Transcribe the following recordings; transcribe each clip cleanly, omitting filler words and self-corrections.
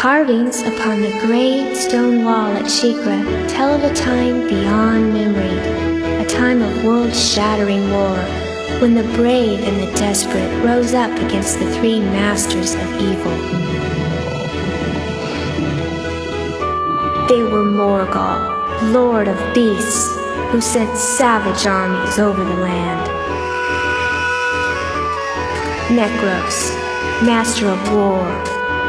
carvings upon the great stone wall at Shikra tell of a time beyond memory, a time of world-shattering war, when the brave and the desperate rose up against the three masters of evil. They were Morgul, lord of beasts, who sent savage armies over the land. Necros, master of war,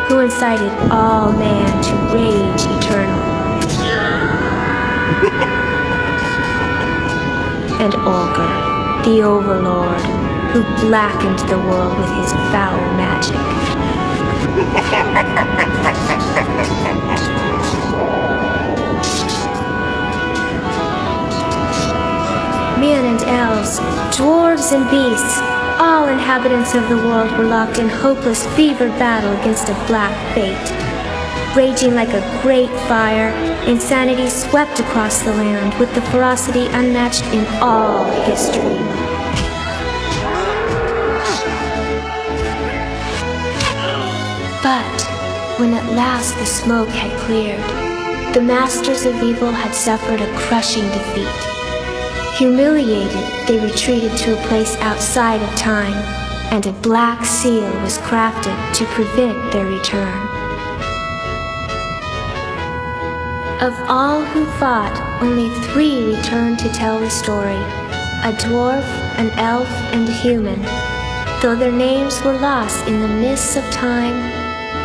who incited all man to rage eternal. And Olger, the overlord, who blackened the world with his foul magic. Men and elves, dwarves and beasts, all inhabitants of the world were locked in hopeless, fevered battle against a black fate. Raging like a great fire, insanity swept across the land with the ferocity unmatched in all history. But when at last the smoke had cleared, the masters of evil had suffered a crushing defeat. Humiliated, they retreated to a place outside of time, and a black seal was crafted to prevent their return. Of all who fought, only 3 returned to tell the story: a dwarf, an elf, and a human. Though their names were lost in the mists of time,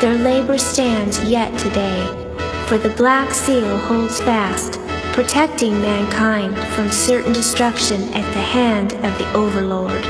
their labor stands yet today, for the black seal holds fast, protecting mankind from certain destruction at the hand of the overlord.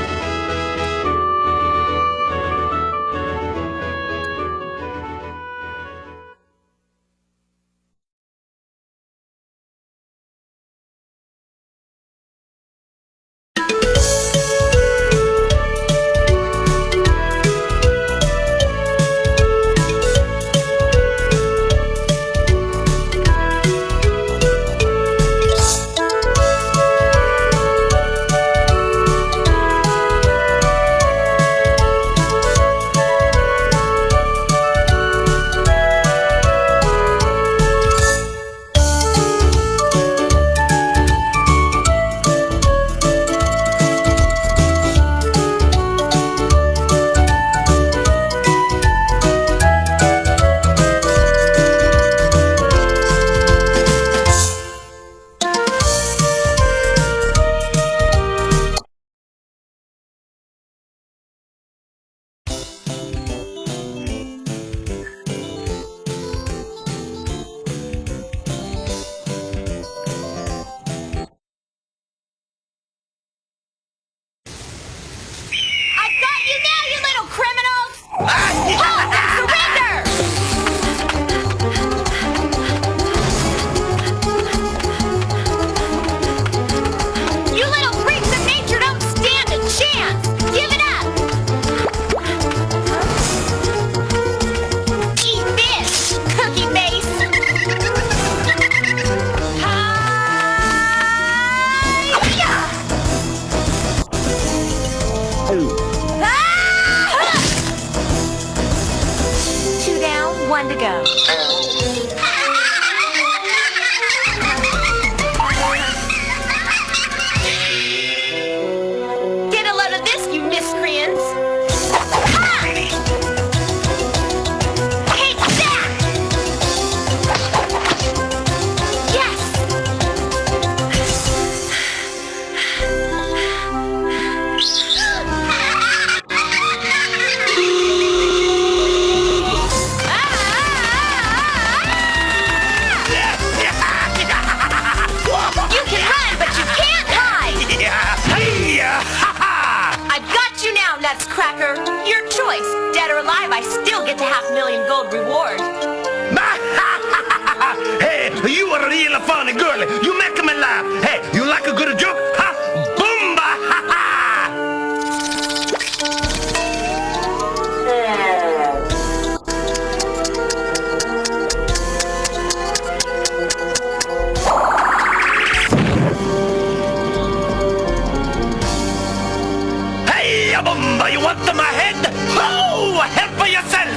You want my head? Oh, help yourself!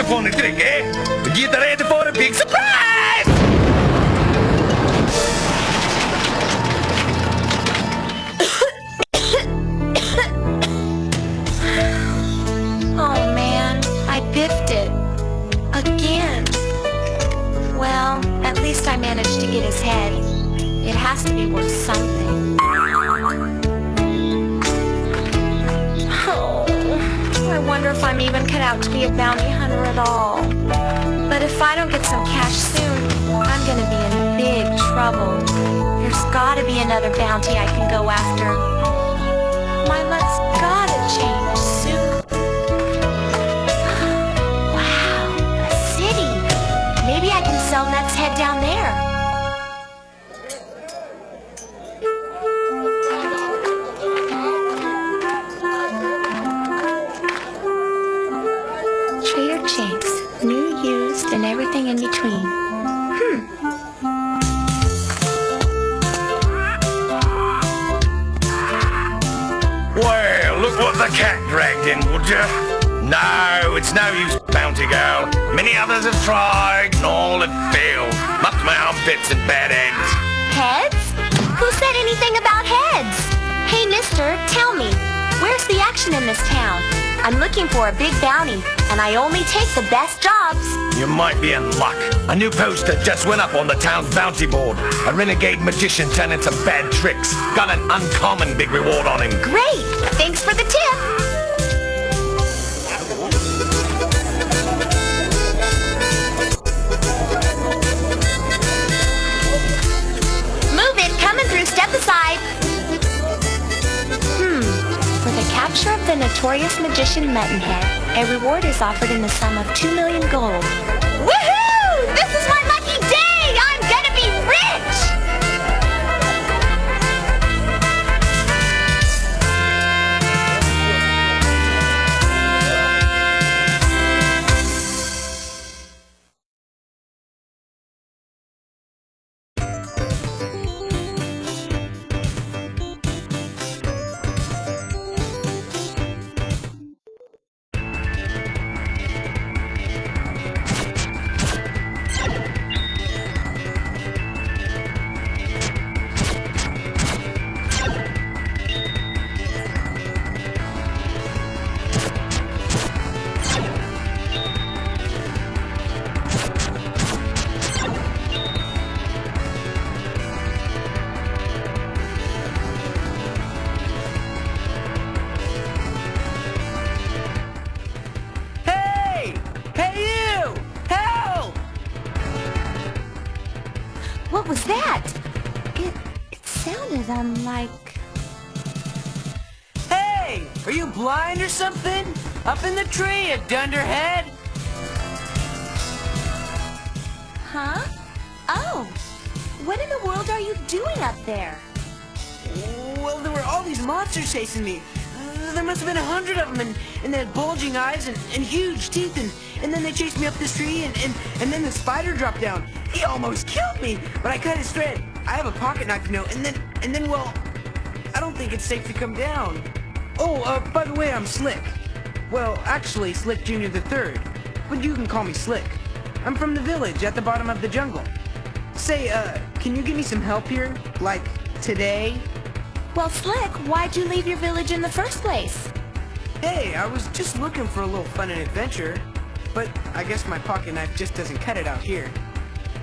funny trick, eh? Get ready for a big surprise! Oh man, I biffed it. Again. Well, at least I managed to get his head. It has to be worth something. Oh, I wonder if I'm even cut out to be a bounty hunter at all. But if I don't get some cash soon, I'm gonna be in big trouble. There's gotta be another bounty I can go after. My luck's gotta change soon. Wow, a city. Maybe I can sell Nut's head down there. Trader Jake's, new, used, and everything in between. Well, look what the cat dragged in, would you? No, it's no use, bounty girl. Many others have tried, and all have failed. Mucked my armpits and bad ends. Heads? Who said anything about heads? Hey, mister, tell me, where's the action in this town? I'm looking for a big bounty, and I only take the best jobs. You might be in luck. A new poster just went up on the town's bounty board. A renegade magician turning some bad tricks. Got an uncommon big reward on him. Great! Thanks for the tip! Move it! Coming through! Step aside! For the capture of the notorious magician Muttonhead, a reward is offered in the sum of 2 million gold. Woohoo! This is my lucky day! I'm gonna be rich! What was that? It sounded like... Hey! Are you blind or something? Up in the tree, you dunderhead! Huh? Oh! What in the world are you doing up there? Well, there were all these monsters chasing me. There must have been 100 of them, and they had bulging eyes and huge teeth, and then they chased me up this tree, and then the spider dropped down. He almost killed me, but I cut his thread. I have a pocket knife, you know, and then, well, I don't think it's safe to come down. Oh, by the way, I'm Slick. Well, actually, Slick Jr. the Third, but you can call me Slick. I'm from the village at the bottom of the jungle. Say, can you give me some help here? Like, today? Well, Slick, why'd you leave your village in the first place? Hey, I was just looking for a little fun and adventure. But I guess my pocket knife just doesn't cut it out here.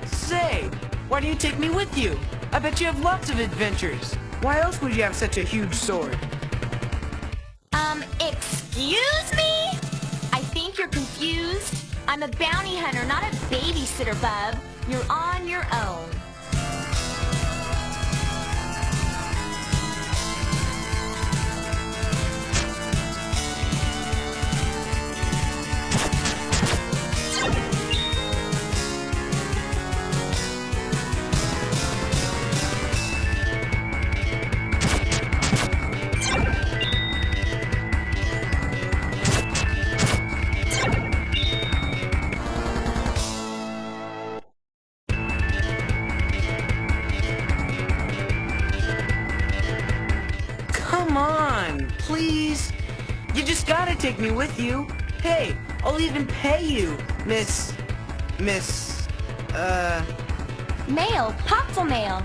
Say, why do you take me with you? I bet you have lots of adventures. Why else would you have such a huge sword? Excuse me? I think you're confused. I'm a bounty hunter, not a babysitter, bub. You're on your own. Come on, please. You just gotta take me with you. Hey, I'll even pay you, Miss... Mail, Popful mail.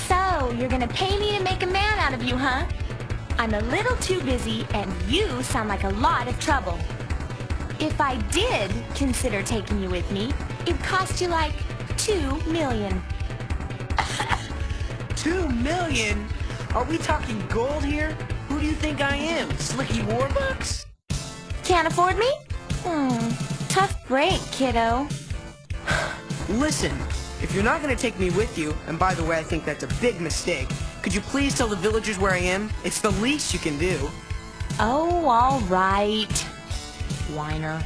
So, you're gonna pay me to make a man out of you, huh? I'm a little too busy, and you sound like a lot of trouble. If I did consider taking you with me, it'd cost you like 2 million. 2 million? Are we talking gold here? Who do you think I am, Slicky Warbucks? Can't afford me? Tough break, kiddo. Listen, if you're not gonna take me with you, and by the way, I think that's a big mistake, could you please tell the villagers where I am? It's the least you can do. Oh, all right. Whiner.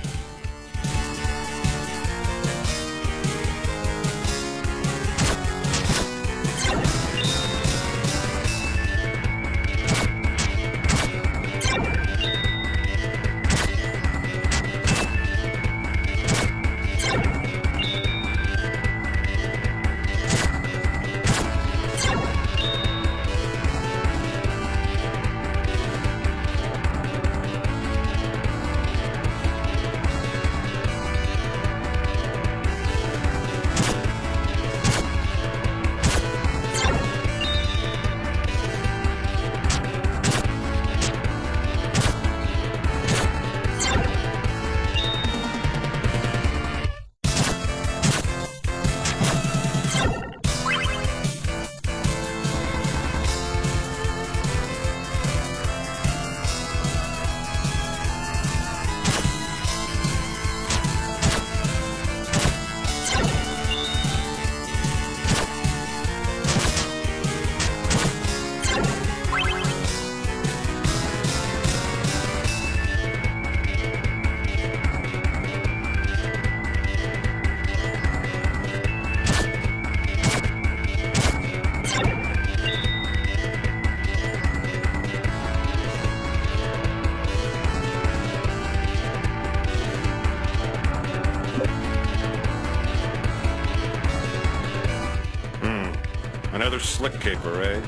Another slick caper, eh?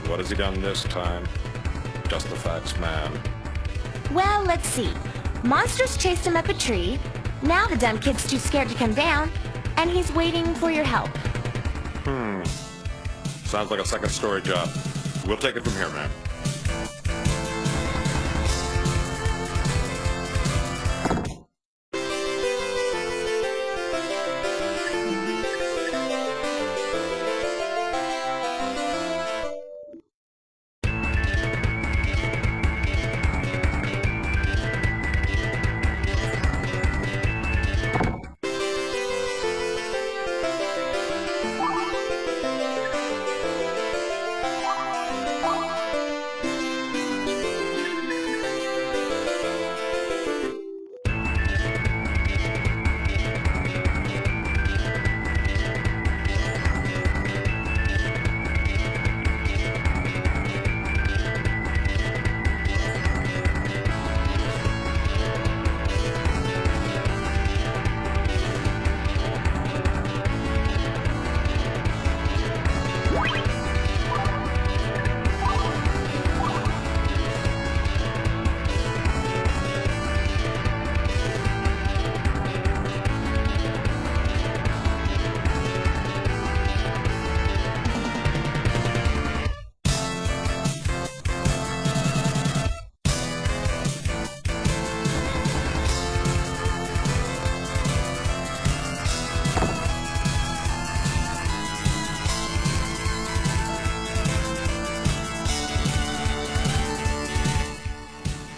What has he done this time? Just the facts, man. Well, let's see. Monsters chased him up a tree. Now the dumb kid's too scared to come down, and he's waiting for your help. Sounds like a second story job. We'll take it from here, man.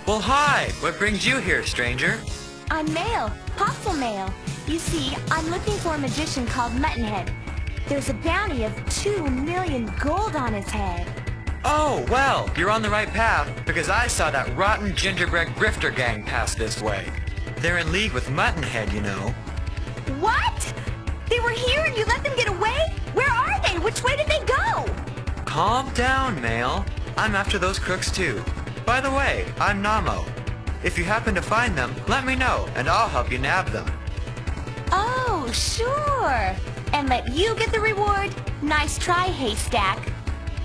Well, hi! What brings you here, stranger? I'm Mail, Popful Mail. You see, I'm looking for a magician called Muttonhead. There's a bounty of 2 million gold on his head. Oh, well, you're on the right path, because I saw that rotten gingerbread grifter gang pass this way. They're in league with Muttonhead, you know. What? They were here and you let them get away? Where are they? Which way did they go? Calm down, Mail. I'm after those crooks too. By the way, I'm Namo. If you happen to find them, let me know, and I'll help you nab them. Oh, sure. And let you get the reward? Nice try, Haystack.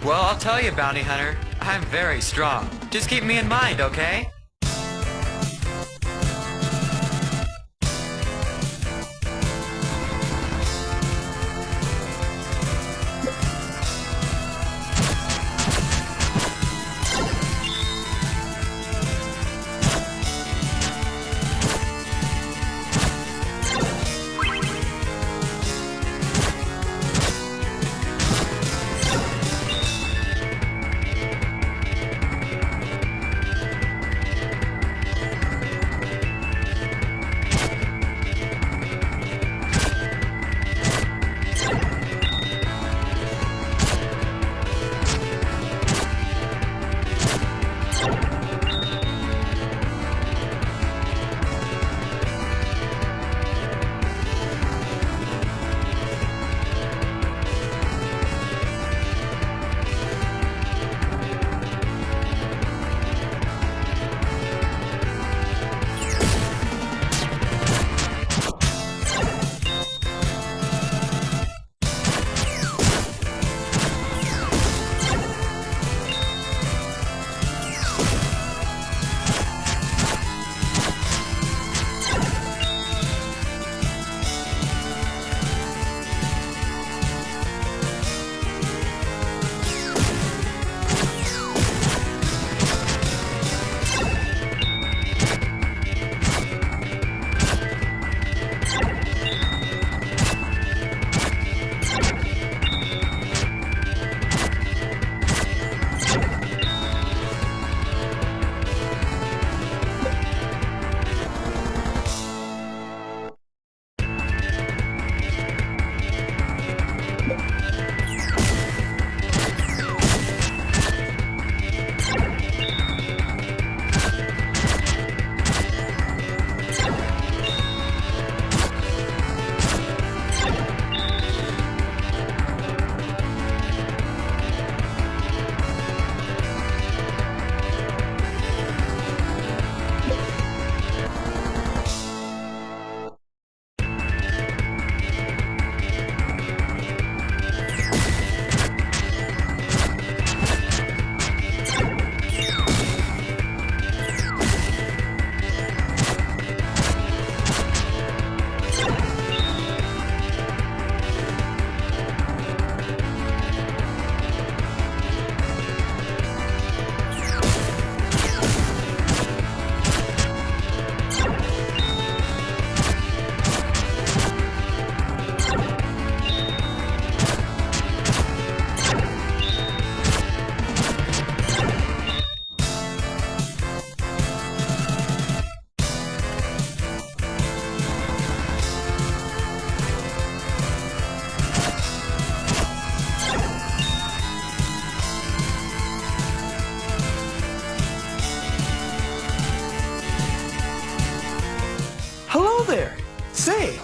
Well, I'll tell you, Bounty Hunter, I'm very strong. Just keep me in mind, okay?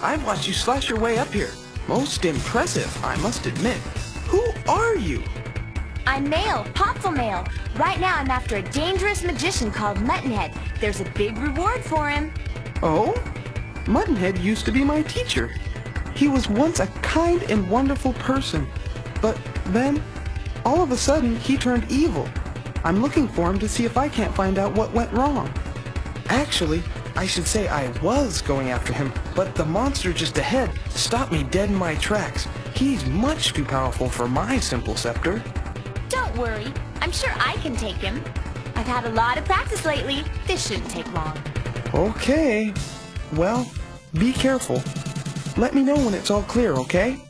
I've watched you slash your way up here. Most impressive, I must admit. Who are you? I'm Male, Popful Male. Right now I'm after a dangerous magician called Muttonhead. There's a big reward for him. Oh? Muttonhead used to be my teacher. He was once a kind and wonderful person. But then, all of a sudden, he turned evil. I'm looking for him to see if I can't find out what went wrong. Actually, I should say I was going after him, but the monster just ahead stopped me dead in my tracks. He's much too powerful for my simple scepter. Don't worry, I'm sure I can take him. I've had a lot of practice lately. This shouldn't take long. Okay. Well, be careful. Let me know when it's all clear, okay?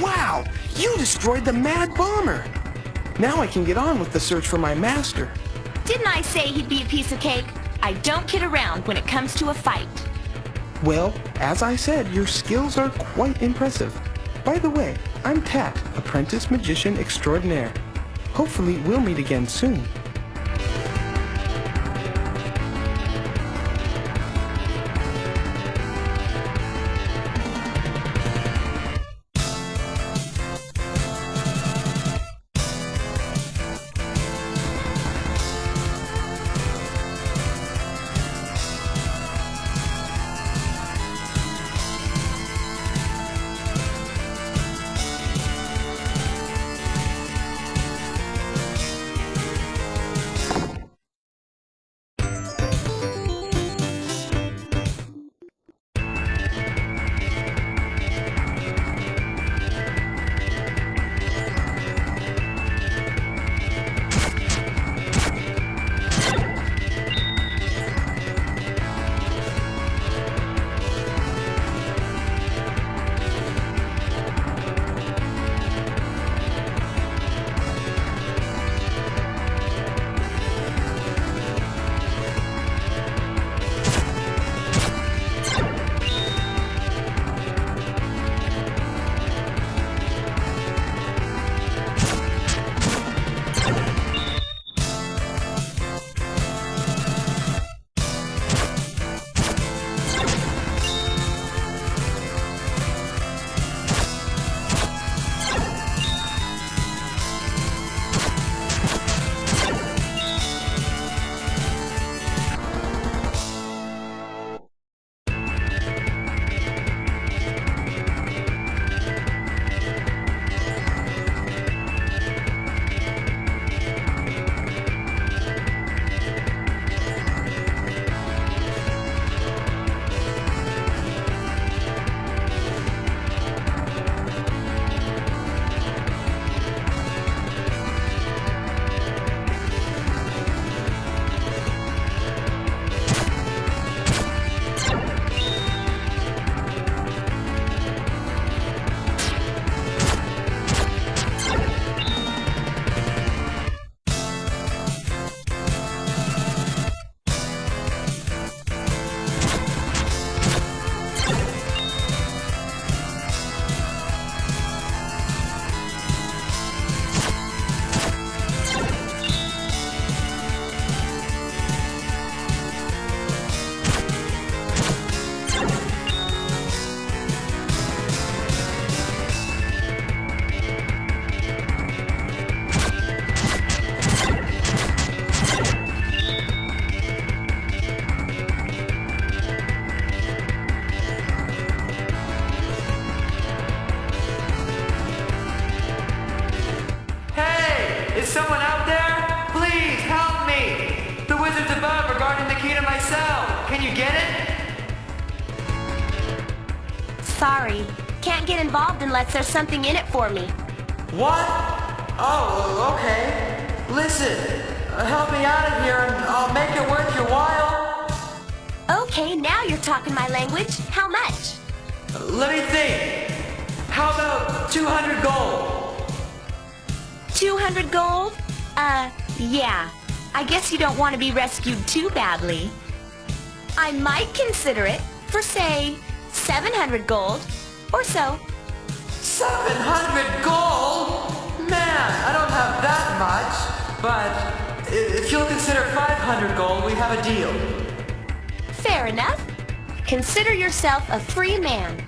Wow! You destroyed the Mad Bomber! Now I can get on with the search for my master. Didn't I say he'd be a piece of cake? I don't kid around when it comes to a fight. Well, as I said, your skills are quite impressive. By the way, I'm Tatt, apprentice magician extraordinaire. Hopefully we'll meet again soon. Is someone out there? Please, help me! The wizard's above are guarding the key to my cell. Can you get it? Sorry. Can't get involved unless there's something in it for me. What? Oh, okay. Listen, help me out of here and I'll make it worth your while. Okay, now you're talking my language. How much? Let me think. How about 200 gold? 200 gold? Yeah. I guess you don't want to be rescued too badly. I might consider it for, say, 700 gold or so. 700 gold? Man, I don't have that much. But if you'll consider 500 gold, we have a deal. Fair enough. Consider yourself a free man.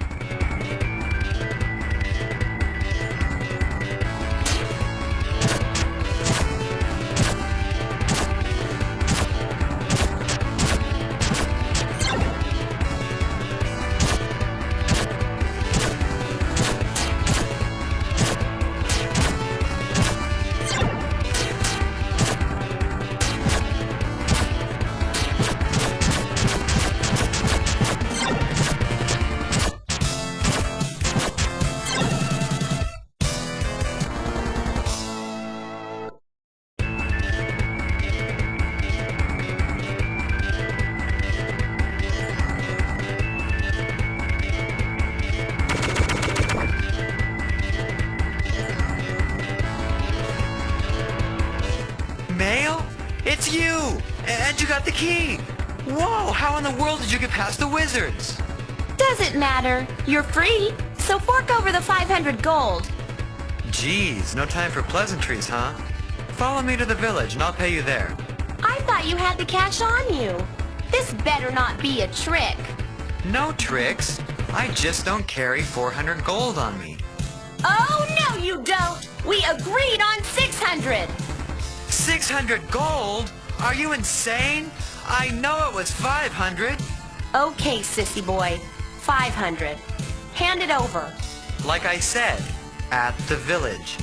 It's you! And you got the key! Whoa, how in the world did you get past the wizards? Doesn't matter. You're free, so fork over the 500 gold. Geez, no time for pleasantries, huh? Follow me to the village and I'll pay you there. I thought you had the cash on you. This better not be a trick. No tricks. I just don't carry 400 gold on me. Oh, no you don't! We agreed on 600! 600 gold? Are you insane? I know it was 500. Okay, sissy boy. 500. Hand it over. Like I said, at the village.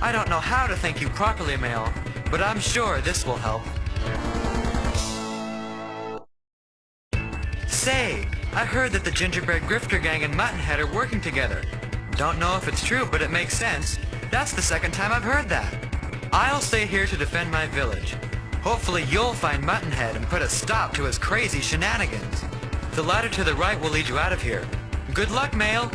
I don't know how to thank you properly, Mail, but I'm sure this will help. Say, I heard that the gingerbread grifter gang and muttonhead are working together. Don't know if it's true, but it makes sense. That's the second time I've heard that. I'll stay here to defend my village. Hopefully you'll find Muttonhead and put a stop to his crazy shenanigans. The ladder to the right will lead you out of here. Good luck, Mail!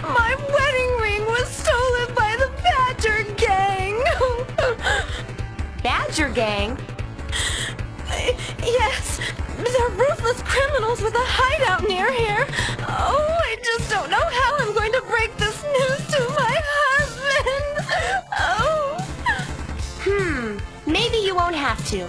My wedding ring was stolen by the Badger Gang! Badger Gang? Yes, they're ruthless criminals with a hideout near here. Oh, I just don't know how I'm going to break this news to my husband. Oh. Maybe you won't have to.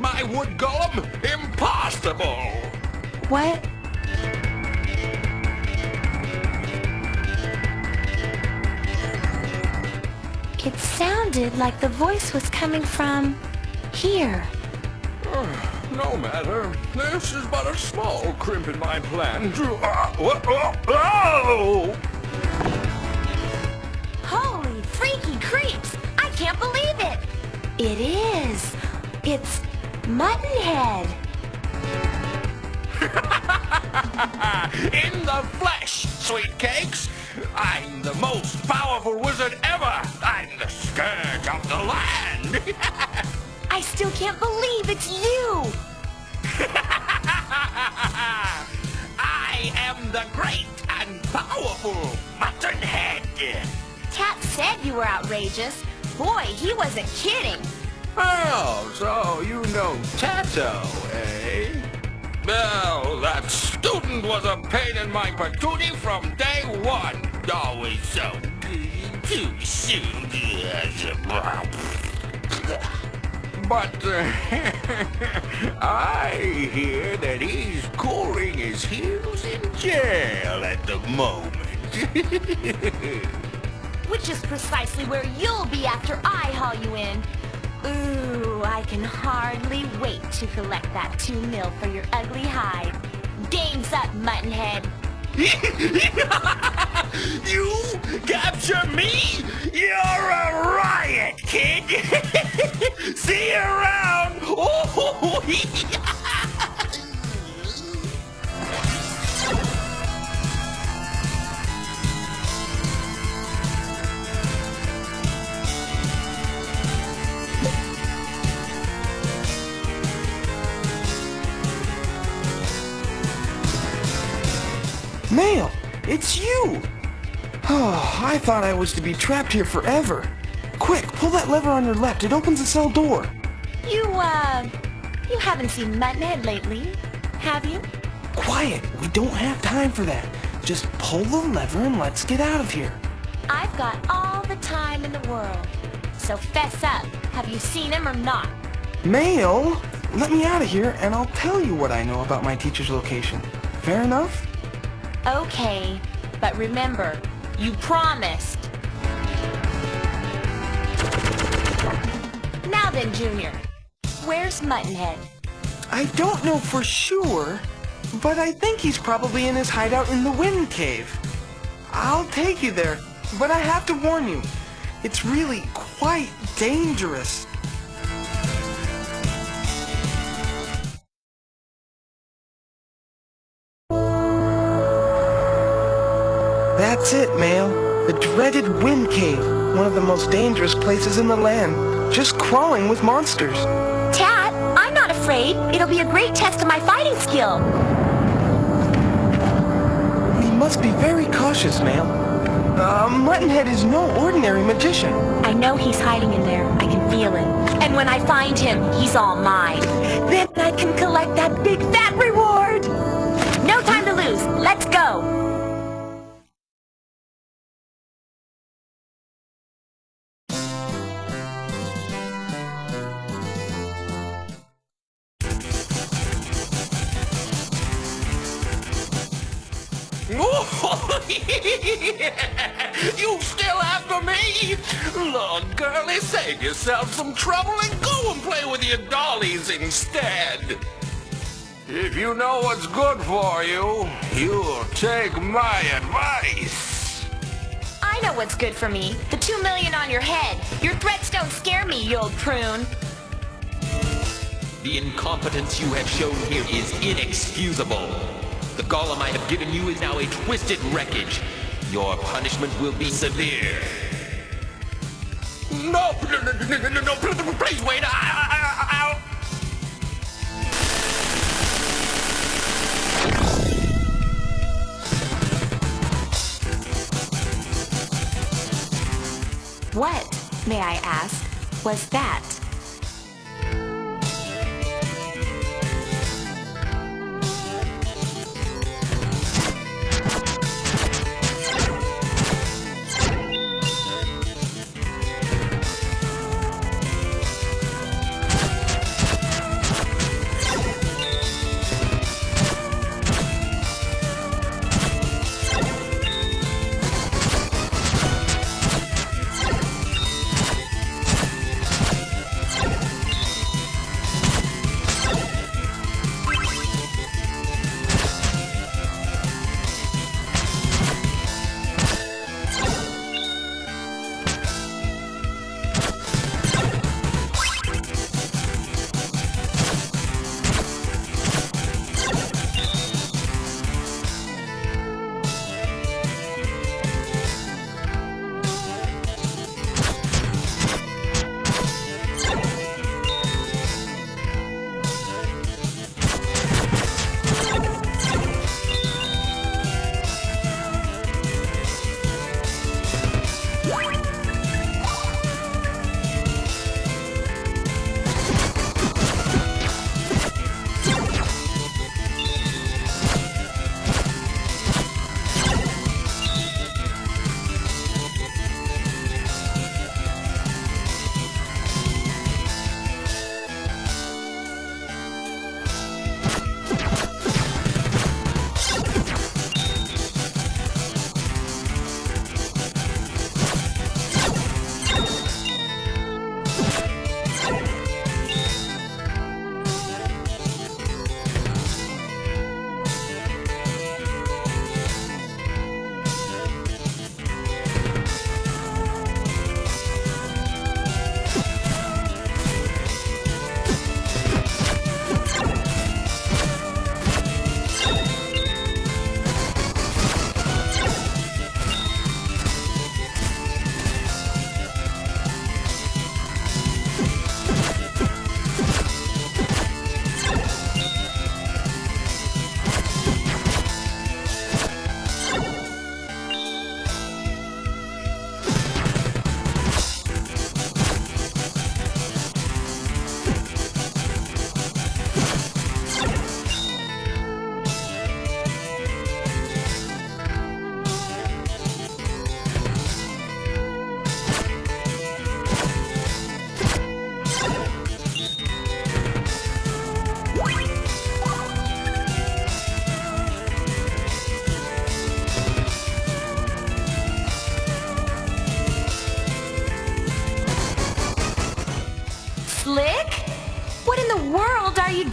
my wood golem impossible. What? It sounded like the voice was coming from here. No matter. This is but a small crimp in my plan to... Holy freaky creeps! I can't believe it! It is. It's Muttonhead. In the flesh, sweet cakes! I'm the most powerful wizard ever! I'm the scourge of the land! I still can't believe it's you! I am the great and powerful muttonhead! Tatt said you were outrageous. Boy, he wasn't kidding. Oh, so you know Tato, eh? Well, that student was a pain in my patootie from day one. Always so too soon. But I hear that he's cooling his heels in jail at the moment. Which is precisely where you'll be after I haul you in. Ooh, I can hardly wait to collect that 2 mil for your ugly hide. Game's up, Muttonhead. You capture me? You're a riot, kid! See you around! Mail! It's you! Oh, I thought I was to be trapped here forever. Quick, pull that lever on your left. It opens the cell door. You haven't seen Muttonhead lately, have you? Quiet! We don't have time for that. Just pull the lever and let's get out of here. I've got all the time in the world. So fess up. Have you seen him or not? Mail! Let me out of here and I'll tell you what I know about my teacher's location. Fair enough? Okay, but remember, you promised. Now then, Junior, where's Muttonhead? I don't know for sure, but I think he's probably in his hideout in the wind cave. I'll take you there, but I have to warn you, it's really quite dangerous. That's it, Mail. The dreaded Wind Cave, one of the most dangerous places in the land. Just crawling with monsters. Tatt, I'm not afraid. It'll be a great test of my fighting skill. We must be very cautious, Mail. Muttonhead is no ordinary magician. I know he's hiding in there. I can feel him. And when I find him, he's all mine. Then I can collect that big fat reward. No time to lose. Let's go. You still after me? Look, girlie, save yourself some trouble and go and play with your dollies instead. If you know what's good for you, you'll take my advice. I know what's good for me. The 2 million on your head. Your threats don't scare me, you old prune. The incompetence you have shown here is inexcusable. The golem I have given you is now a twisted wreckage. Your punishment will be severe. No, please wait. What, may I ask, was that?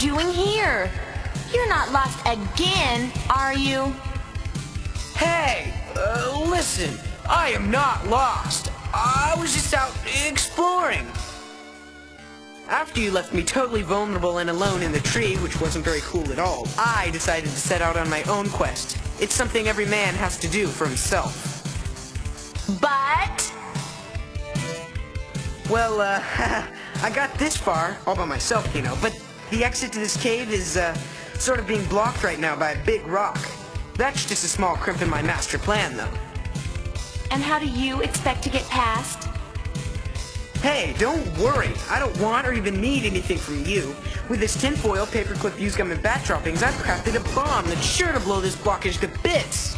doing here? You're not lost again, are you? Hey, listen, I am not lost. I was just out exploring. After you left me totally vulnerable and alone in the tree, which wasn't very cool at all, I decided to set out on my own quest. It's something every man has to do for himself. But... Well, I got this far, all by myself, you know, but the exit to this cave is, sort of being blocked right now by a big rock. That's just a small crimp in my master plan, though. And how do you expect to get past? Hey, don't worry. I don't want or even need anything from you. With this tinfoil, paperclip, used gum, and bat droppings, I've crafted a bomb that's sure to blow this blockage to bits.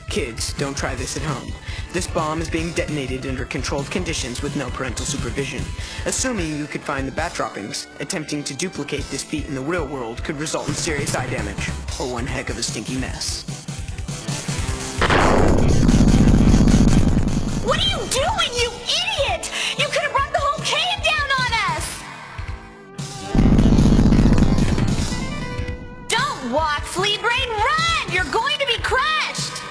Kids, don't try this at home. This bomb is being detonated under controlled conditions with no parental supervision. Assuming you could find the bat droppings, attempting to duplicate this feat in the real world could result in serious eye damage, or one heck of a stinky mess. What are you doing, you idiot? You could have brought the whole cave down on us! Don't walk, flea brain, run! You're going to be crushed!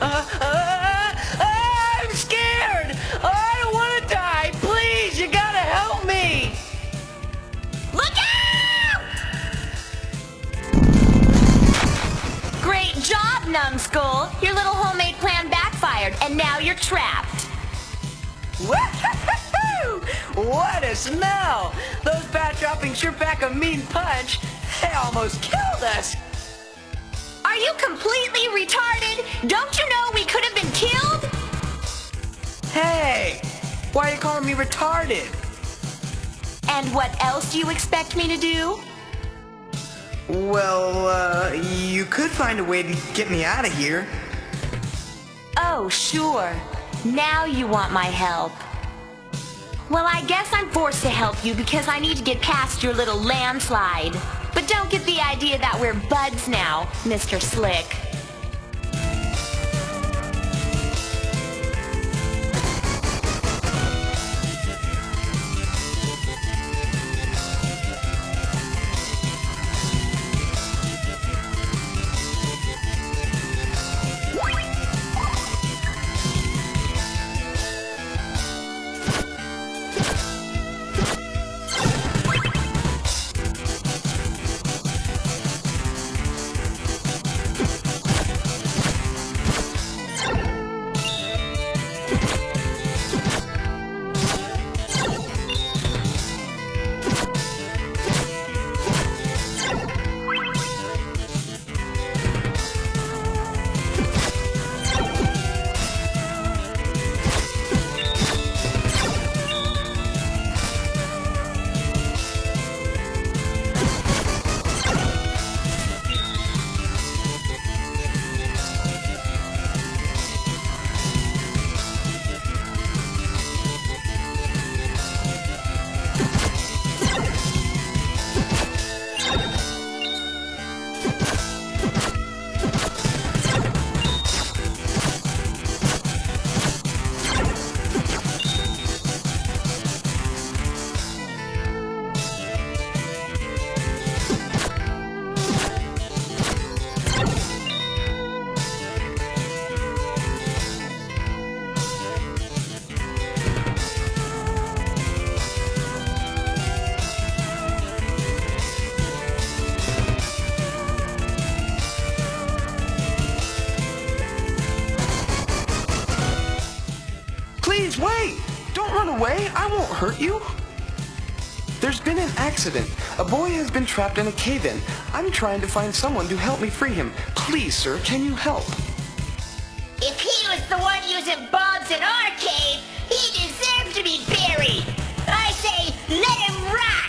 I'm scared! I don't want to die! Please, you gotta help me! Look out! Great job, numbskull! Your little homemade plan backfired, and now you're trapped. Woo-hoo-hoo! What a smell! Those bat droppings sure pack a mean punch. They almost killed us! Are you completely retarded? Don't you know we could have been killed? Hey! Why are you calling me retarded? And what else do you expect me to do? Well, you could find a way to get me out of here. Oh, sure. Now you want my help. Well, I guess I'm forced to help you because I need to get past your little landslide. But don't get the idea that we're buds now, Mr. Slick. Please, wait! Don't run away! I won't hurt you! There's been an accident. A boy has been trapped in a cave-in. I'm trying to find someone to help me free him. Please, sir, can you help? If he was the one using bombs in our cave, he deserves to be buried! I say, let him rot!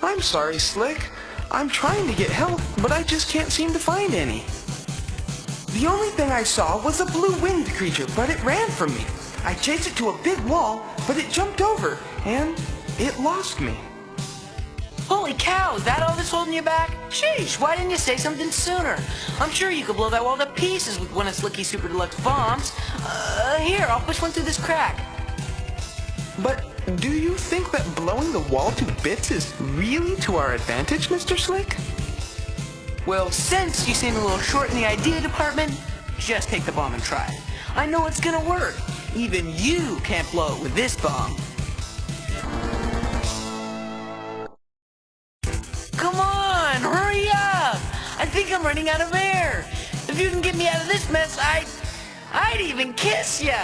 I'm sorry, Slick. I'm trying to get help, but I just can't seem to find any. The only thing I saw was a blue winged creature, but it ran from me. I chased it to a big wall, but it jumped over, and it lost me. Holy cow, is that all that's holding you back? Sheesh, why didn't you say something sooner? I'm sure you could blow that wall to pieces with one of Slicky's Super Deluxe bombs. Here, I'll push one through this crack. But do you think that blowing the wall to bits is really to our advantage, Mr. Slick? Well, since you seem a little short in the idea department, just take the bomb and try it. I know it's gonna work. Even you can't blow it with this bomb. Come on, hurry up! I think I'm running out of air. If you can get me out of this mess, I'd even kiss ya.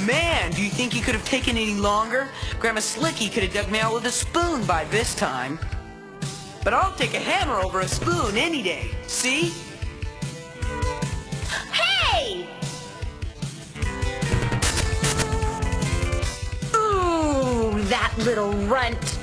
Man, do you think he could have taken any longer? Grandma Slicky could have dug me out with a spoon by this time. But I'll take a hammer over a spoon any day. See? that little runt.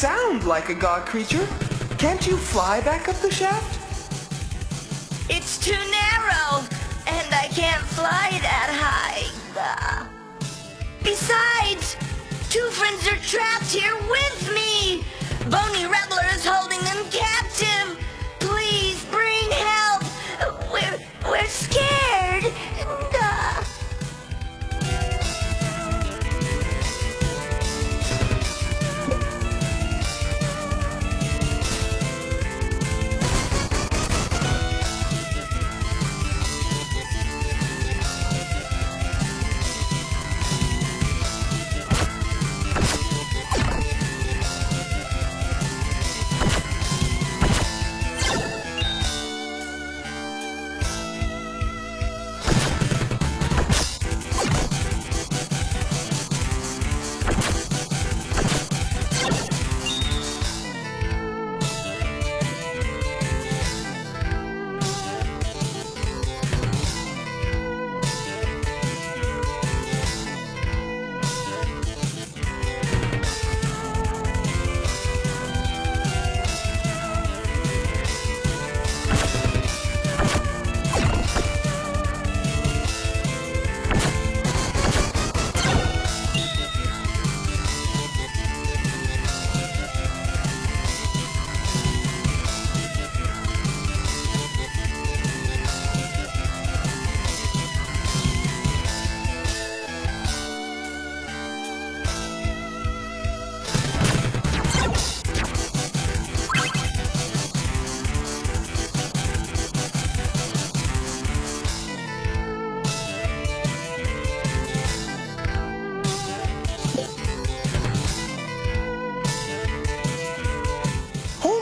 sound like a god creature. Can't you fly back up the shaft? It's too narrow, and I can't fly that high. Besides, two friends are trapped here with me. Bony reveler is holding them captive. Please bring help. We're scared.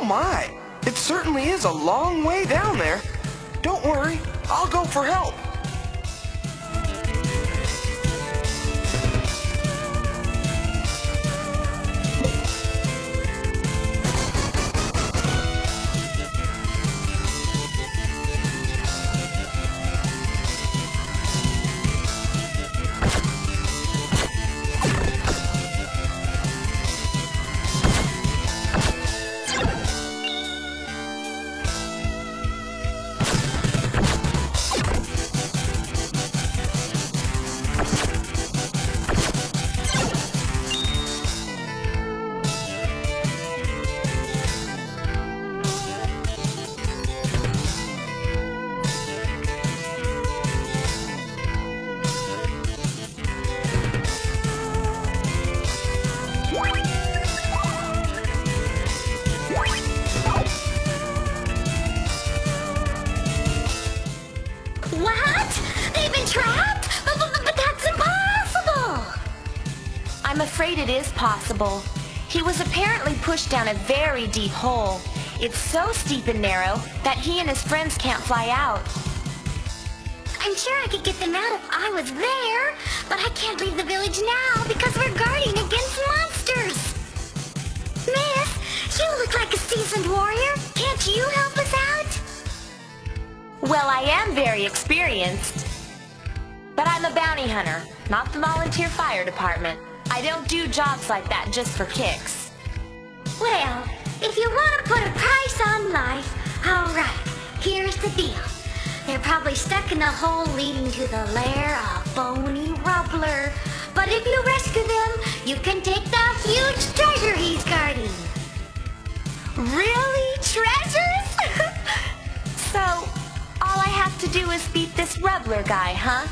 My, it certainly is a long way down there. Don't worry, I'll go for help. I'm afraid it is possible. He was apparently pushed down a very deep hole. It's so steep and narrow that he and his friends can't fly out. I'm sure I could get them out if I was there, but I can't leave the village now because we're guarding against monsters. Miss, you look like a seasoned warrior. Can't you help us out? Well, I am very experienced. But I'm a bounty hunter, not the volunteer fire department. I don't do jobs like that just for kicks. Well, if you want to put a price on life, all right, here's the deal. They're probably stuck in a hole leading to the lair of Bony Reveler. But if you rescue them, you can take the huge treasure he's guarding. Really? Treasures? So, all I have to do is beat this Reveler guy, huh?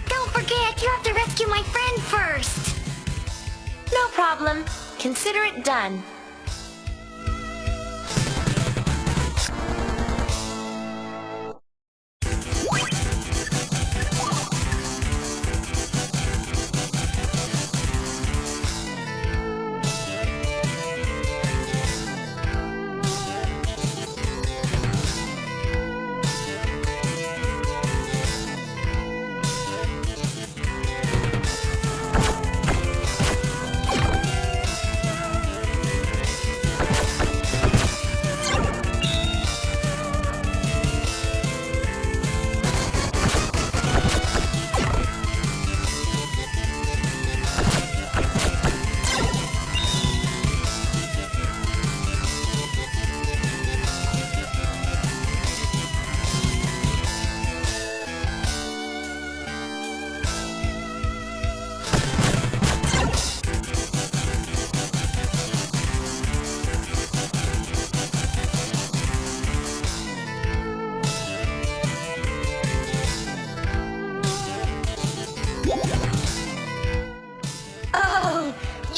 Don't forget, you have to rescue my friend first. No problem. Consider it done.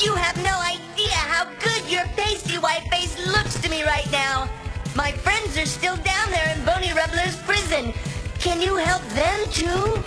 You have no idea how good your pasty white face looks to me right now. My friends are still down there in Bony Revelers prison. Can you help them too?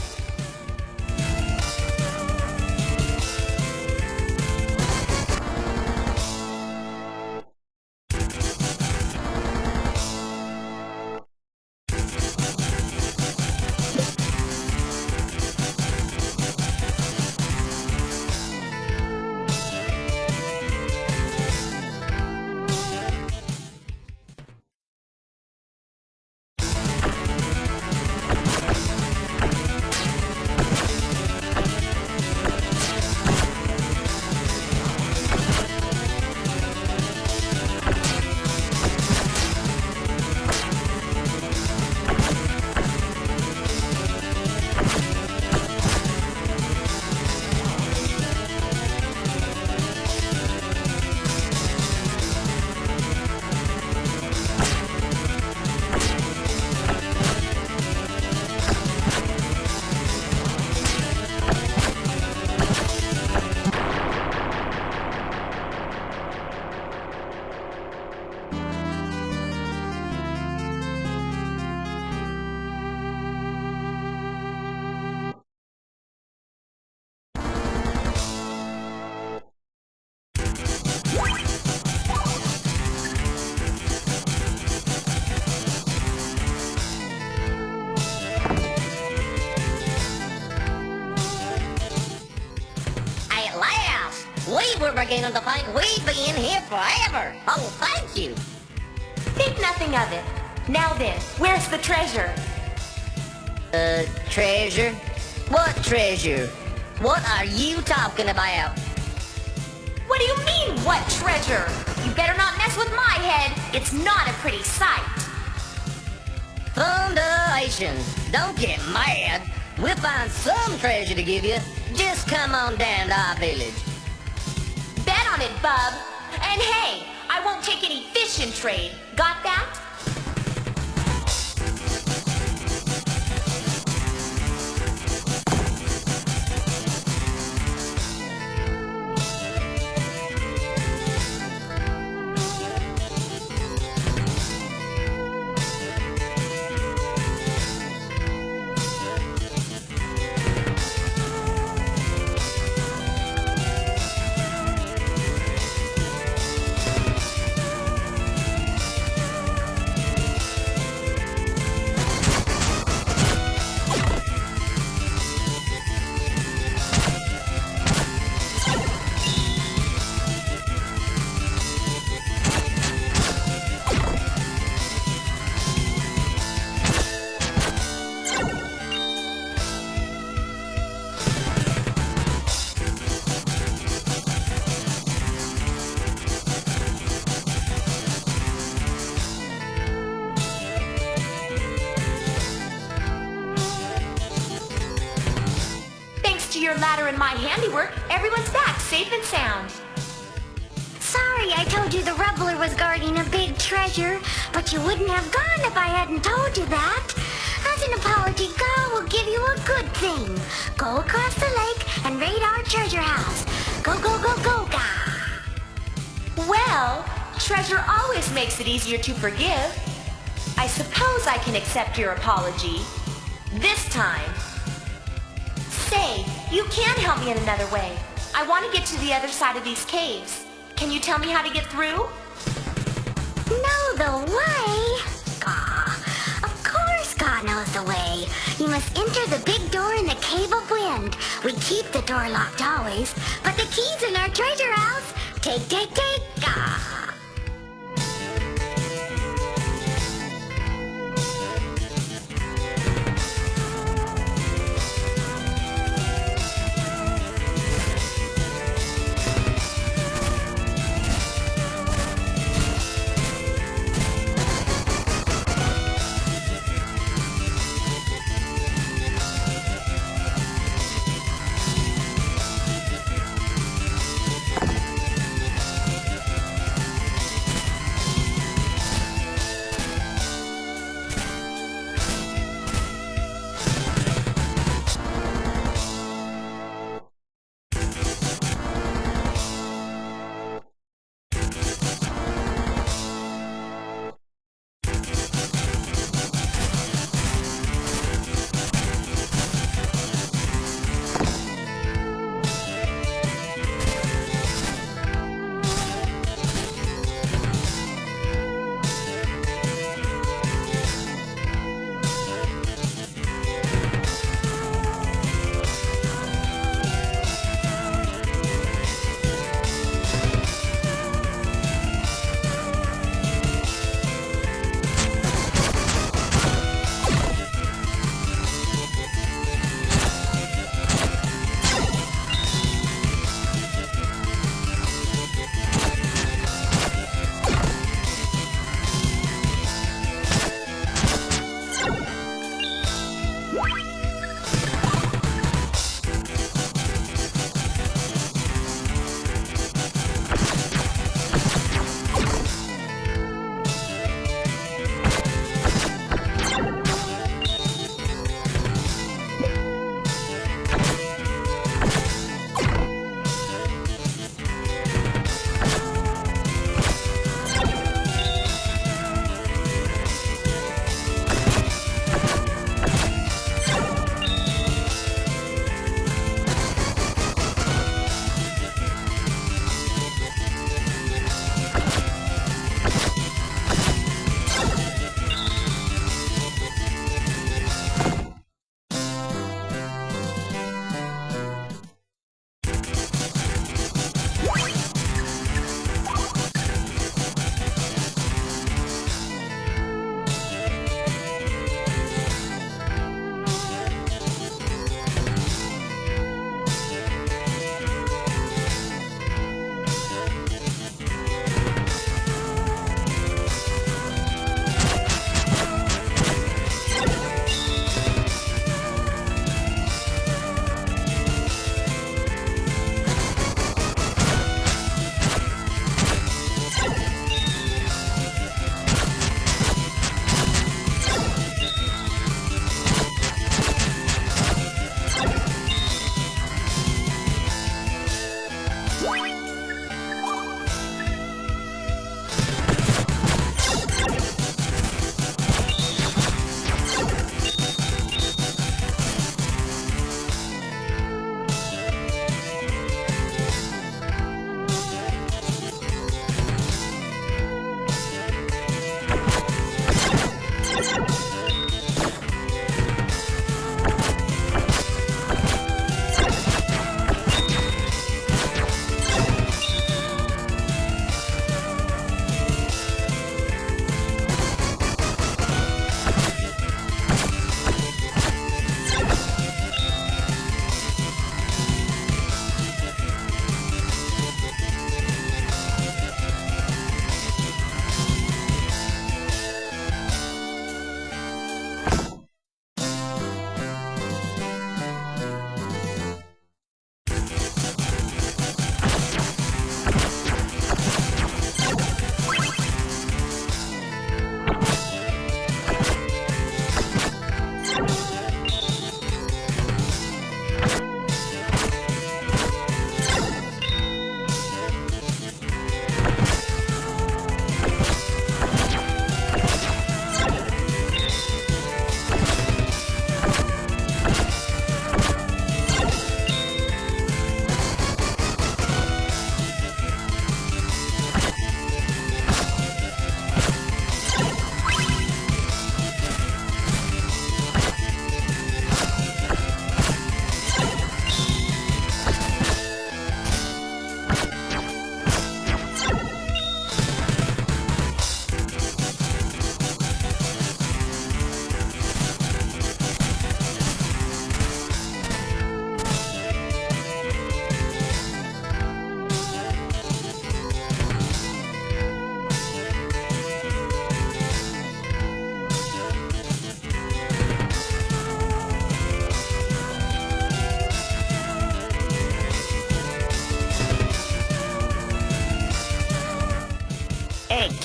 We were beginning to think we'd be in here forever. Oh, thank you. Think nothing of it. Now then, where's the treasure? Treasure? What treasure? What are you talking about? What do you mean, what treasure? You better not mess with my head. It's not a pretty sight. Thunderation. Don't get mad. We'll find some treasure to give you. Just come on down to our village. Bet on it, bub. And hey, I won't take any fish in trade. Got that? Your ladder and my handiwork, everyone's back safe and sound. Sorry I told you the reveler was guarding a big treasure, but you wouldn't have gone if I hadn't told you that. As an apology, God will give you a good thing. Go across the lake and raid our treasure house. Go, go, go, go, ga. Well, treasure always makes it easier to forgive. I suppose I can accept your apology. This time. Say, you can help me in another way. I want to get to the other side of these caves. Can you tell me how to get through? Know the way? Gah. Of course God knows the way. You must enter the big door in the Cave of Wind. We keep the door locked always, but the key's in our treasure house. Take, gah.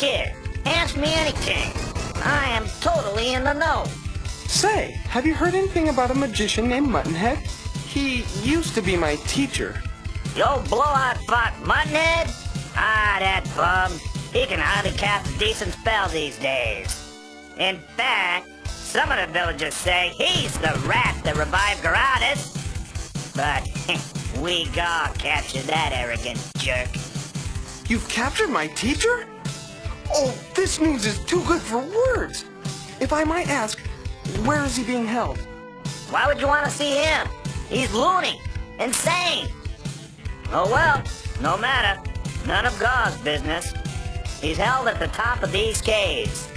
kid. Ask me anything. I am totally in the know. Say, have you heard anything about a magician named Muttonhead? He used to be my teacher. Yo, blowout fought muttonhead? Ah, that bum. He can hardly cast a decent spell these days. In fact, some of the villagers say he's the rat that revived Garadas. But we gotta capture that arrogant jerk. You've captured my teacher? Oh, this news is too good for words. If I might ask, where is he being held? Why would you want to see him? He's loony. Insane. Oh well, no matter. None of God's business. He's held at the top of these caves.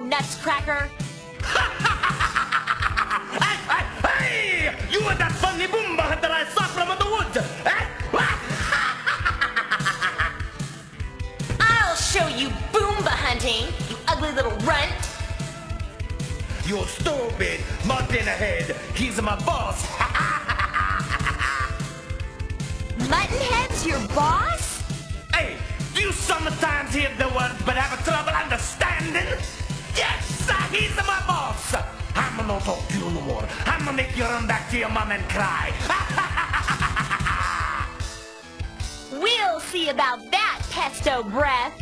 Nutcracker. Hey! You were that funny boomba hunter I saw from the woods! I'll show you boomba hunting, you ugly little runt. You stupid muttonhead! He's my boss! Muttonhead's your boss? Hey, do you sometimes hear the words but have trouble understanding? Yes, he's my boss! I'm not talk to you no more. I'm gonna make you run back to your mom and cry. We'll see about that, pesto breath.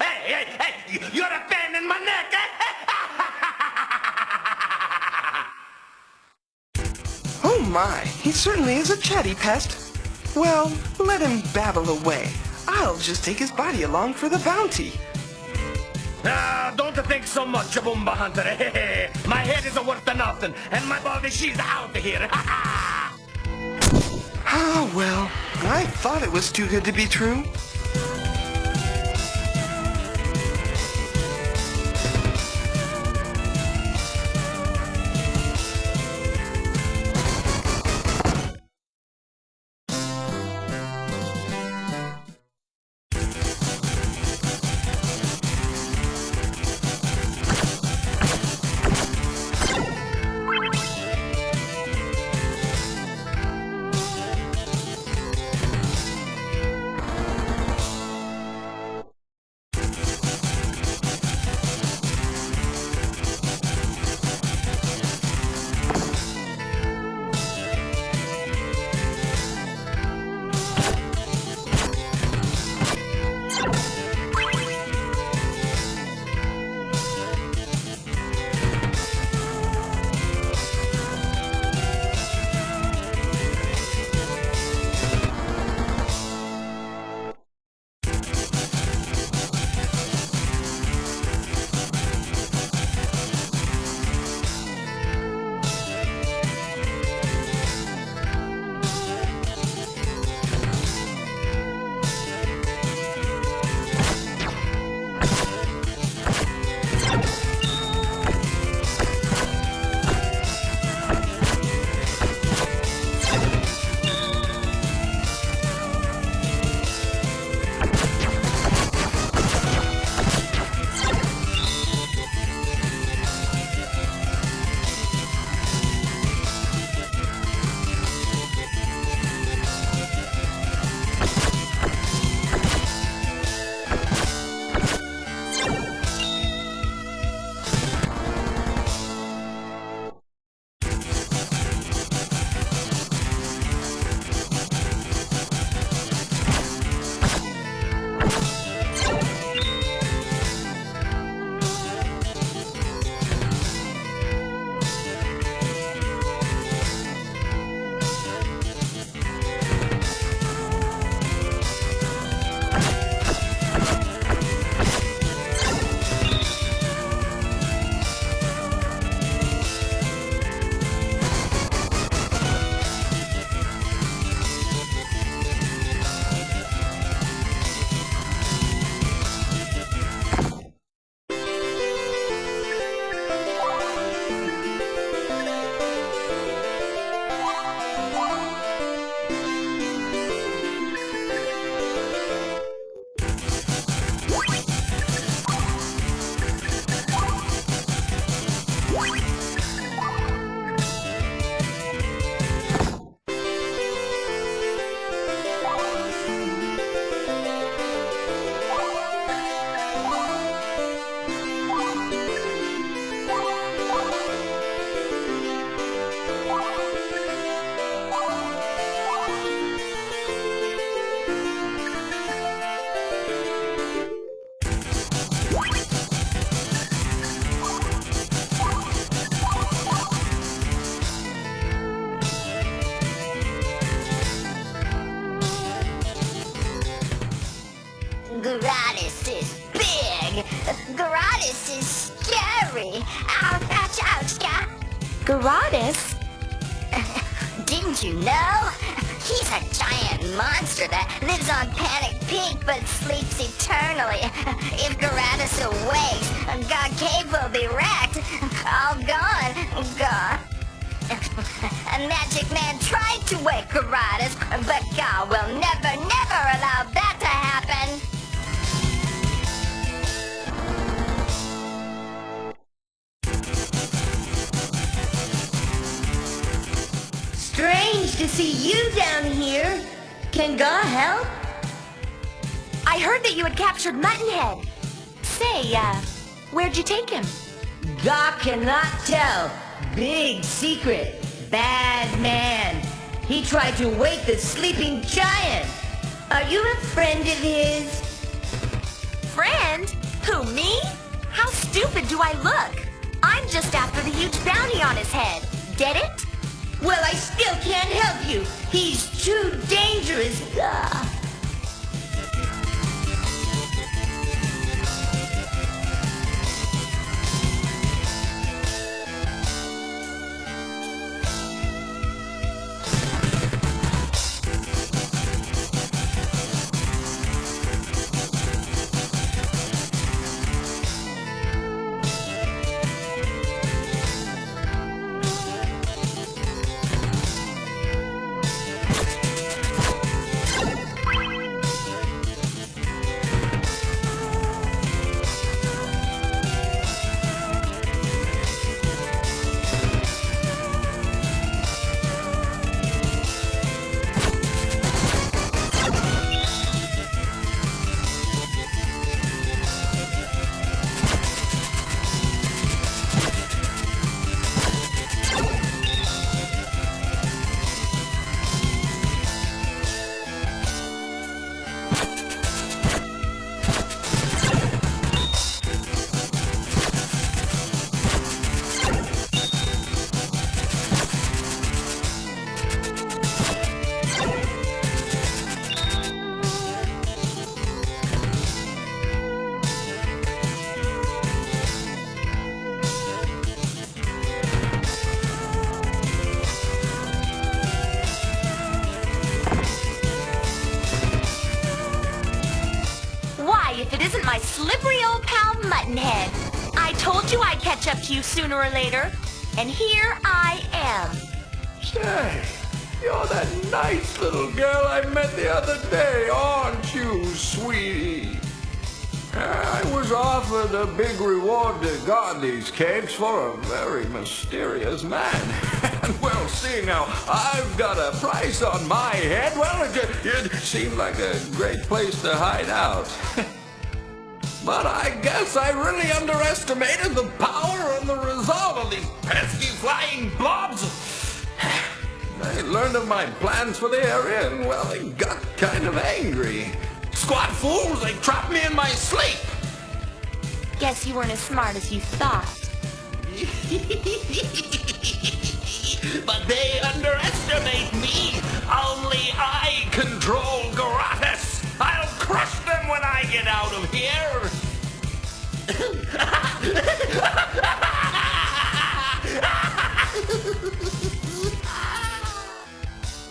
Hey, you're a pain in my neck, Oh my, he certainly is a chatty pest. Well, let him babble away. I'll just take his body along for the bounty. Don't think so much, Boomba Hunter. My head is worth nothing, and my body, she's out of here. Ah, well, I thought it was too good to be true. Gratis is big. Gratis is scary. Ouch, ouch, ouch, yeah. Gratis? Didn't you know? He's a giant monster that lives on Panic Peak but sleeps eternally. If Gratis awakes, God Cave will be wrecked. All gone. Gone. A magic man tried to wake Gratis, but God will never, never allow that to happen. Strange to see you down here. Can God help? I heard that you had captured Muttonhead. Say, where'd you take him? God cannot tell. Big secret. Bad man. He tried to wake the sleeping giant. Are you a friend of his? Friend? Who, me? How stupid do I look? I'm just after the huge bounty on his head. Get it? Well, I still can't help you. He's too dangerous. If it isn't my slippery old pal Muttonhead. I told you I'd catch up to you sooner or later, and here I am. Say, you're that nice little girl I met the other day, aren't you, sweetie? I was offered a big reward to guard these caves for a very mysterious man. And well, see now, I've got a price on my head. Well, it seemed like a great place to hide out. But I guess I really underestimated the power and the resolve of these pesky flying blobs. They learned of my plans for the area and, well, they got kind of angry. Squat fools, they trapped me in my sleep. Guess you weren't as smart as you thought. But they underestimate me. Only I control Gratis. I'll crush them when I get out of here.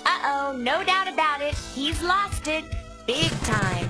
Uh-oh, no doubt about it. He's lost it. Big time.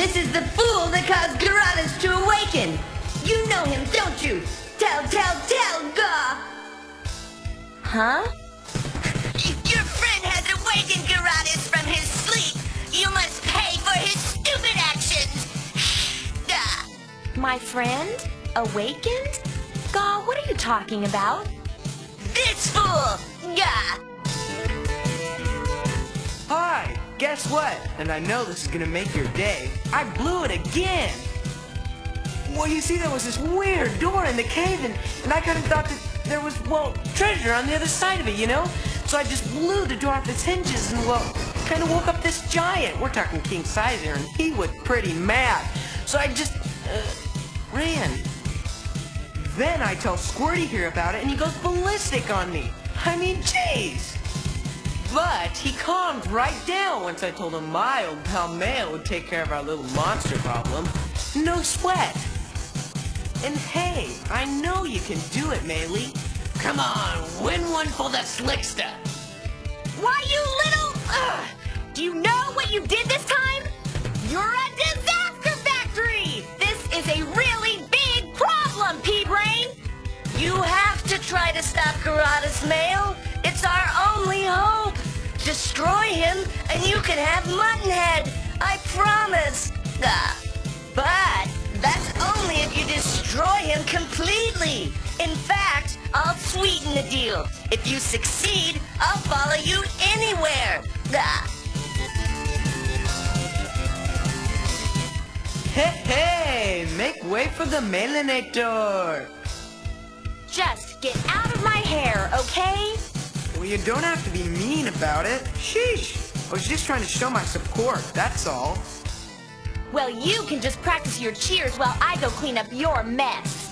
This is the fool that caused Garadas to awaken. You know him, don't you? Tell, Gaw. Huh? Your friend has awakened Garadas from his sleep. You must pay for his stupid actions. My friend? Awakened? Gaw, what are you talking about? This fool! Gah! Hi, guess what? And I know this is gonna make your day. I blew it again! Well, you see, there was this weird door in the cave, and I kind of thought that there was, well, treasure on the other side of it, you know? So I just blew the door off its hinges and, well, kind of woke up this giant. We're talking King Kaiser, and he was pretty mad. So I just, ran. Then I tell Squirty here about it, and he goes ballistic on me. I mean, jeez. But he calmed right down once I told him my old pal Mayo would take care of our little monster problem. No sweat. And hey, I know you can do it, Maylee. Come on, win one for the slickster. Why, you little... Do you know what you did this time? You're a disaster factory! This is a really big problem, Pea-Brain! You have to try to stop Garadas, Mail. It's our only hope. Destroy him, and you can have Muttonhead. I promise. But that's only if you destroy him completely. In fact, I'll sweeten the deal. If you succeed, I'll follow you anywhere. Hey, make way for the Melanator. Just get out of my hair, okay? Well, you don't have to be mean about it. Sheesh. I was just trying to show my support, that's all. Well, you can just practice your cheers while I go clean up your mess.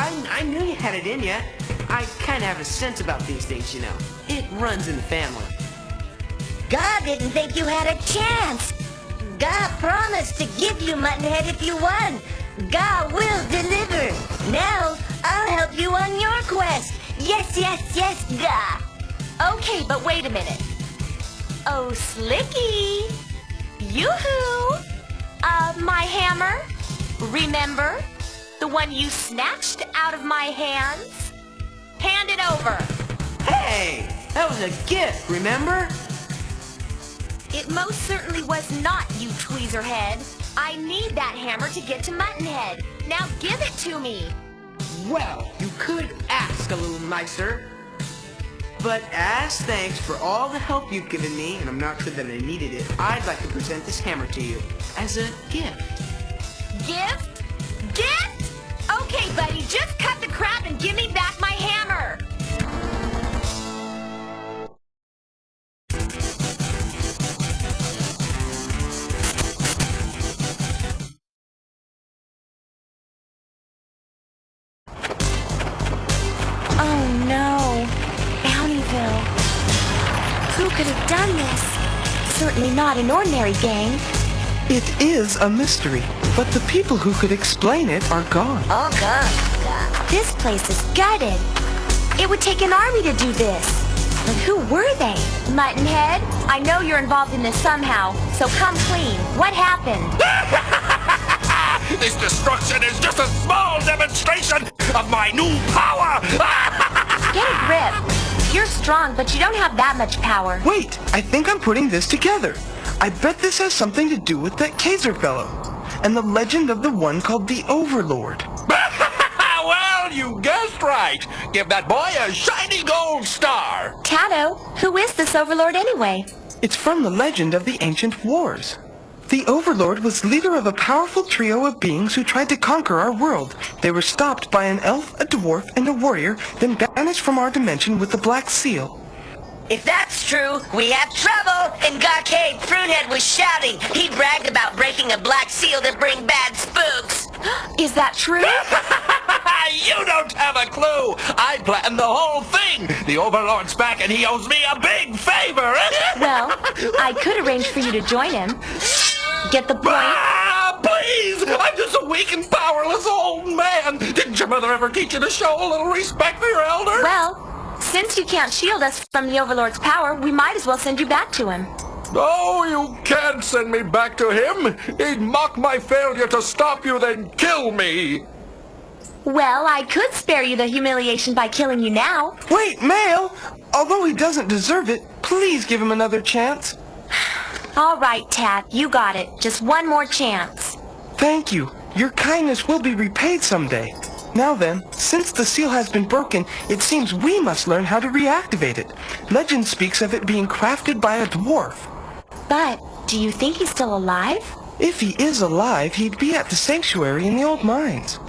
I knew you had it in you. I kind of have a sense about these things, you know. It runs in the family. God didn't think you had a chance. God promised to give you Muttonhead if you won. God will deliver. Now, I'll help you on your quest. Yes, yes, yes, God. Okay, but wait a minute. Oh, Slicky. Yoo-hoo. My hammer. Remember? The one you snatched out of my hands? Hand it over. Hey, that was a gift, remember? It most certainly was not, you tweezerhead. I need that hammer to get to Muttonhead. Now give it to me. Well, you could ask a little nicer. But as thanks for all the help you've given me, and I'm not sure that I needed it, I'd like to present this hammer to you as a gift. Gift? Gift? Okay, buddy, just cut the crap and give me back my hammer. Oh no, Bountyville. Who could have done this? Certainly not an ordinary gang. It is a mystery, but the people who could explain it are gone. All gone. This place is gutted. It would take an army to do this. But who were they? Muttonhead, I know you're involved in this somehow, so come clean. What happened? This destruction is just a small demonstration of my new power! Get a grip. You're strong, but you don't have that much power. Wait, I think I'm putting this together. I bet this has something to do with that Kaiser fellow, and the legend of the one called the Overlord. Well, you guessed right. Give that boy a shiny gold star. Tatto, who is this overlord anyway? It's from the legend of the ancient wars. The Overlord was leader of a powerful trio of beings who tried to conquer our world. They were stopped by an elf, a dwarf, and a warrior, then banished from our dimension with the Black Seal. If that's true, we have trouble. In Garcade, Prunehead was shouting. He bragged about breaking a black seal to bring bad spooks. Is that true? You don't have a clue. I planned the whole thing. The Overlord's back and he owes me a big favor. Well, I could arrange for you to join him. Get the point? Ah, please! I'm just a weak and powerless old man. Didn't your mother ever teach you to show a little respect for your elders? Well, since you can't shield us from the Overlord's power, we might as well send you back to him. Oh, you can't send me back to him. He'd mock my failure to stop you, then kill me. Well, I could spare you the humiliation by killing you now. Wait, Mail! Although he doesn't deserve it, please give him another chance. All right, Tatt, you got it. Just one more chance. Thank you. Your kindness will be repaid someday. Now then, since the seal has been broken, it seems we must learn how to reactivate it. Legend speaks of it being crafted by a dwarf. But, do you think he's still alive? If he is alive, he'd be at the sanctuary in the old mines.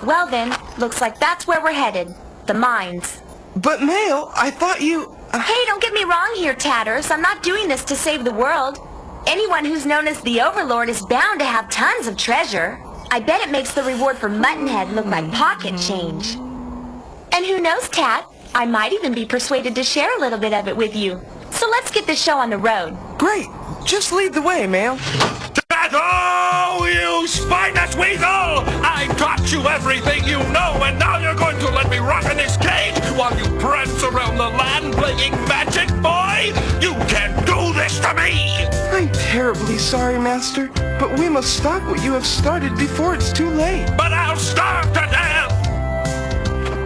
Well then, looks like that's where we're headed. The mines. But Mail, I thought you... Hey, don't get me wrong here, Tatters. I'm not doing this to save the world. Anyone who's known as the Overlord is bound to have tons of treasure. I bet it makes the reward for Muttonhead look like pocket change. And who knows, Tatt? I might even be persuaded to share a little bit of it with you. So let's get this show on the road. Great! Just lead the way, Mail. Oh, you spineless weasel! I taught you everything you know, and now you're going to let me rot in this cage while you prance around the land playing magic, boy? You can't do this to me! I'm terribly sorry, Master, but we must stop what you have started before it's too late. But I'll starve to death!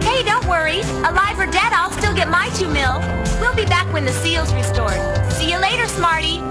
Hey, don't worry. Alive or dead, I'll still get my 2 mil. We'll be back when the seal's restored. See you later, Smarty.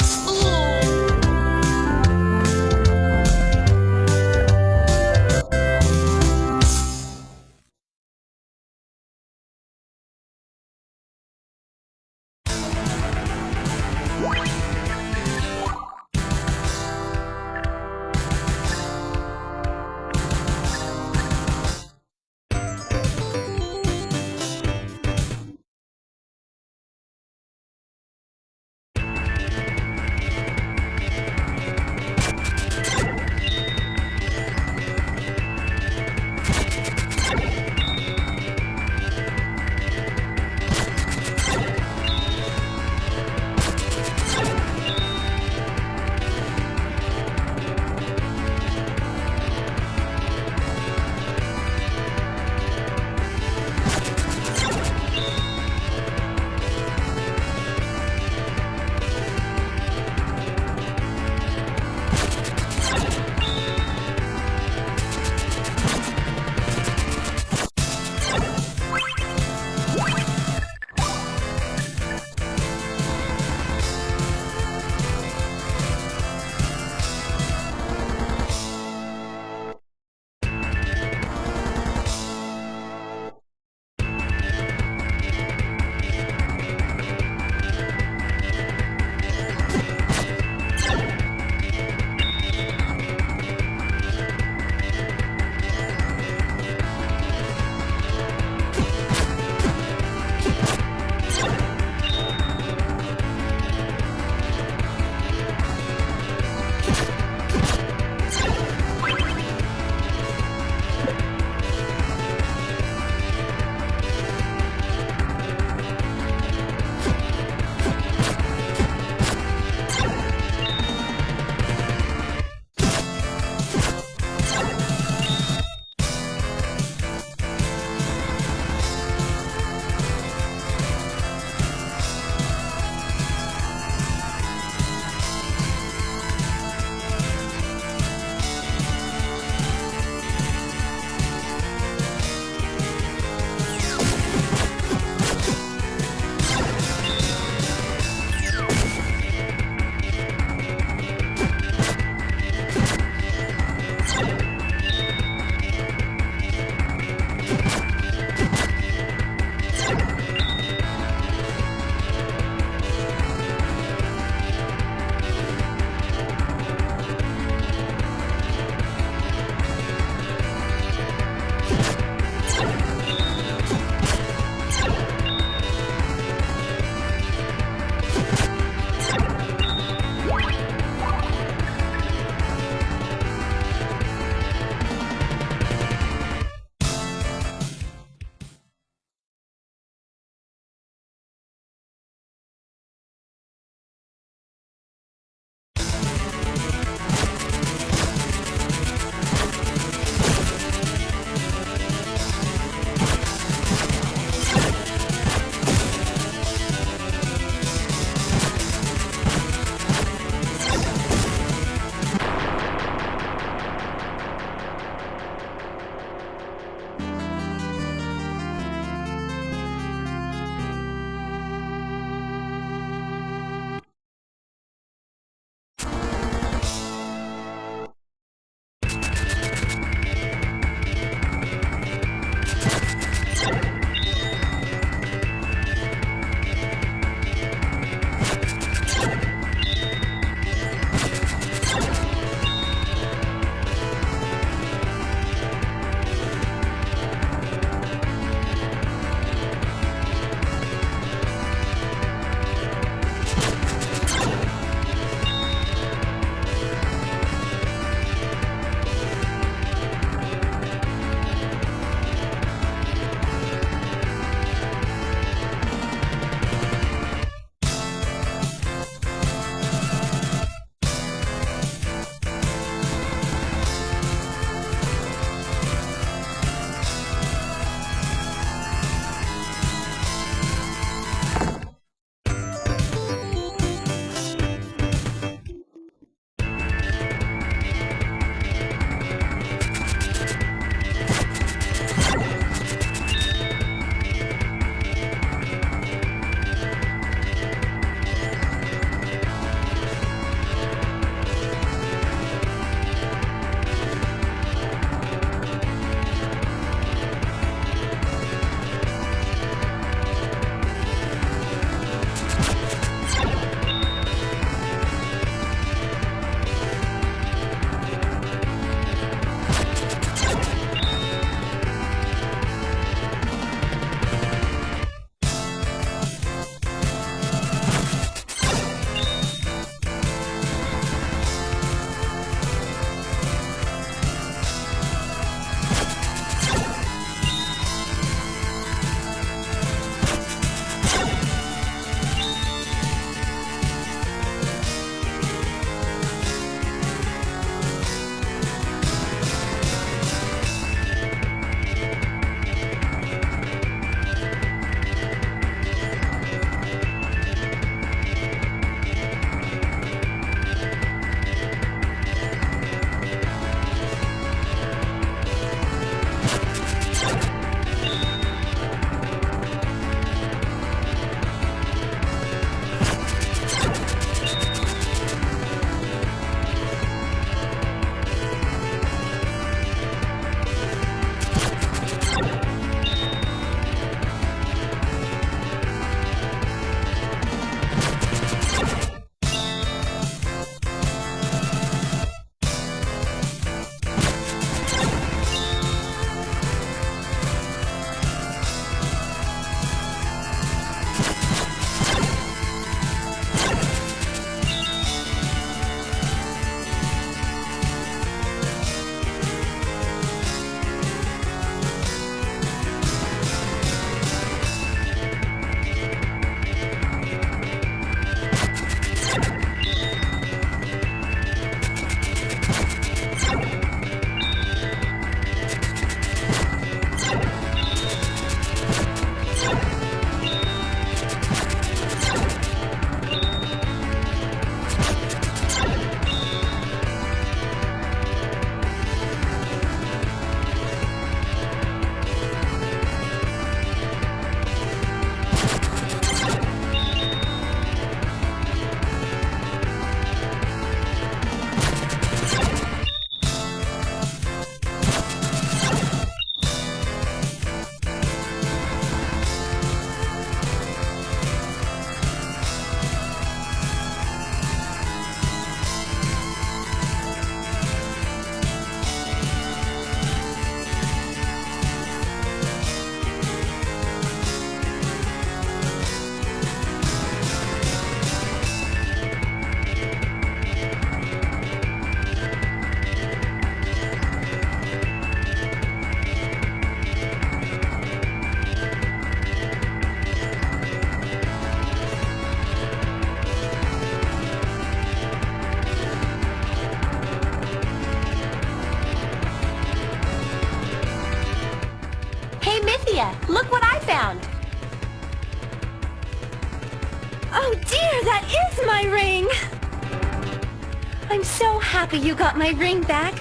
I'm so happy you got my ring back.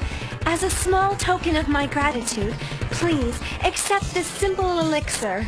As a small token of my gratitude, please accept this simple elixir.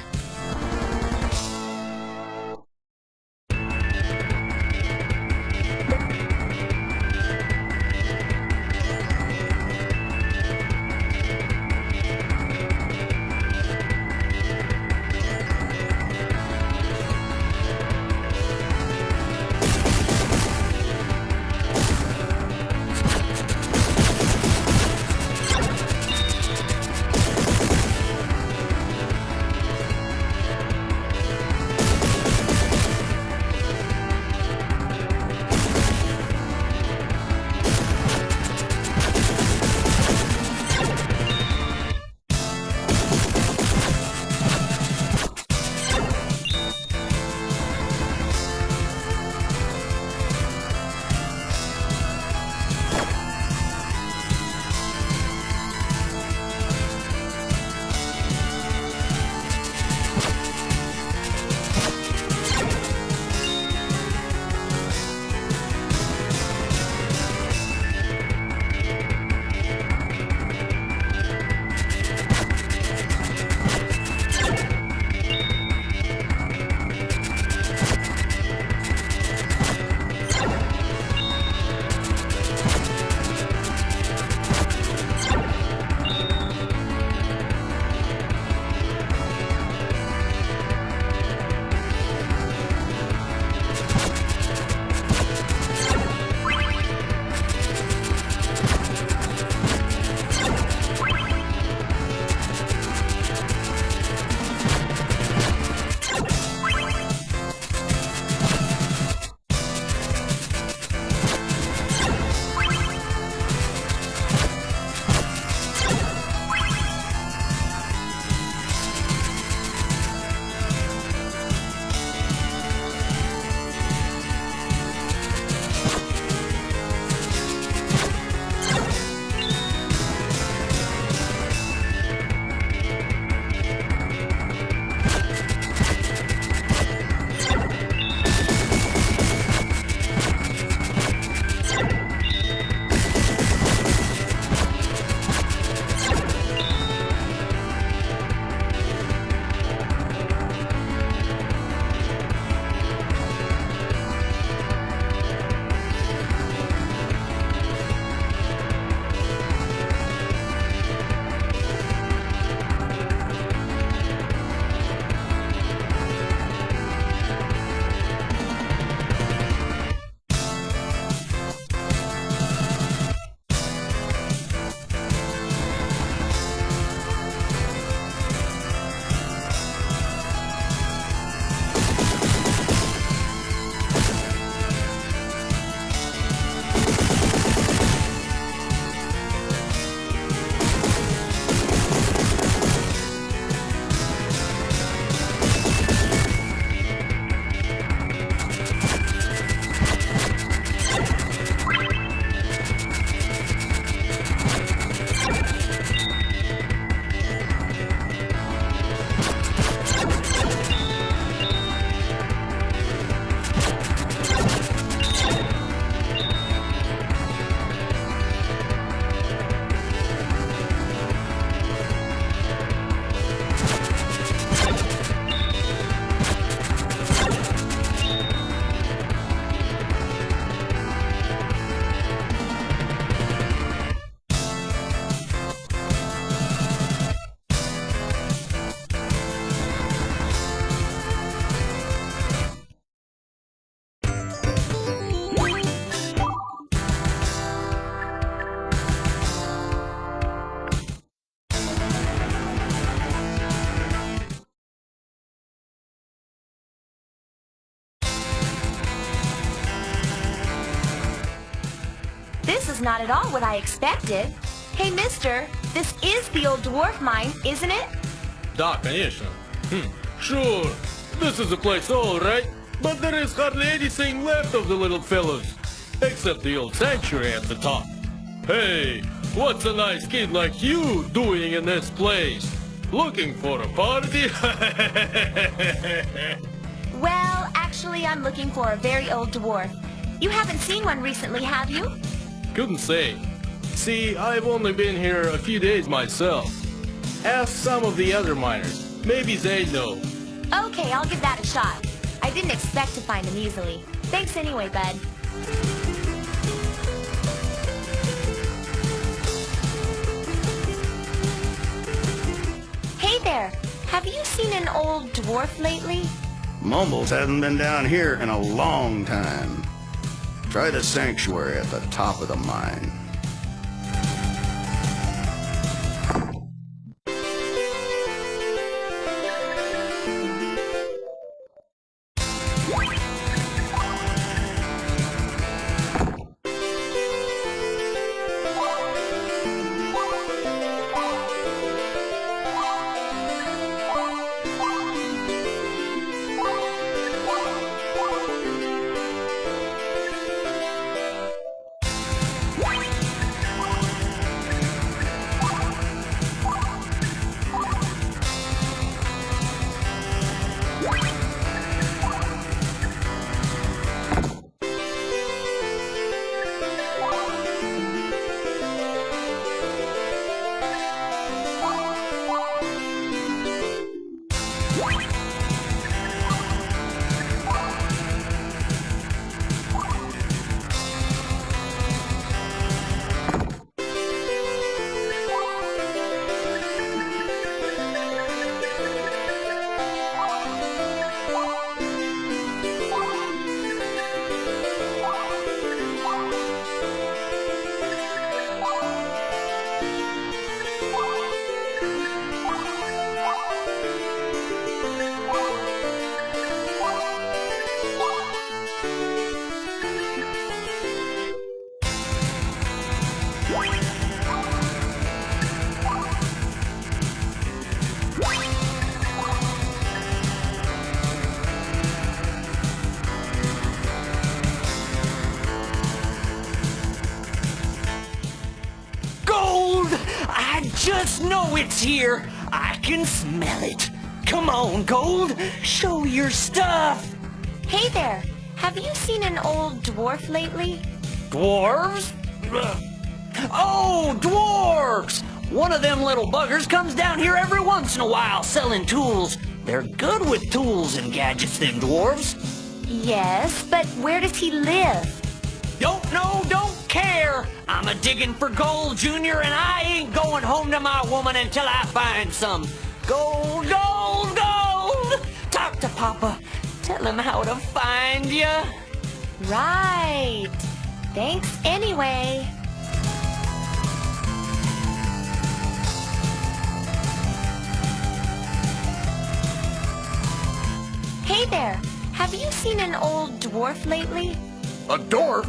This is not at all what I expected. Hey, mister, this is the old dwarf mine, isn't it? Да, конечно. Sure, this is the place all right, but there is hardly anything left of the little fellows, except the old sanctuary at the top. Hey, what's a nice kid like you doing in this place? Looking for a party? Well, actually, I'm looking for a very old dwarf. You haven't seen one recently, have you? Couldn't say. See, I've only been here a few days myself. Ask some of the other miners. Maybe they know. Okay, I'll give that a shot. I didn't expect to find him easily. Thanks anyway, bud. Hey there! Have you seen an old dwarf lately? Mumbles hasn't been down here in a long time. Try the sanctuary at the top of the mine. Just know it's here. I can smell it. Come on, Gold. Show your stuff. Hey there! Have you seen an old dwarf lately? Dwarves? Oh, dwarves! One of them little buggers comes down here every once in a while selling tools. They're good with tools and gadgets, them dwarves. Yes, but where does he live? Don't know, don't care. I'm a digging for gold, Junior, and I ain't going home to my woman until I find some. Gold, gold, gold! Talk to Papa. Tell him how to find ya. Right. Thanks anyway. Hey there. Have you seen an old dwarf lately? A dwarf?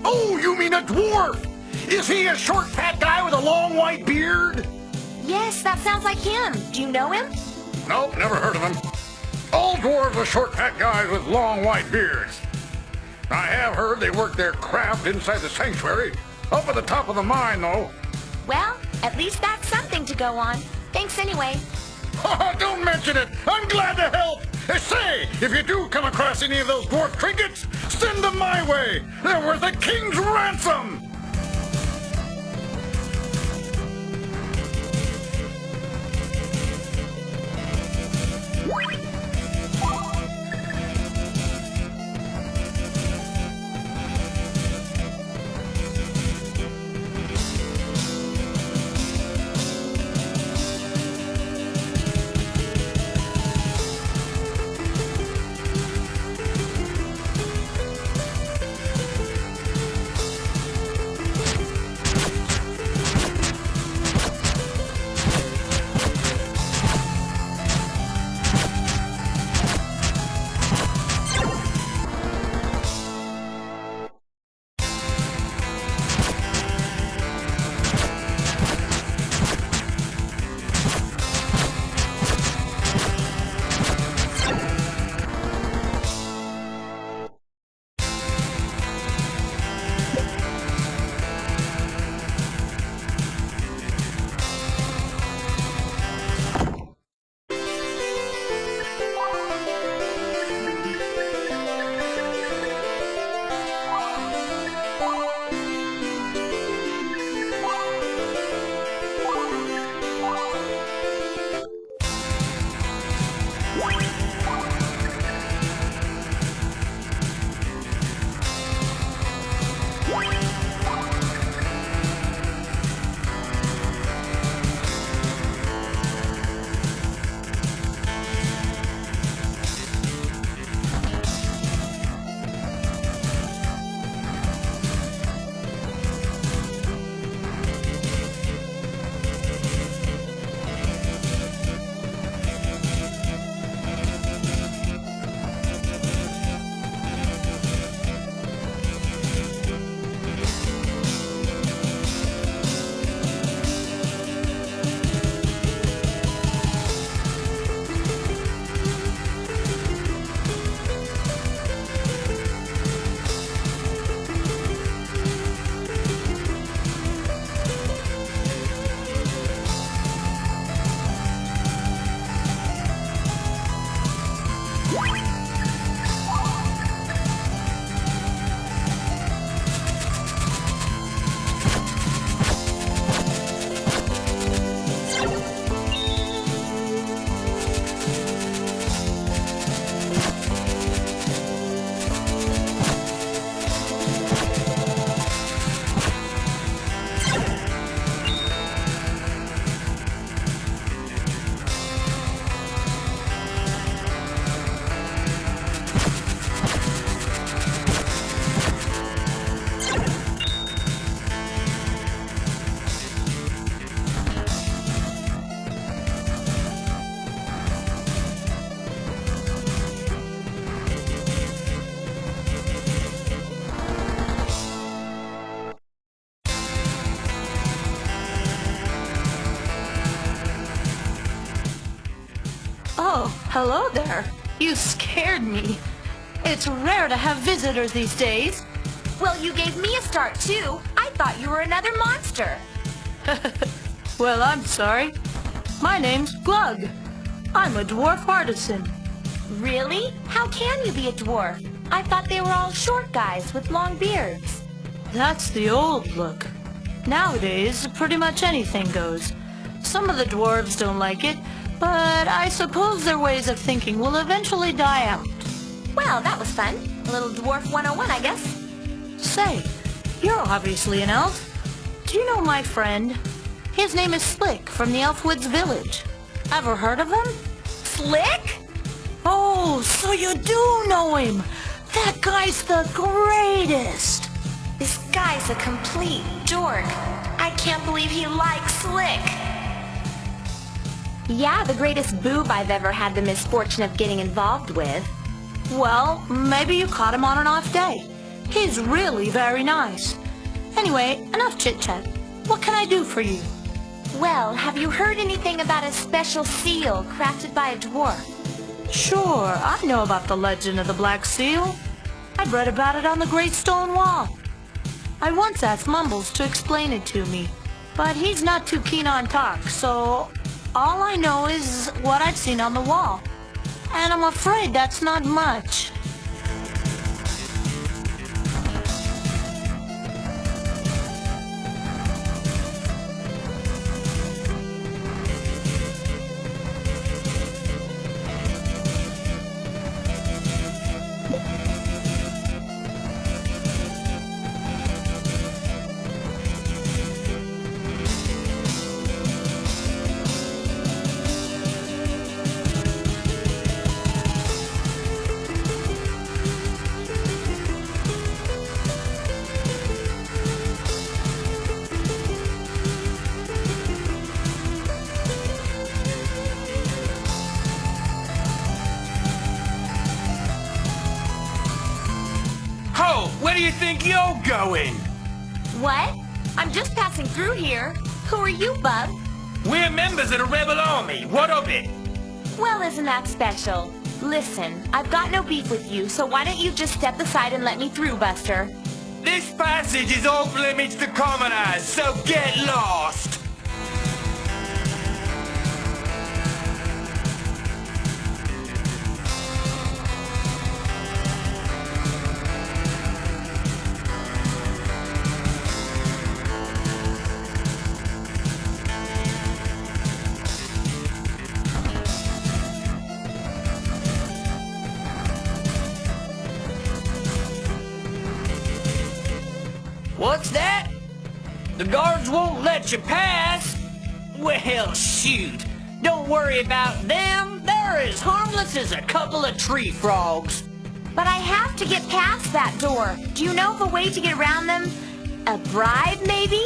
Oh, you mean a dwarf? Is he a short, fat guy with a long white beard? Yes, that sounds like him. Do you know him? Nope, never heard of him. All dwarves are short, fat guys with long white beards. I have heard they work their craft inside the sanctuary. Up at the top of the mine, though. Well, at least that's something to go on. Thanks anyway. Oh, don't mention it. I'm glad to help. Say, if you do come across any of those dwarf trinkets, send them my way. They're worth a king's ransom. Hello there. You scared me. It's rare to have visitors these days. Well, you gave me a start, too. I thought you were another monster. Well, I'm sorry. My name's Glug. I'm a dwarf artisan. Really? How can you be a dwarf? I thought they were all short guys with long beards. That's the old look. Nowadays, pretty much anything goes. Some of the dwarves don't like it, but I suppose their ways of thinking will eventually die out. Well, that was fun. A little dwarf 101, I guess. Say, you're obviously an elf. Do you know my friend? His name is Slick from the Elfwoods village. Ever heard of him? Slick? Oh, so you do know him. That guy's the greatest. This guy's a complete dork. I can't believe he likes Slick. Yeah, the greatest boob I've ever had the misfortune of getting involved with. Well, maybe you caught him on an off day. He's really very nice. Anyway, enough chit-chat. What can I do for you? Well, have you heard anything about a special seal crafted by a dwarf? Sure, I know about the legend of the Black Seal. I've read about it on the Great Stone Wall. I once asked Mumbles to explain it to me, but he's not too keen on talk, so all I know is what I've seen on the wall. And I'm afraid that's not much. Where do you think you're going? What? I'm just passing through here. Who are you, bub? We're members of the rebel army. What of it? Well, isn't that special? Listen, I've got no beef with you, so why don't you just step aside and let me through, Buster? This passage is off limits to commoners, so get lost! What's that? The guards won't let you pass? Well, shoot. Don't worry about them. They're as harmless as a couple of tree frogs. But I have to get past that door. Do you know of a way to get around them? A bribe, maybe?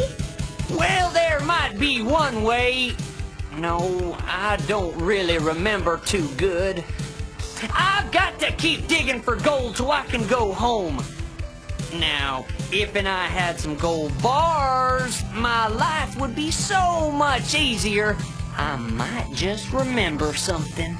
Well, there might be one way. No, I don't really remember too good. I've got to keep digging for gold so I can go home. Now, if and I had some gold bars, my life would be so much easier. I might just remember something.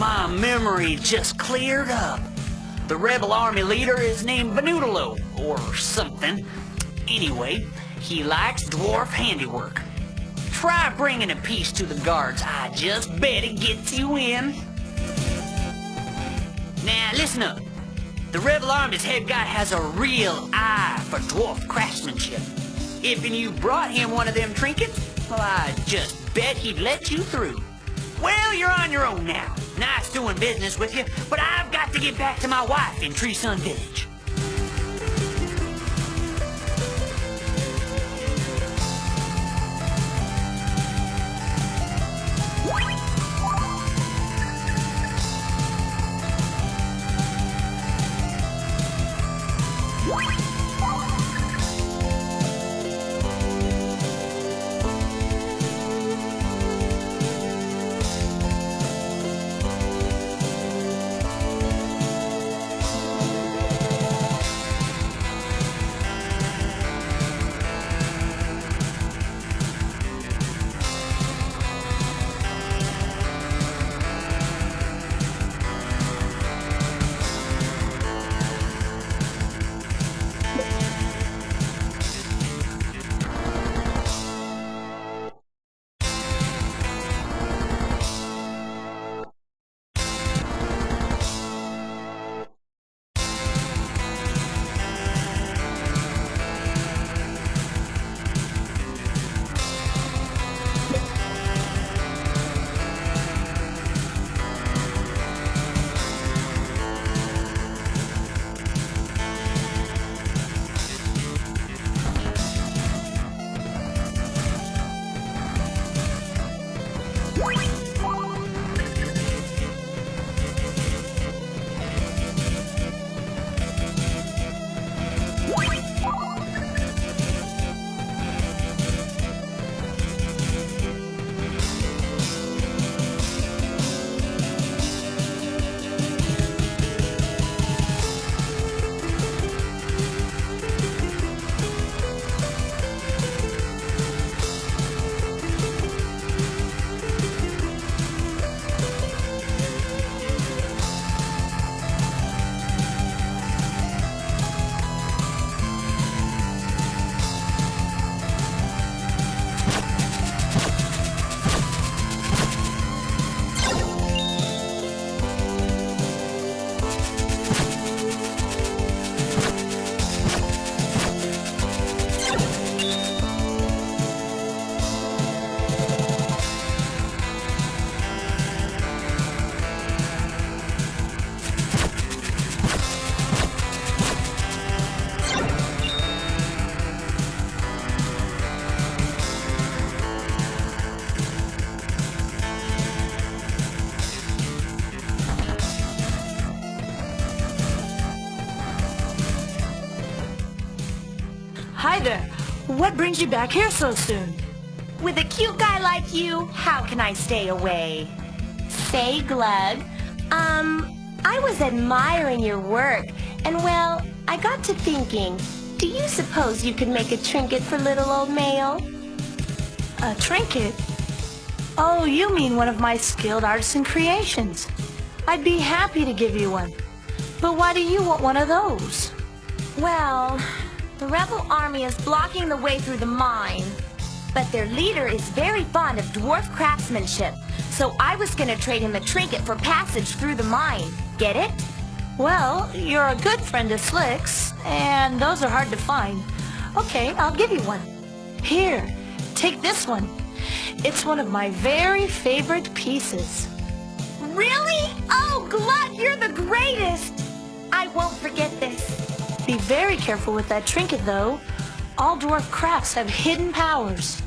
my memory just cleared up. The rebel army leader is named Venancio, or something. Anyway, he likes dwarf handiwork. Try bringing a piece to the guards. I just bet it gets you in. Now, listen up. The rebel army's head guy has a real eye for dwarf craftsmanship. If you brought him one of them trinkets, well, I just bet he'd let you through. Well, you're on your own now. Nice doing business with you, but I've got to get back to my wife in Tree Sun Village. Hi there. What brings you back here so soon? With a cute guy like you, how can I stay away? Say, Glug, I was admiring your work, and well, I got to thinking, do you suppose you could make a trinket for little old Mayo? A trinket? Oh, you mean one of my skilled artisan creations. I'd be happy to give you one. But why do you want one of those? Well, the rebel army is blocking the way through the mine, but their leader is very fond of dwarf craftsmanship, so I was gonna trade him a trinket for passage through the mine. Get it? Well, you're a good friend to Slick's, and those are hard to find. Okay, I'll give you one. Here, take this one. It's one of my very favorite pieces. Really? Oh, Glug, you're the greatest! I won't forget this. Be very careful with that trinket, though. All dwarf crafts have hidden powers.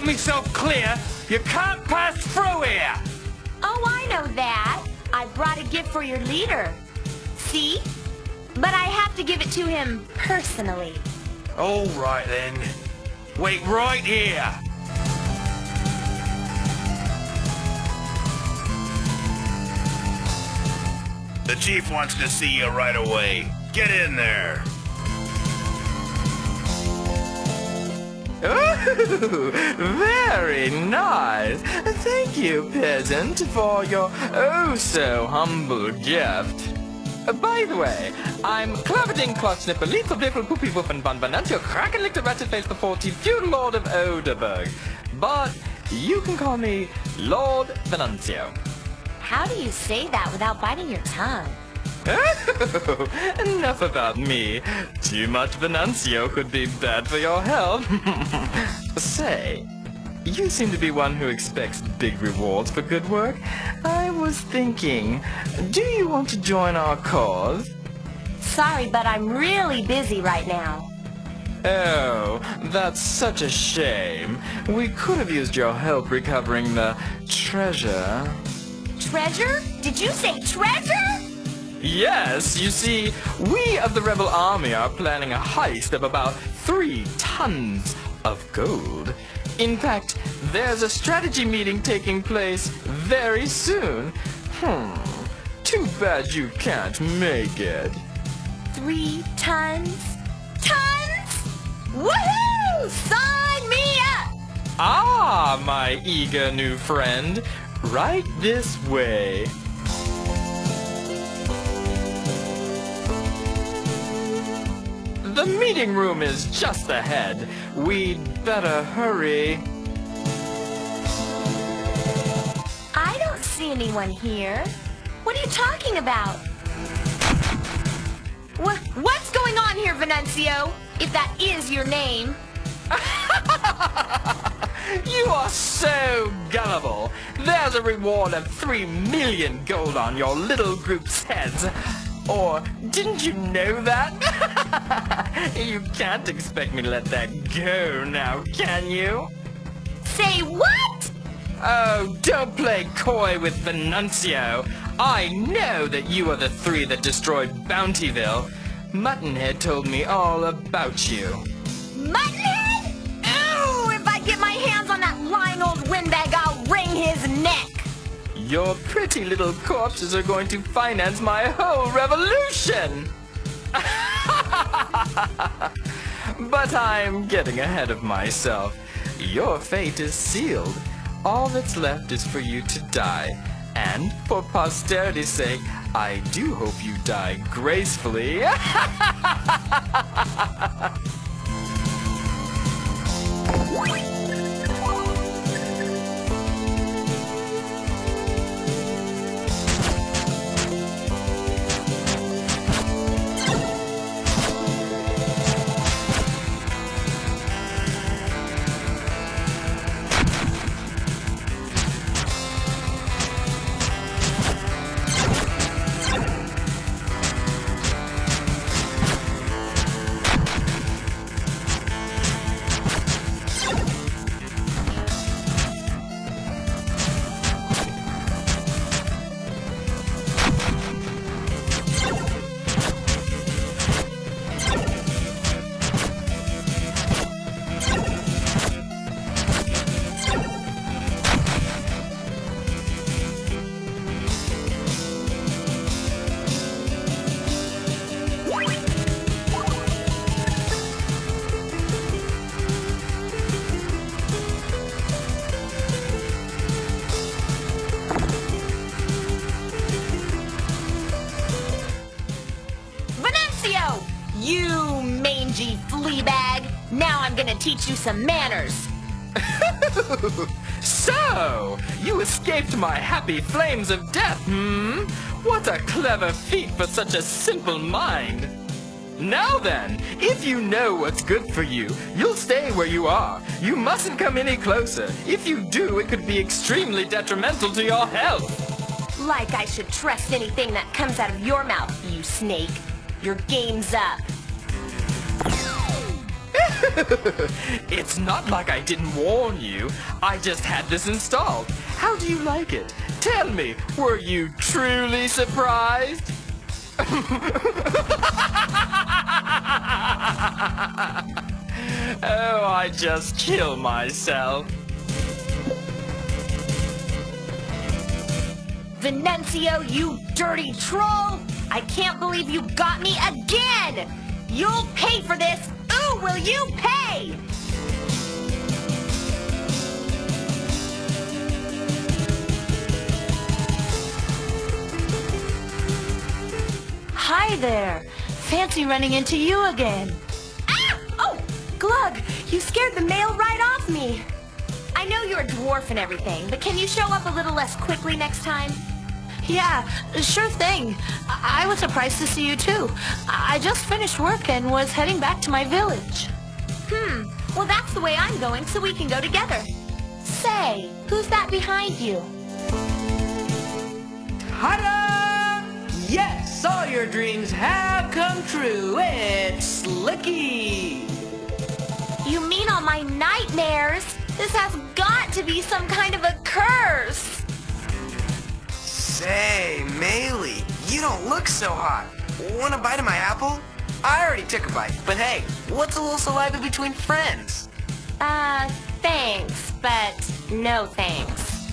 myself clear. You can't pass through here. Oh, I know that. I brought a gift for your leader. See? But I have to give it to him personally. All right then. Wait right here. The chief wants to see you right away. Get in there. Ooh, very nice. Thank you, peasant, for your oh-so-humble gift. By the way, I'm Confronting, Clotsnipper, Lethal Biffle, Poopy Woof, and Von Venancio, Kraken, Lichter, Ratchet Face, the 40, feudal lord of Oderberg. But you can call me Lord Venancio. How do you say that without biting your tongue? Oh, enough about me. Too much Venancio could be bad for your health. Say, you seem to be one who expects big rewards for good work. I was thinking, do you want to join our cause? Sorry, but I'm really busy right now. Oh, that's such a shame. We could have used your help recovering the treasure. Treasure? Did you say treasure? Yes, you see, we of the rebel army are planning a heist of about 3 tons of gold. In fact, there's a strategy meeting taking place very soon. Too bad you can't make it. 3 tons? Tons? Woohoo! Sign me up! Ah, my eager new friend. Right this way. The meeting room is just ahead. We'd better hurry. I don't see anyone here. What are you talking about? What's going on here, Venancio? If that is your name. You are so gullible. There's a reward of 3 million gold on your little group's heads. Or, didn't you know that? You can't expect me to let that go now, can you? Say what? Oh, don't play coy with Venancio. I know that you are the 3 that destroyed Bountyville. Muttonhead told me all about you. Muttonhead? Ooh, if I get my hands on that lying old windbag, I'll wring his neck. Your pretty little corpses are going to finance my whole revolution! But I'm getting ahead of myself. Your fate is sealed. All that's left is for you to die. And for posterity's sake, I do hope you die gracefully. You mangy flea bag! Now I'm gonna teach you some manners! So, you escaped my happy flames of death, What a clever feat for such a simple mind! Now then, if you know what's good for you, you'll stay where you are. You mustn't come any closer. If you do, it could be extremely detrimental to your health. Like I should trust anything that comes out of your mouth, you snake. Your game's up. It's not like I didn't warn you. I just had this installed. How do you like it? Tell me, were you truly surprised? Oh, I just kill myself. Venancio, you dirty troll! I can't believe you got me again! You'll pay for this! Ooh, will you pay? Hi there. Fancy running into you again. Ah! Oh, Glug, you scared the mail right off me. I know you're a dwarf and everything, but can you show up a little less quickly next time? Yeah, sure thing. I was surprised to see you too. I just finished work and was heading back to my village. Well, that's the way I'm going, so we can go together. Say, who's that behind you? Ta-da! Yes, all your dreams have come true. It's Slicky. You mean all my nightmares? This has got to be some kind of a curse. Say, Maylee, you don't look so hot. Want a bite of my apple? I already took a bite, but hey, what's a little saliva between friends? Thanks, but no thanks.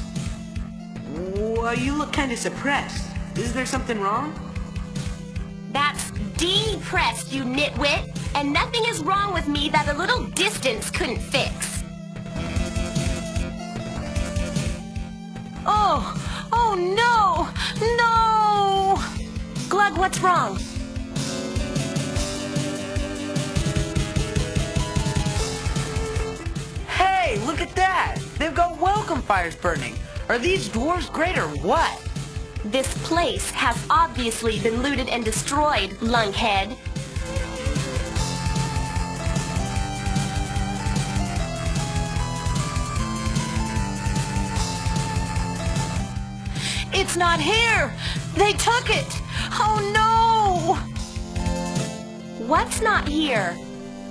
Well, you look kind of suppressed. Is there something wrong? That's depressed, you nitwit, and nothing is wrong with me that a little distance couldn't fix. Oh no! No! Glug, what's wrong? Hey, look at that! They've got welcome fires burning. Are these dwarves great or what? This place has obviously been looted and destroyed, lunkhead. It's not here! They took it! Oh no! What's not here?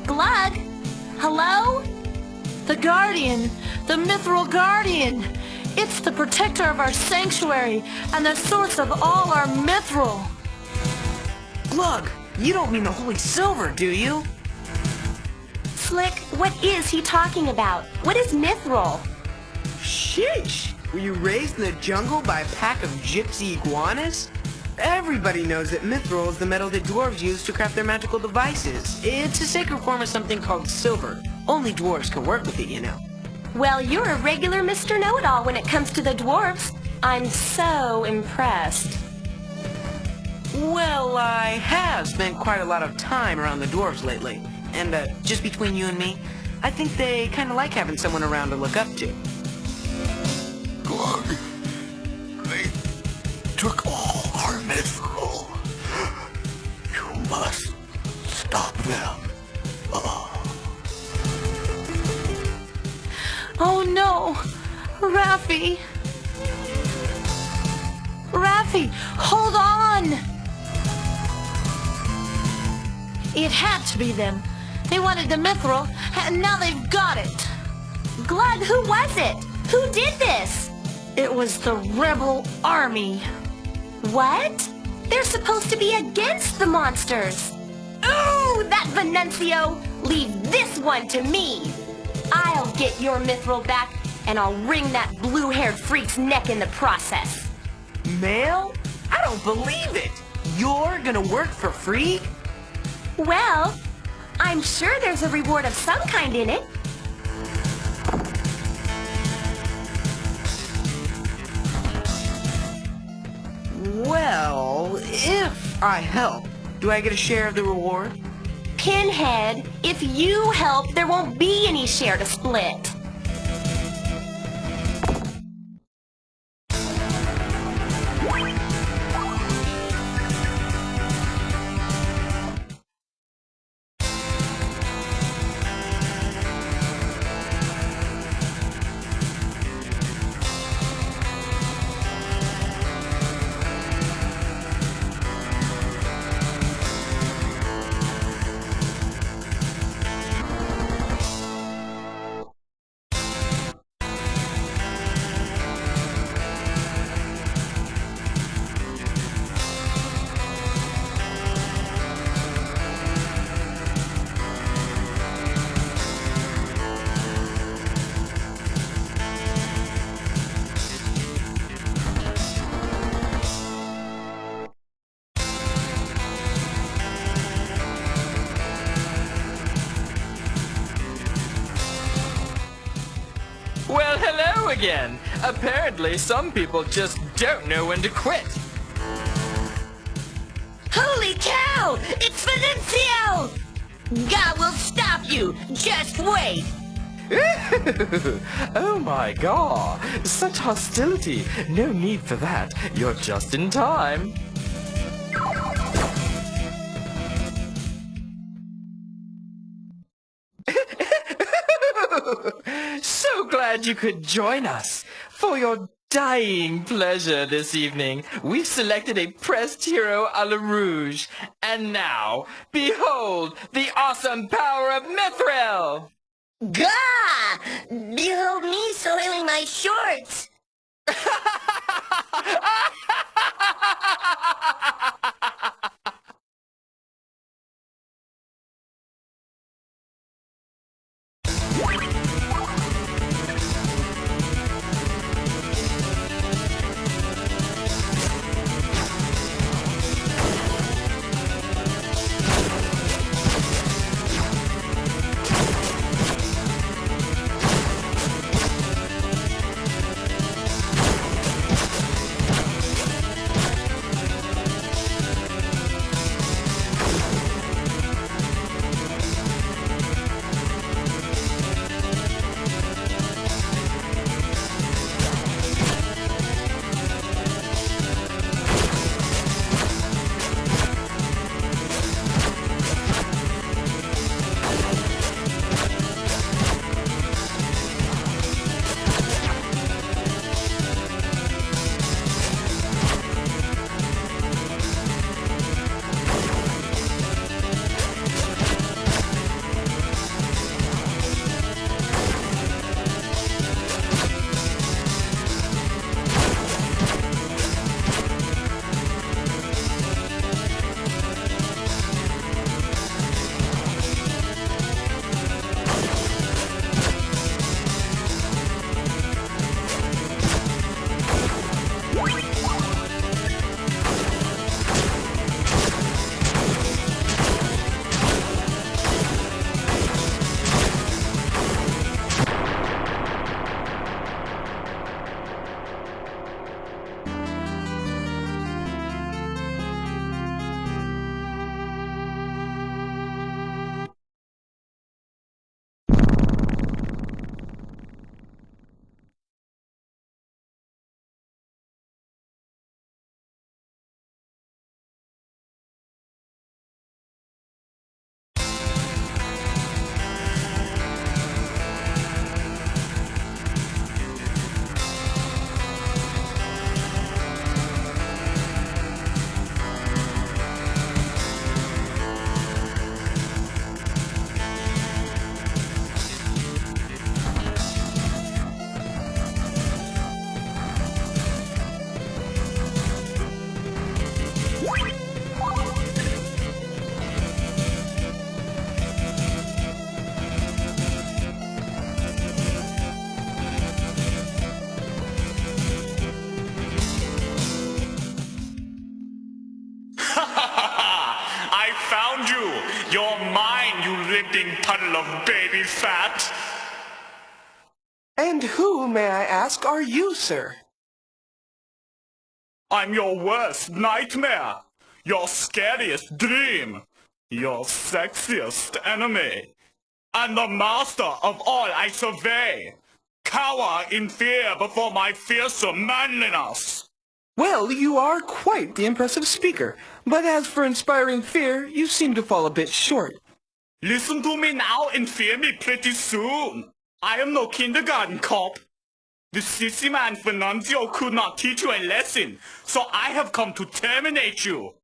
Glug? Hello? The Guardian! The Mithril Guardian! It's the protector of our sanctuary and the source of all our mithril! Glug, you don't mean the holy silver, do you? Slick, what is he talking about? What is mithril? Sheesh! Were you raised in the jungle by a pack of gypsy iguanas? Everybody knows that mithril is the metal that dwarves use to craft their magical devices. It's a sacred form of something called silver. Only dwarves can work with it, you know. Well, you're a regular Mr. Know-It-All when it comes to the dwarves. I'm so impressed. Well, I have spent quite a lot of time around the dwarves lately. And just between you and me, I think they kind of like having someone around to look up to. Glug, they took all our mithril. You must stop them. Oh no! Raffi! Raffi, hold on! It had to be them. They wanted the mithril, and now they've got it. Glug, who was it? Who did this? It was the rebel army. What? They're supposed to be against the monsters. Ooh, that Venancio! Leave this one to me. I'll get your mithril back, and I'll wring that blue-haired freak's neck in the process. Mail? I don't believe it! You're gonna work for free? Well, I'm sure there's a reward of some kind in it. Well, if I help, do I get a share of the reward? Pinhead, if you help, there won't be any share to split. again. Apparently, some people just don't know when to quit. Holy cow! It's Venancio! God will stop you! Just wait! Oh my god, such hostility. No need for that. You're just in time. So glad you could join us. For your dying pleasure this evening, we've selected a pressed hero a la rouge. And now, behold the awesome power of mithril! Gah! Behold me soiling my shorts! You're mine, you living puddle of baby fat. And who, may I ask, are you, sir? I'm your worst nightmare, your scariest dream, your sexiest enemy, and the master of all I survey. Cower in fear before my fearsome manliness. Well, you are quite the impressive speaker, but as for inspiring fear, you seem to fall a bit short. Listen to me now and fear me pretty soon. I am no kindergarten cop. The sissy man Venancio could not teach you a lesson, so I have come to terminate you.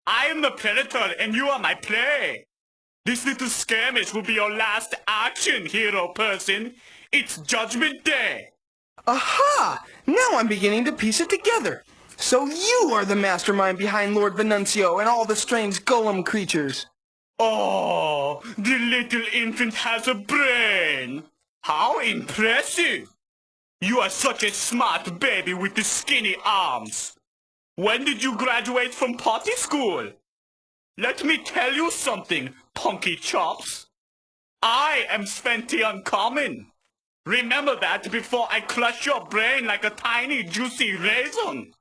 I am the predator and you are my prey. This little skirmish will be your last action, hero person. It's Judgment Day. Aha! Now I'm beginning to piece it together. So you are the mastermind behind Lord Venancio and all the strange golem creatures. Oh, the little infant has a brain. How impressive. You are such a smart baby with the skinny arms. When did you graduate from potty school? Let me tell you something, punky chops. I am Sven the Uncommon. Remember that before I crush your brain like a tiny, juicy raisin.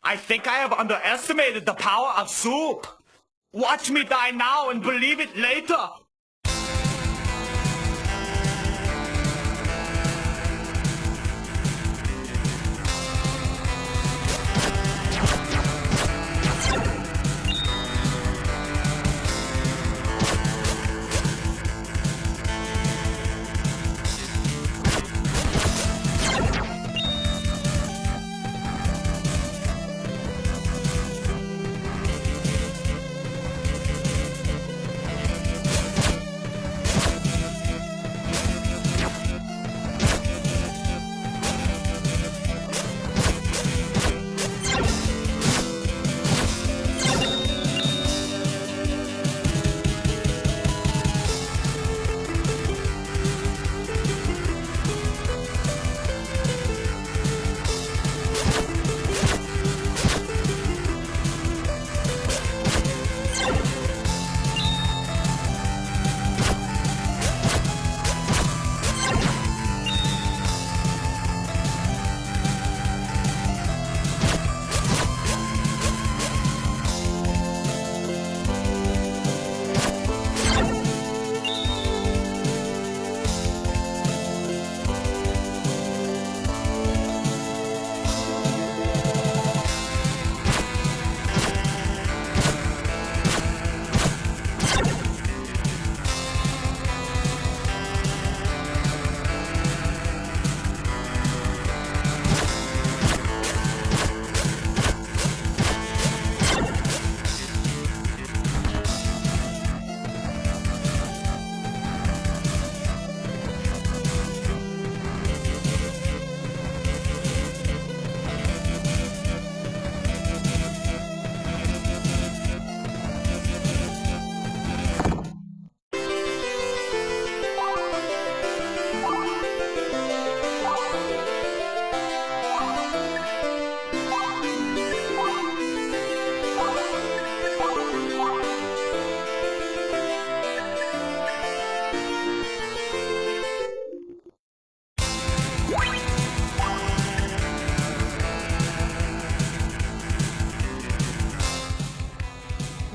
I think I have underestimated the power of soup. Watch me die now and believe it later.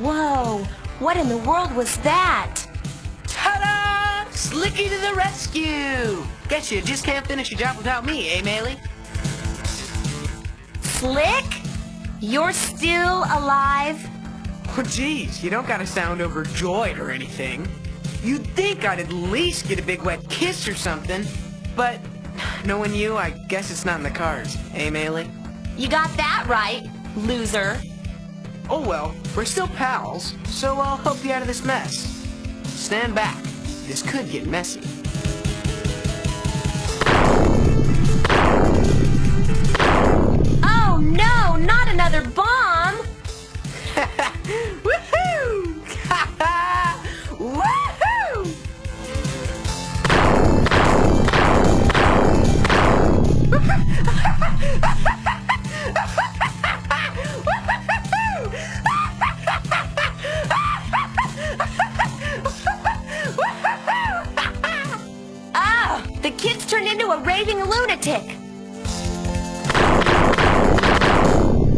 Whoa! What in the world was that? Ta-da! Slicky to the rescue! Guess you just can't finish your job without me, eh, Melee? Slick? You're still alive? Oh, geez, you don't gotta sound overjoyed or anything. You'd think I'd at least get a big wet kiss or something, but knowing you, I guess it's not in the cards, eh, Melee? You got that right, loser. Oh well, we're still pals, so I'll help you out of this mess. Stand back. This could get messy.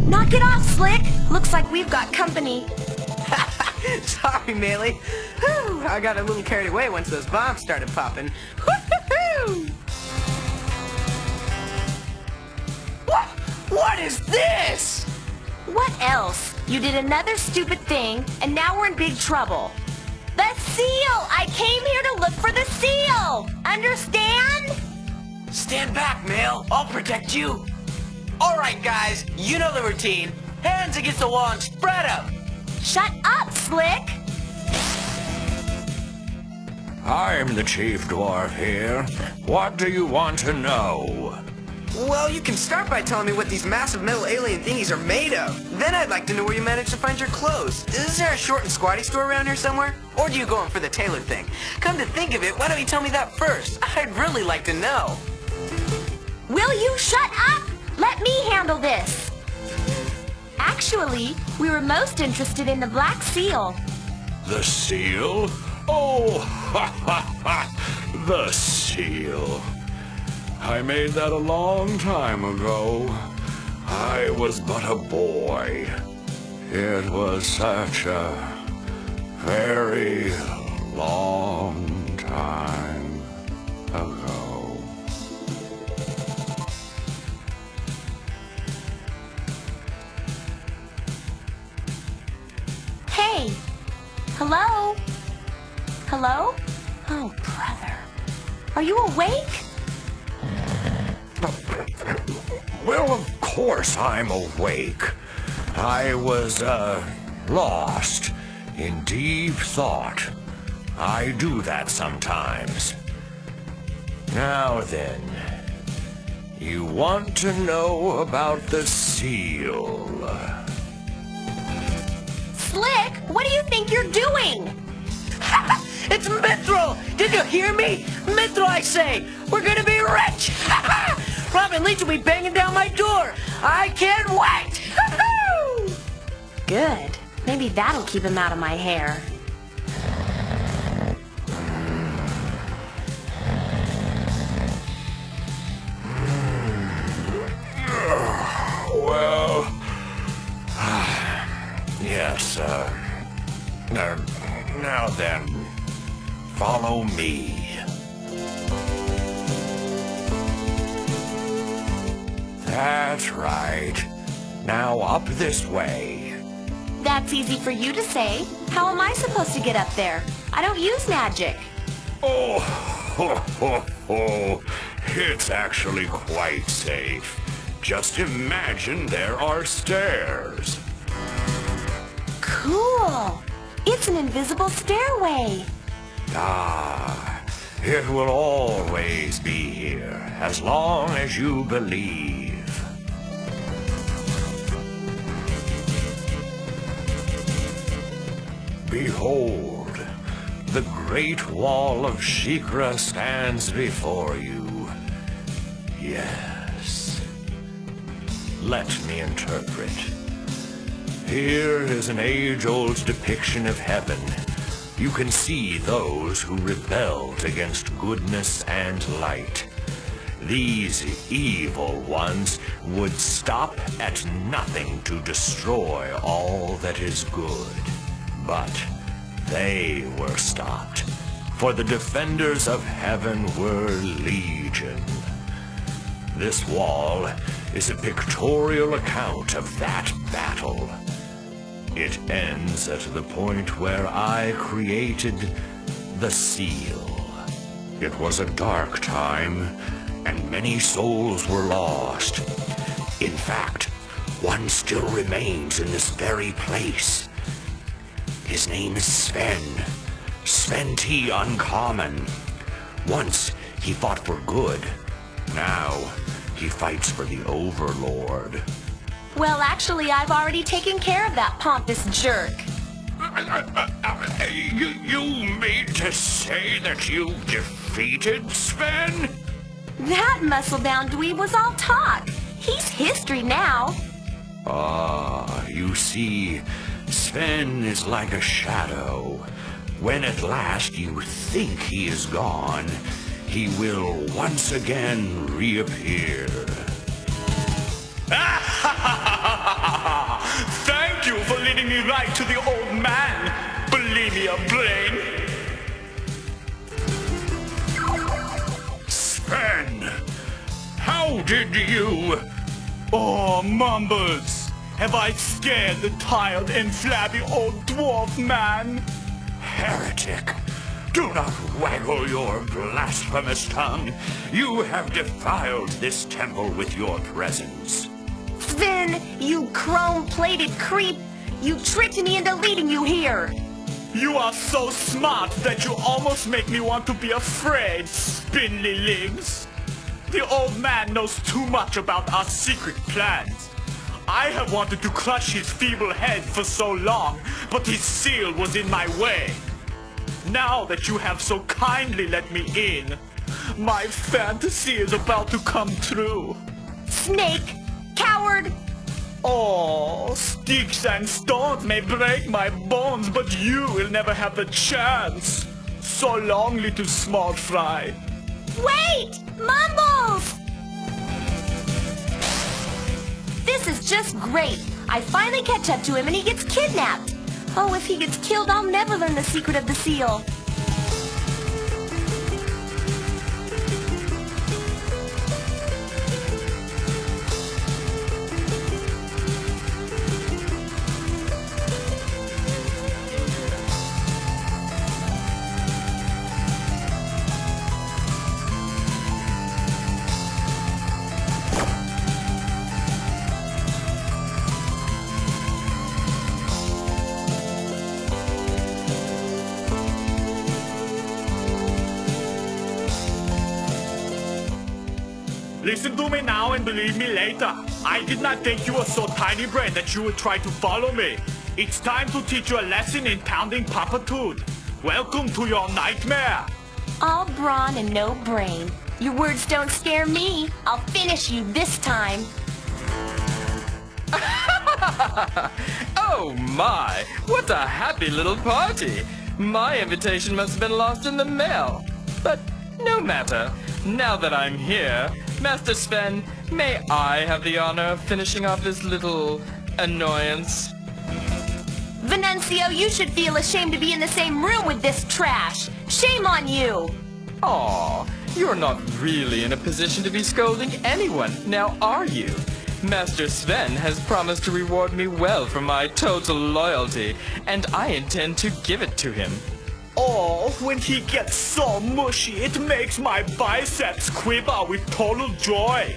Knock it off, Slick! Looks like we've got company. Sorry, Melee. Whew, I got a little carried away once those bombs started popping. Woo-hoo-hoo! What is this? What else? You did another stupid thing, and now we're in big trouble. The seal! I came here to look for the seal! Understand? Stand back, Male. I'll protect you. All right, guys. You know the routine. Hands against the wall and spread up. Shut up, Slick! I'm the chief dwarf here. What do you want to know? Well, you can start by telling me what these massive metal alien thingies are made of. Then I'd like to know where you managed to find your clothes. Is there a short and squatty store around here somewhere? Or do you go in for the tailor thing? Come to think of it, why don't you tell me that first? I'd really like to know. Will you shut up? Let me handle this. Actually, we were most interested in the black seal. The seal? Oh, ha ha ha! The seal. I made that a long time ago. I was but a boy. It was such a very long time ago. Hey! Hello? Hello? Oh, brother. Are you awake? Well, of course I'm awake. I was, lost in deep thought. I do that sometimes. Now then, you want to know about the seal. Slick, what do you think you're doing? It's mithril! Did you hear me? Mithril, I say! We're gonna be rich! Robin Leach will be banging down my door! I can't wait! Good. Maybe that'll keep him out of my hair. Well, yes, now then, follow me. That's right. Now up this way. That's easy for you to say. How am I supposed to get up there? I don't use magic. Oh, ho, ho, ho. It's actually quite safe. Just imagine there are stairs. Cool. It's an invisible stairway. Ah, it will always be here, as long as you believe. Behold, the great wall of Shikra stands before you. Yes. Let me interpret. Here is an age-old depiction of heaven. You can see those who rebelled against goodness and light. These evil ones would stop at nothing to destroy all that is good. But they were stopped, for the defenders of heaven were legion. This wall is a pictorial account of that battle. It ends at the point where I created the seal. It was a dark time, and many souls were lost. In fact, one still remains in this very place. His name is Sven. Sven T. Uncommon. Once, he fought for good. Now, he fights for the overlord. Well, actually, I've already taken care of that pompous jerk. You mean to say that you defeated Sven? That muscle-bound dweeb was all talk. He's history now. Ah, you see, Sven is like a shadow. When at last you think he is gone, he will once again reappear. right to the old man. Believe me, a brain. Sven, how did you... Oh, Mumbles. Have I scared the tired and flabby old dwarf man? Heretic, do not waggle your blasphemous tongue. You have defiled this temple with your presence. Sven, you chrome-plated creep! You tricked me into leading you here! You are so smart that you almost make me want to be afraid, spindly legs. The old man knows too much about our secret plans. I have wanted to crush his feeble head for so long, but his seal was in my way. Now that you have so kindly let me in, my fantasy is about to come true. Snake! Coward! Oh, sticks and stones may break my bones, but you will never have the chance. So long, little small fry. Wait! Mumbles! This is just great. I finally catch up to him and he gets kidnapped. Oh, if he gets killed, I'll never learn the secret of the seal. Listen to me now and believe me later. I did not think you were so tiny brain that you would try to follow me. It's time to teach you a lesson in pounding puppitude. Welcome to your nightmare. All brawn and no brain. Your words don't scare me. I'll finish you this time. Oh my! What a happy little party! My invitation must have been lost in the mail. But no matter. Now that I'm here, Master Sven, may I have the honor of finishing off this little annoyance? Venancio, you should feel ashamed to be in the same room with this trash. Shame on you! Aw, you're not really in a position to be scolding anyone, now are you? Master Sven has promised to reward me well for my total loyalty, and I intend to give it to him. Oh, when he gets so mushy, it makes my biceps quiver with total joy.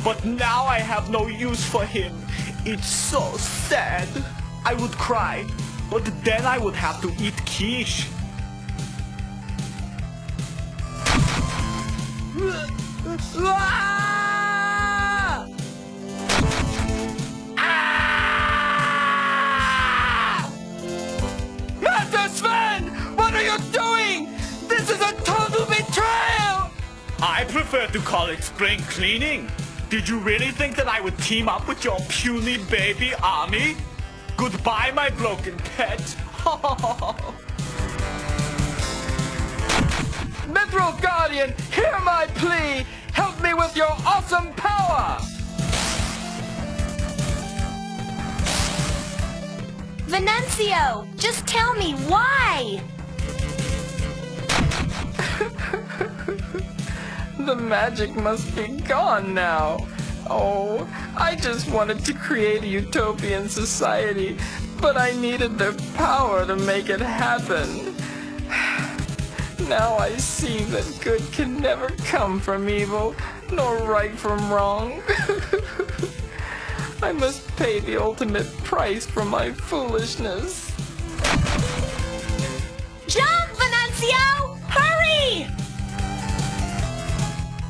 But now I have no use for him. It's so sad. I would cry, but then I would have to eat quiche. Master Sven! What are you doing? This is a total betrayal! I prefer to call it spring cleaning. Did you really think that I would team up with your puny baby army? Goodbye, my broken pet. Mithril Guardian, hear my plea! Help me with your awesome power! Venancio, just tell me why! The magic must be gone now. Oh, I just wanted to create a utopian society, but I needed their power to make it happen. Now I see that good can never come from evil, nor right from wrong. I must pay the ultimate price for my foolishness. Jump, Venancio! Hurry!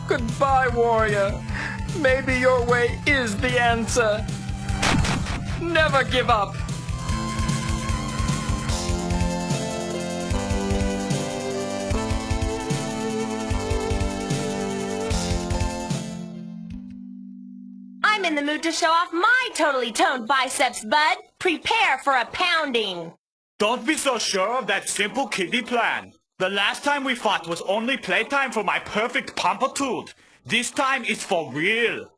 Goodbye, warrior. Maybe your way is the answer. Never give up. I'm in the mood to show off my totally toned biceps, bud. Prepare for a pounding. Don't be so sure of that simple kiddie plan. The last time we fought was only playtime for my perfect pumpitude. This time it's for real.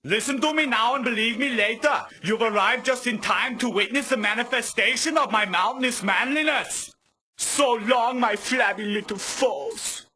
Listen to me now and believe me later. You've arrived just in time to witness the manifestation of my mountainous manliness. So long, my flabby little foes.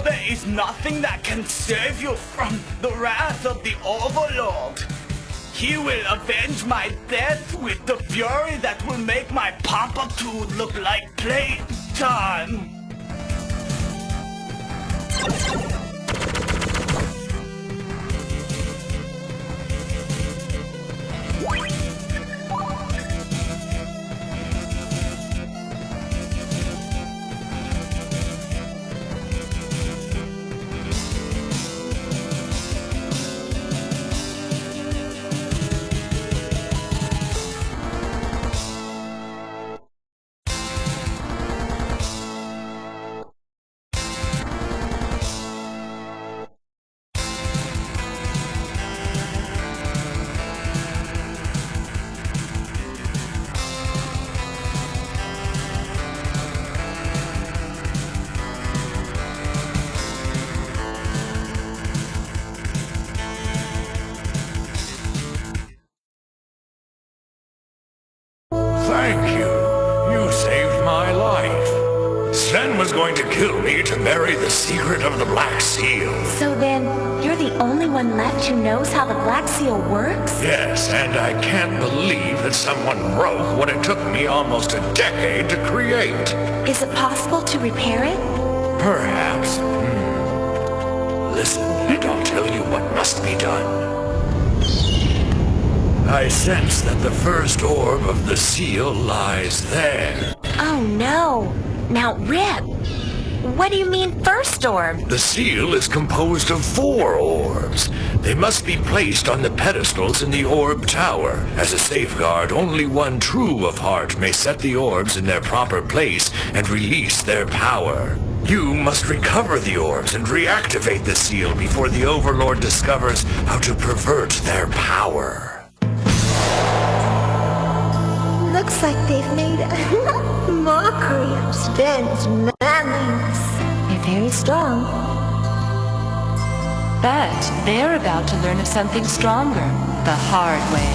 There is nothing that can save you from the wrath of the overlord. He will avenge my death with the fury that will make my pompitude look like playtime. Thank you. You saved my life. Sven was going to kill me to bury the secret of the Black Seal. So then, you're the only one left who knows how the Black Seal works? Yes, and I can't believe that someone broke what it took me almost a decade to create. Is it possible to repair it? Perhaps. Listen, and I'll tell you what must be done. I sense that the first orb of the seal lies there. Oh no! Now Rip! What do you mean first orb? The seal is composed of 4 orbs. They must be placed on the pedestals in the orb tower. As a safeguard, only one true of heart may set the orbs in their proper place and release their power. You must recover the orbs and reactivate the seal before the Overlord discovers how to pervert their power. Looks like they've made a mockery of Sven's manliness. They're very strong. But they're about to learn of something stronger, the hard way.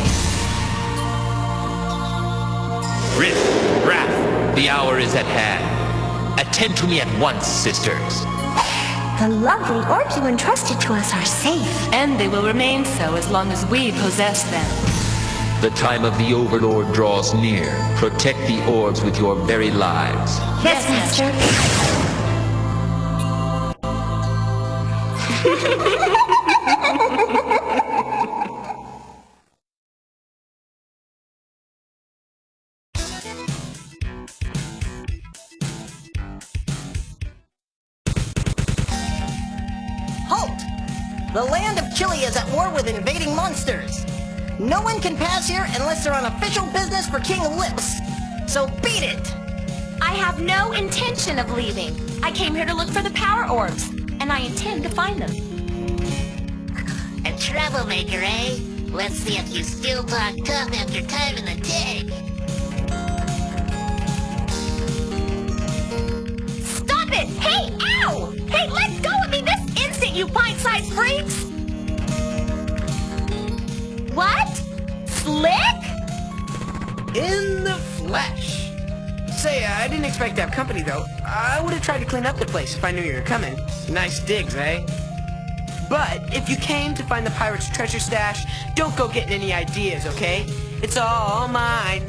Rift, wrath, the hour is at hand. Attend to me at once, sisters. The lovely orbs you entrusted to us are safe. And they will remain so as long as we possess them. The time of the overlord draws near. Protect the orbs with your very lives. Yes, Master. Halt! The land of Chile is at war with invading monsters. No one can pass here unless they're on official business for King Lips. So beat it! I have no intention of leaving. I came here to look for the power orbs, and I intend to find them. A troublemaker, eh? Let's see if you still talk tough after time in the tank. Stop it! Hey, ow! Hey, let go of me this instant, you pint-sized freaks! What? Slick? In the flesh. Say, I didn't expect to have company, though. I would have tried to clean up the place if I knew you were coming. Nice digs, eh? But if you came to find the pirate's treasure stash, don't go getting any ideas, okay? It's all mine.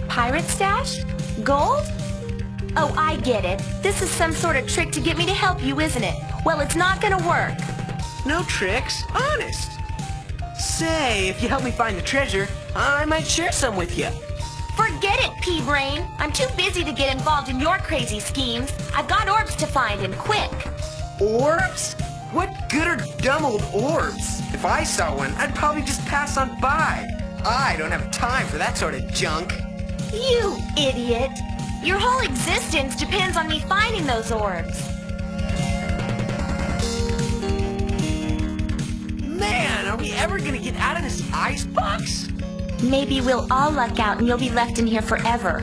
Pirate stash? Gold? Oh, I get it. This is some sort of trick to get me to help you, isn't it? Well, it's not gonna work. No tricks, honest. Say, if you help me find the treasure, I might share some with you. Forget it, pea-brain. I'm too busy to get involved in your crazy schemes. I've got orbs to find, and quick. Orbs? What good are dumb old orbs? If I saw one, I'd probably just pass on by. I don't have time for that sort of junk. You idiot. Your whole existence depends on me finding those orbs. Man, are we ever gonna get out of this icebox? Maybe we'll all luck out and you'll be left in here forever.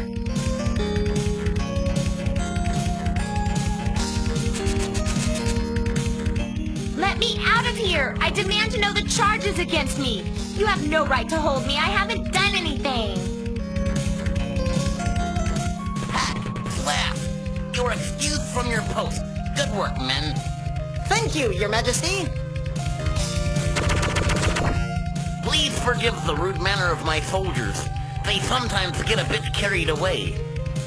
Let me out of here! I demand to know the charges against me! You have no right to hold me. I haven't done anything. Slap! You're excused from your post. Good work, men. Thank you, Your Majesty. Please forgive the rude manner of my soldiers. They sometimes get a bit carried away.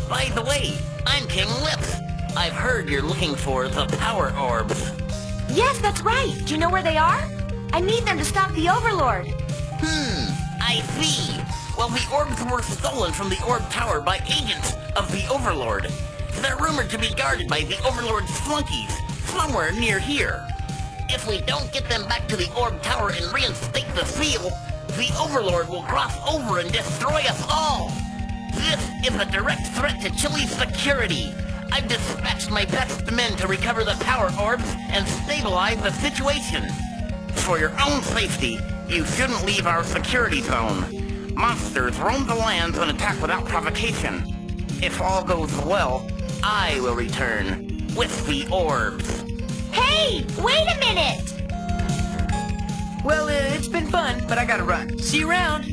By the way, I'm King Lips. I've heard you're looking for the power orbs. Yes, that's right. Do you know where they are? I need them to stop the overlord. I see. Well, the orbs were stolen from the orb tower by agents of the overlord. They're rumored to be guarded by the overlord's flunkies, somewhere near here. If we don't get them back to the orb tower and reinstate the seal, the overlord will cross over and destroy us all. This is a direct threat to Chile's security. I've dispatched my best men to recover the power orbs and stabilize the situation. For your own safety, you shouldn't leave our security zone. Monsters roam the lands and attack without provocation. If all goes well, I will return with the orbs. Hey, wait a minute! Well, it's been fun, but I gotta run. See you around.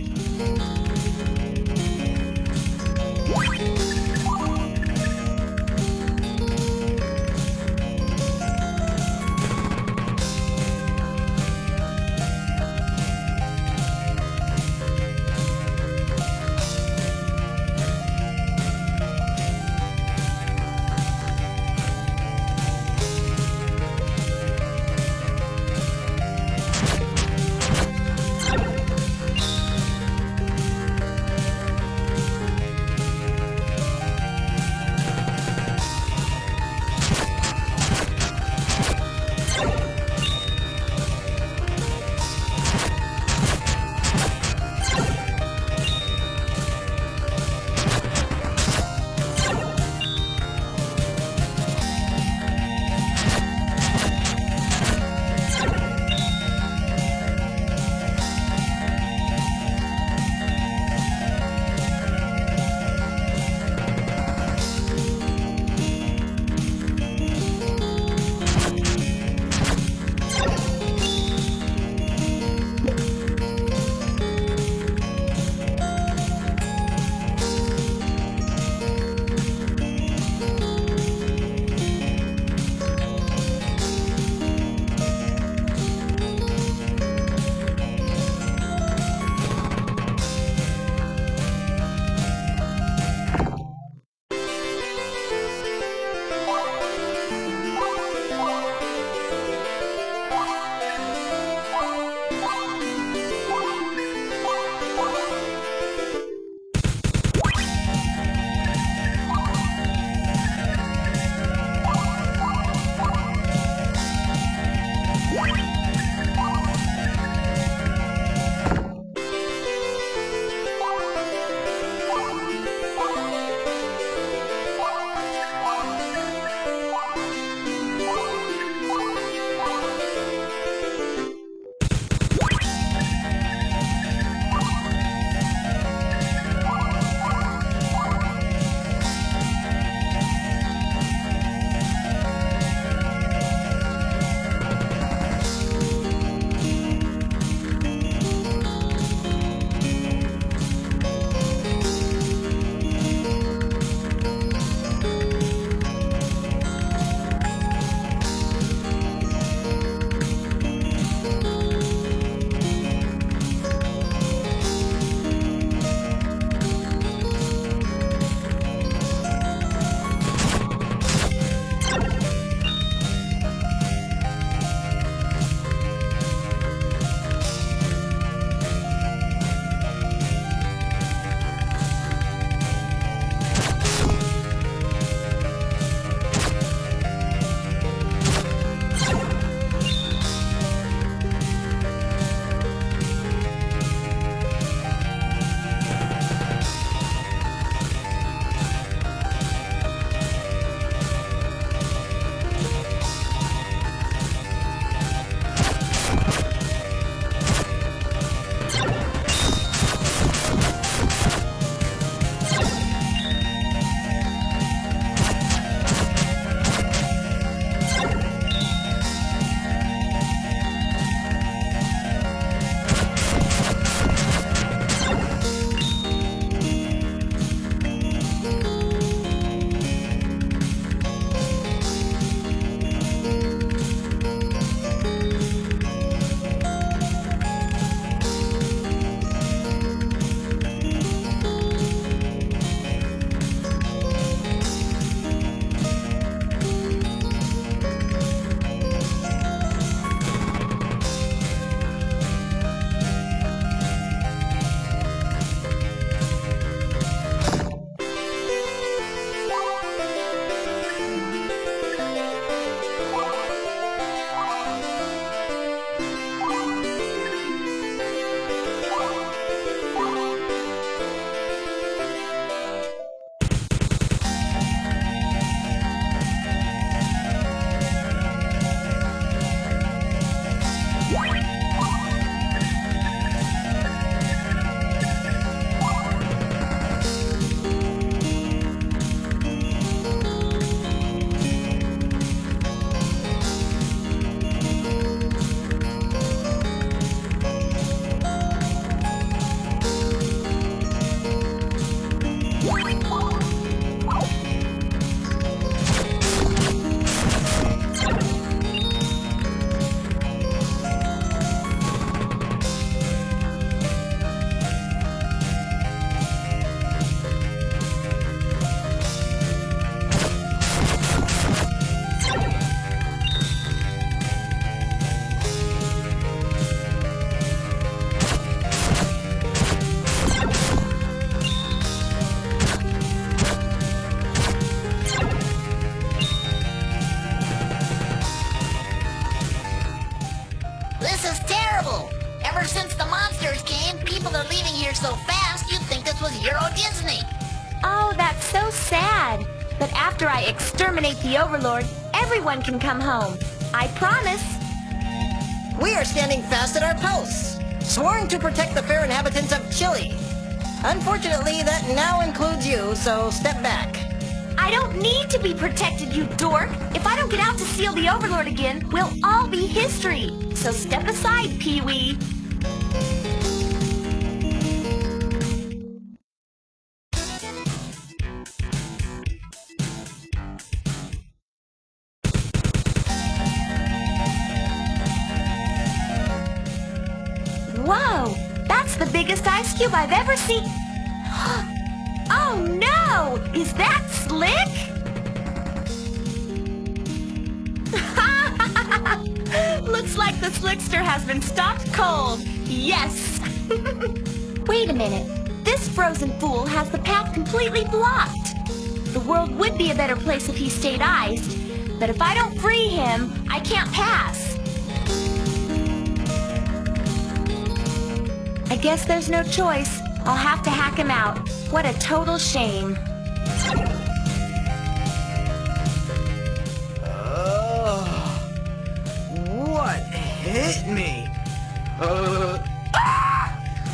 were leaving here so fast, you'd think this was Euro Disney. Oh, that's so sad. But after I exterminate the overlord, everyone can come home. I promise. We are standing fast at our posts, sworn to protect the fair inhabitants of Chile. Unfortunately, that now includes you, so step back. I don't need to be protected, you dork. If I don't get out to steal the overlord again, we'll all be history. So step aside, Pee-wee. Whoa! That's the biggest ice cube I've ever seen. Oh no! Is that Slick? Looks like the Slickster has been stopped cold. Yes! Wait a minute. This frozen fool has the path completely blocked. The world would be a better place if he stayed iced, but if I don't free him, I can't pass. I guess there's no choice. I'll have to hack him out. What a total shame. What hit me?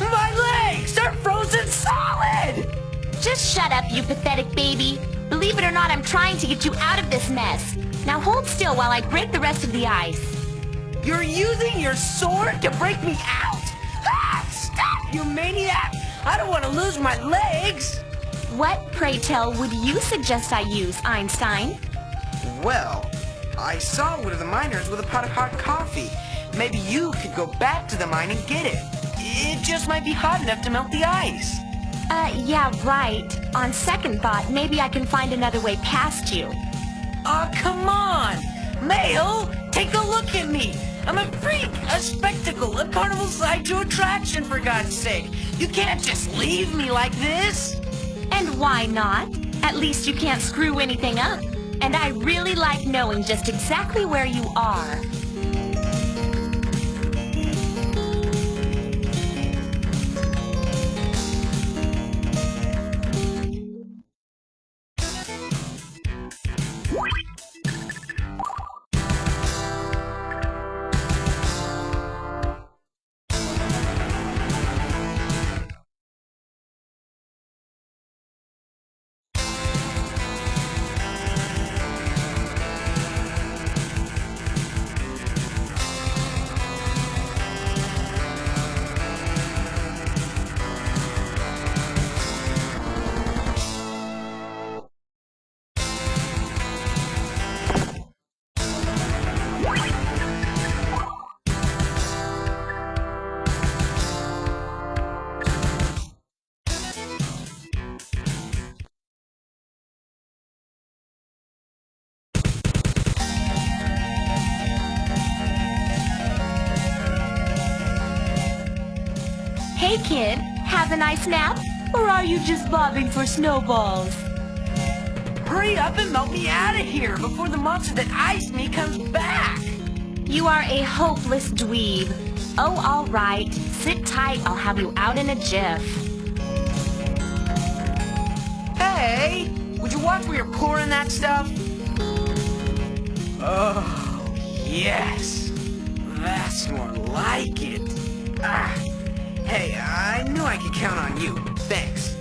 My legs! They're frozen solid! Just shut up, you pathetic baby. Believe it or not, I'm trying to get you out of this mess. Now hold still while I break the rest of the ice. You're using your sword to break me out? Stop, you maniac! I don't want to lose my legs! What, pray tell, would you suggest I use, Einstein? Well, I saw one of the miners with a pot of hot coffee. Maybe you could go back to the mine and get it. It just might be hot enough to melt the ice. Yeah, right. On second thought, maybe I can find another way past you. Aw, come on! Mail, take a look at me! I'm a freak, a spectacle, a carnival sideshow attraction, for God's sake! You can't just leave me like this! And why not? At least you can't screw anything up. And I really like knowing just exactly where you are. Hey kid, have a nice nap? Or are you just bobbing for snowballs? Hurry up and melt me out of here before the monster that iced me comes back! You are a hopeless dweeb. Oh, all right. Sit tight, I'll have you out in a jiff. Hey! Would you watch where you're pouring that stuff? Oh, yes! That's more like it. Ah. Hey, I knew I could count on you. Thanks.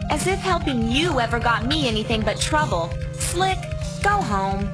As if helping you ever got me anything but trouble. Slick, go home.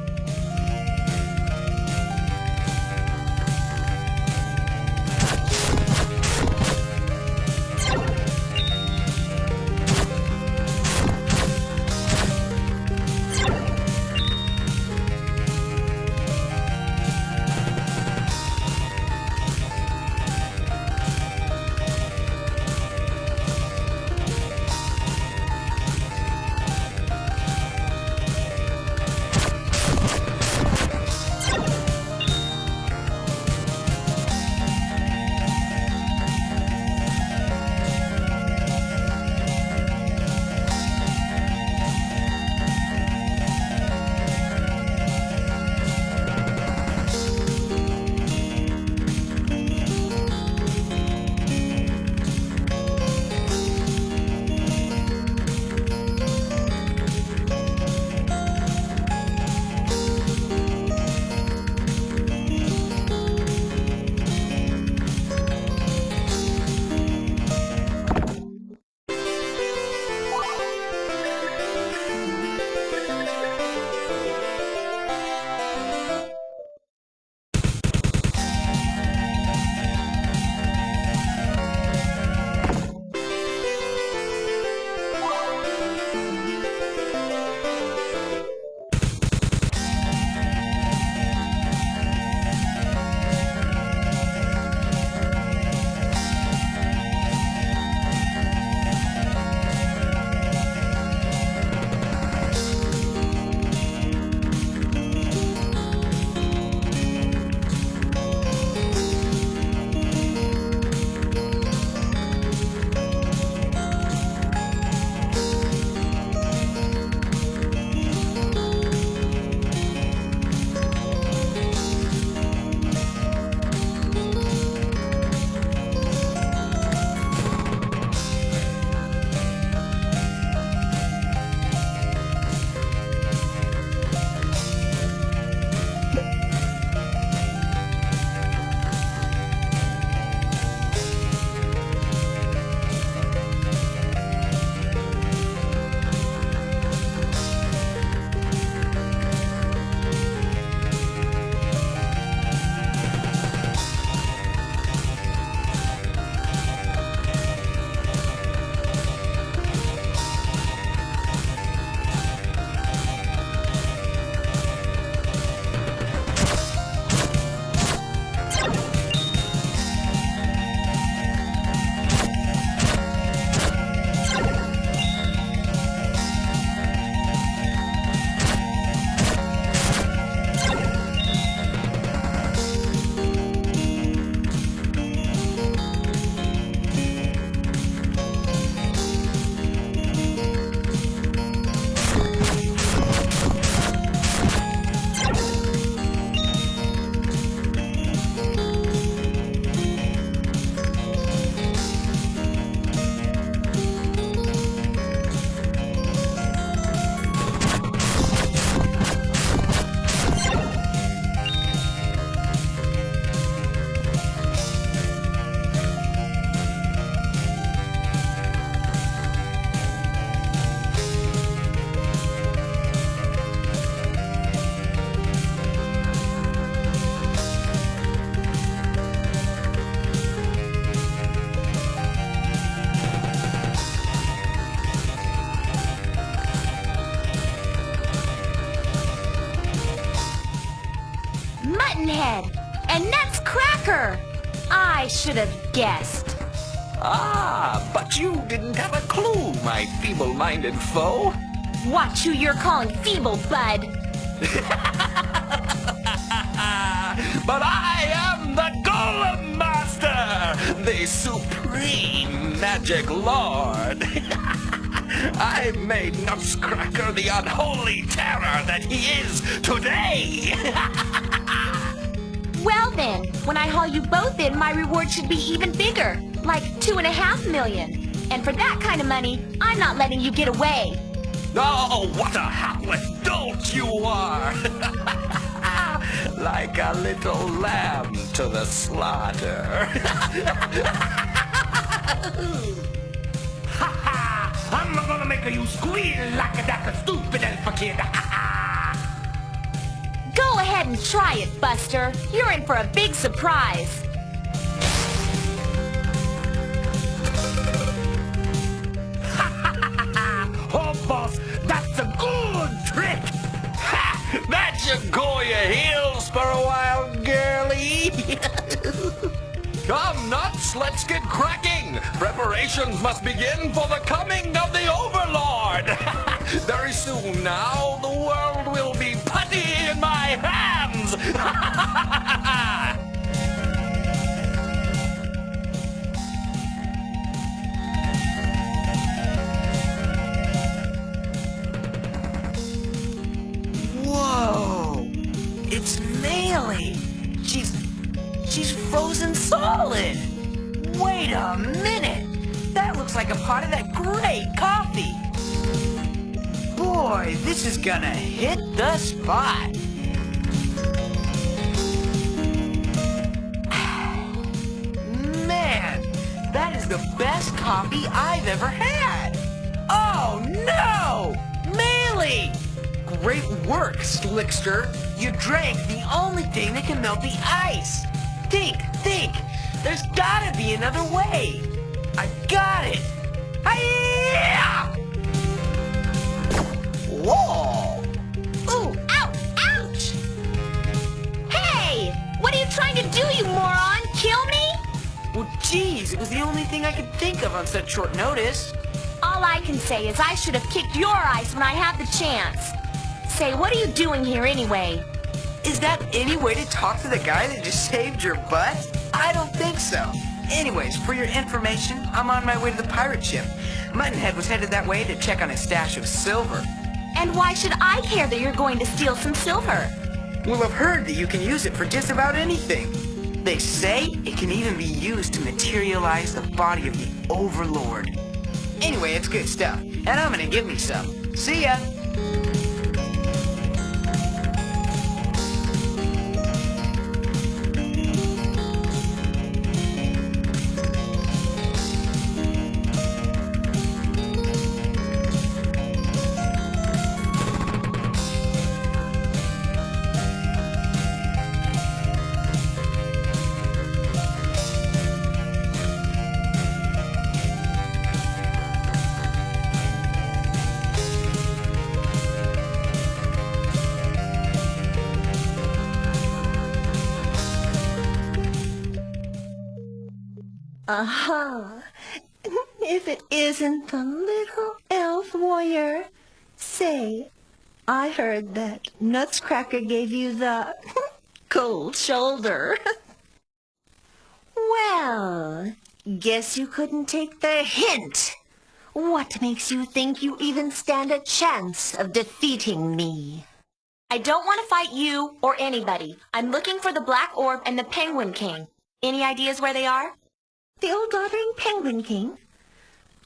Muttonhead, and Nuts Cracker. I should have guessed. Ah, but you didn't have a clue, my feeble-minded foe. Watch who you're calling feeble, bud. But I am the Golem Master, the supreme magic lord. I made Nutcracker the unholy terror that he is today. Well then, when I haul you both in, my reward should be even bigger, like 2.5 million. And for that kind of money, I'm not letting you get away. Oh, what a hapless dolt you are! Like a little lamb to the slaughter. I'm gonna make you squeal like that stupid elf kid. Go ahead and try it, Buster. You're in for a big surprise. Oh, boss, that's a good trick. Ha! That should cool your heels for a while, girlie. Come, Nuts, let's get cracking. Preparations must begin for the coming of the Overlord. Very soon now, the world will be putty in my hands. Whoa! It's Melee! She's frozen solid! Wait a minute! That looks like a pot of that great coffee! Boy, this is gonna hit the spot! Man, that is the best coffee I've ever had! Oh no! Melee! Great work, Slickster! You drank the only thing that can melt the ice! Think! There's gotta be another way! I got it! Hi-ya! Whoa! Ooh, ow, ouch! Hey! What are you trying to do, you moron? Kill me? Well, geez, it was the only thing I could think of on such short notice. All I can say is I should have kicked your ice when I had the chance. Say, what are you doing here anyway? Is that any way to talk to the guy that just saved your butt? I don't think so. Anyways, for your information, I'm on my way to the pirate ship. Muttonhead was headed that way to check on his stash of silver. And why should I care that you're going to steal some silver? Well, I've heard that you can use it for just about anything. They say it can even be used to materialize the body of the Overlord. Anyway, it's good stuff, and I'm gonna give me some. See ya! Aha! If it isn't the little elf warrior. Say, I heard that Nutcracker gave you the cold shoulder. Well, guess you couldn't take the hint. What makes you think you even stand a chance of defeating me? I don't want to fight you or anybody. I'm looking for the Black Orb and the Penguin King. Any ideas where they are? The old doddering Penguin King?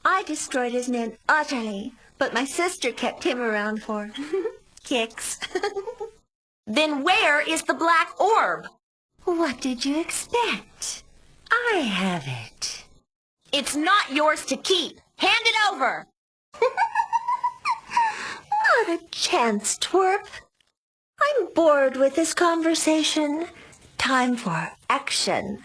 I destroyed his men utterly, but my sister kept him around for kicks. Then where is the Black Orb? What did you expect? I have it. It's not yours to keep. Hand it over. Not a chance, twerp. I'm bored with this conversation. Time for action.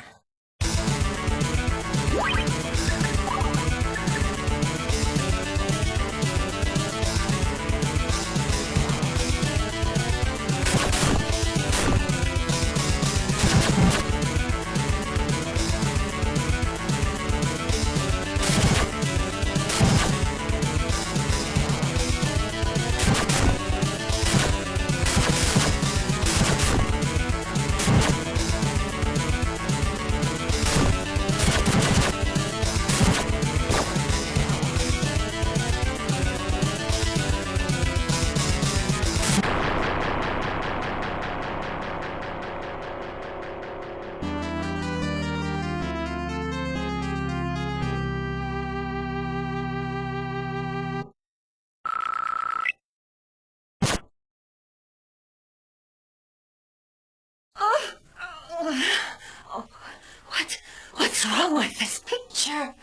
What's wrong with this picture?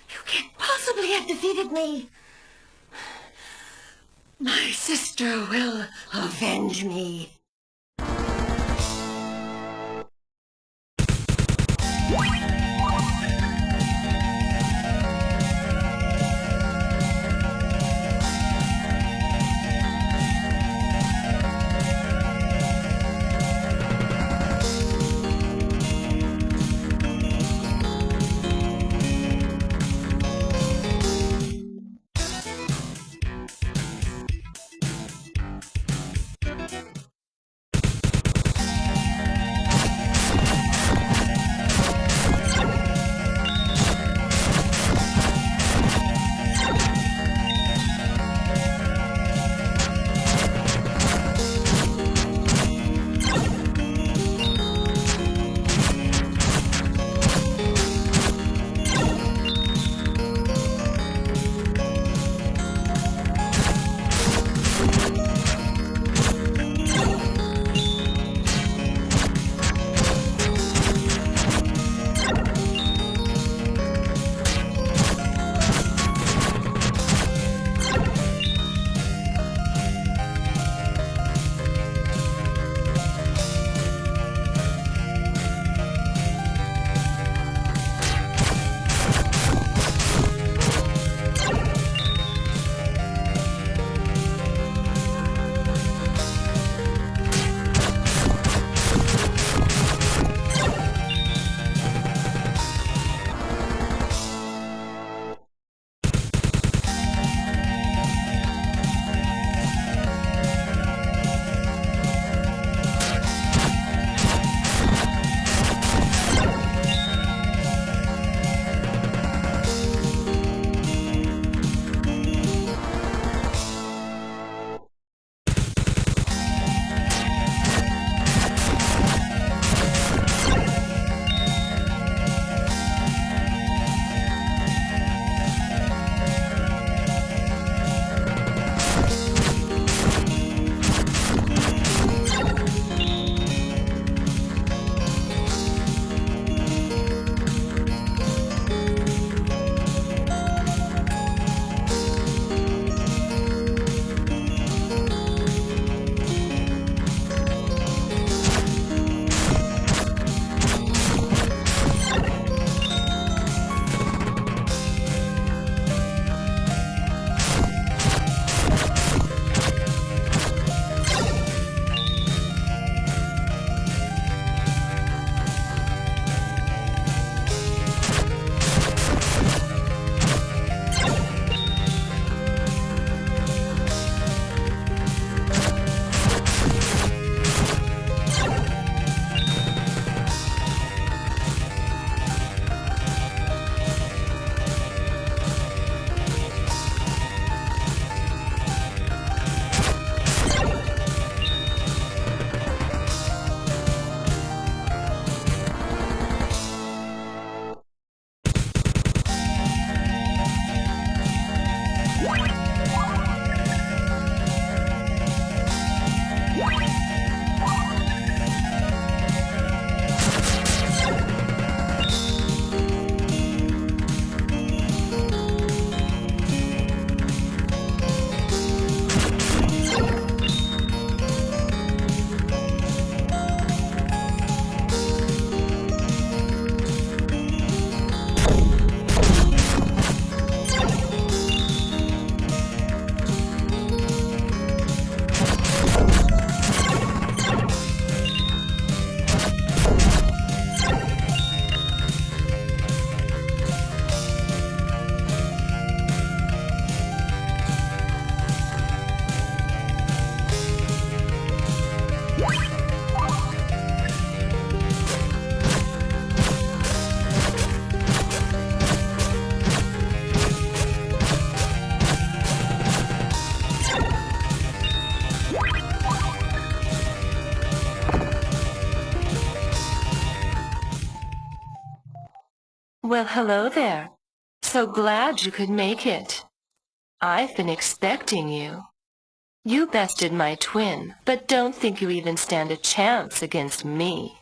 You can't possibly have defeated me. My sister will avenge me. Well, hello there. So glad you could make it. I've been expecting you. You bested my twin, but don't think you even stand a chance against me.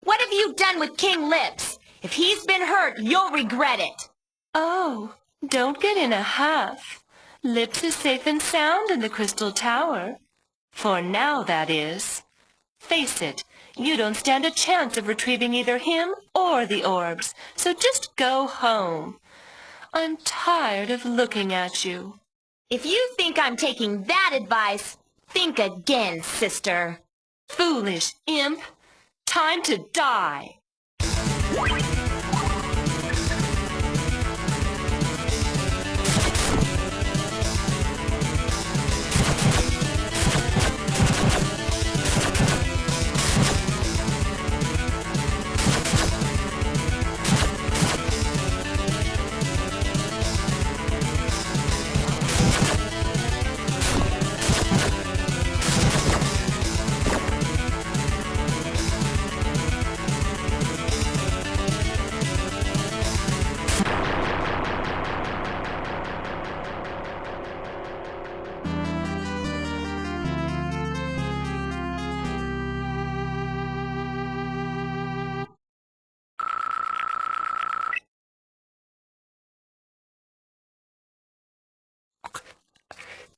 What have you done with King Lips? If he's been hurt, you'll regret it. Oh, don't get in a huff. Lips is safe and sound in the Crystal Tower. For now, that is. Face it, you don't stand a chance of retrieving either him or the orbs, so just go home. I'm tired of looking at you. If you think I'm taking that advice, think again, sister. Foolish imp. Time to die.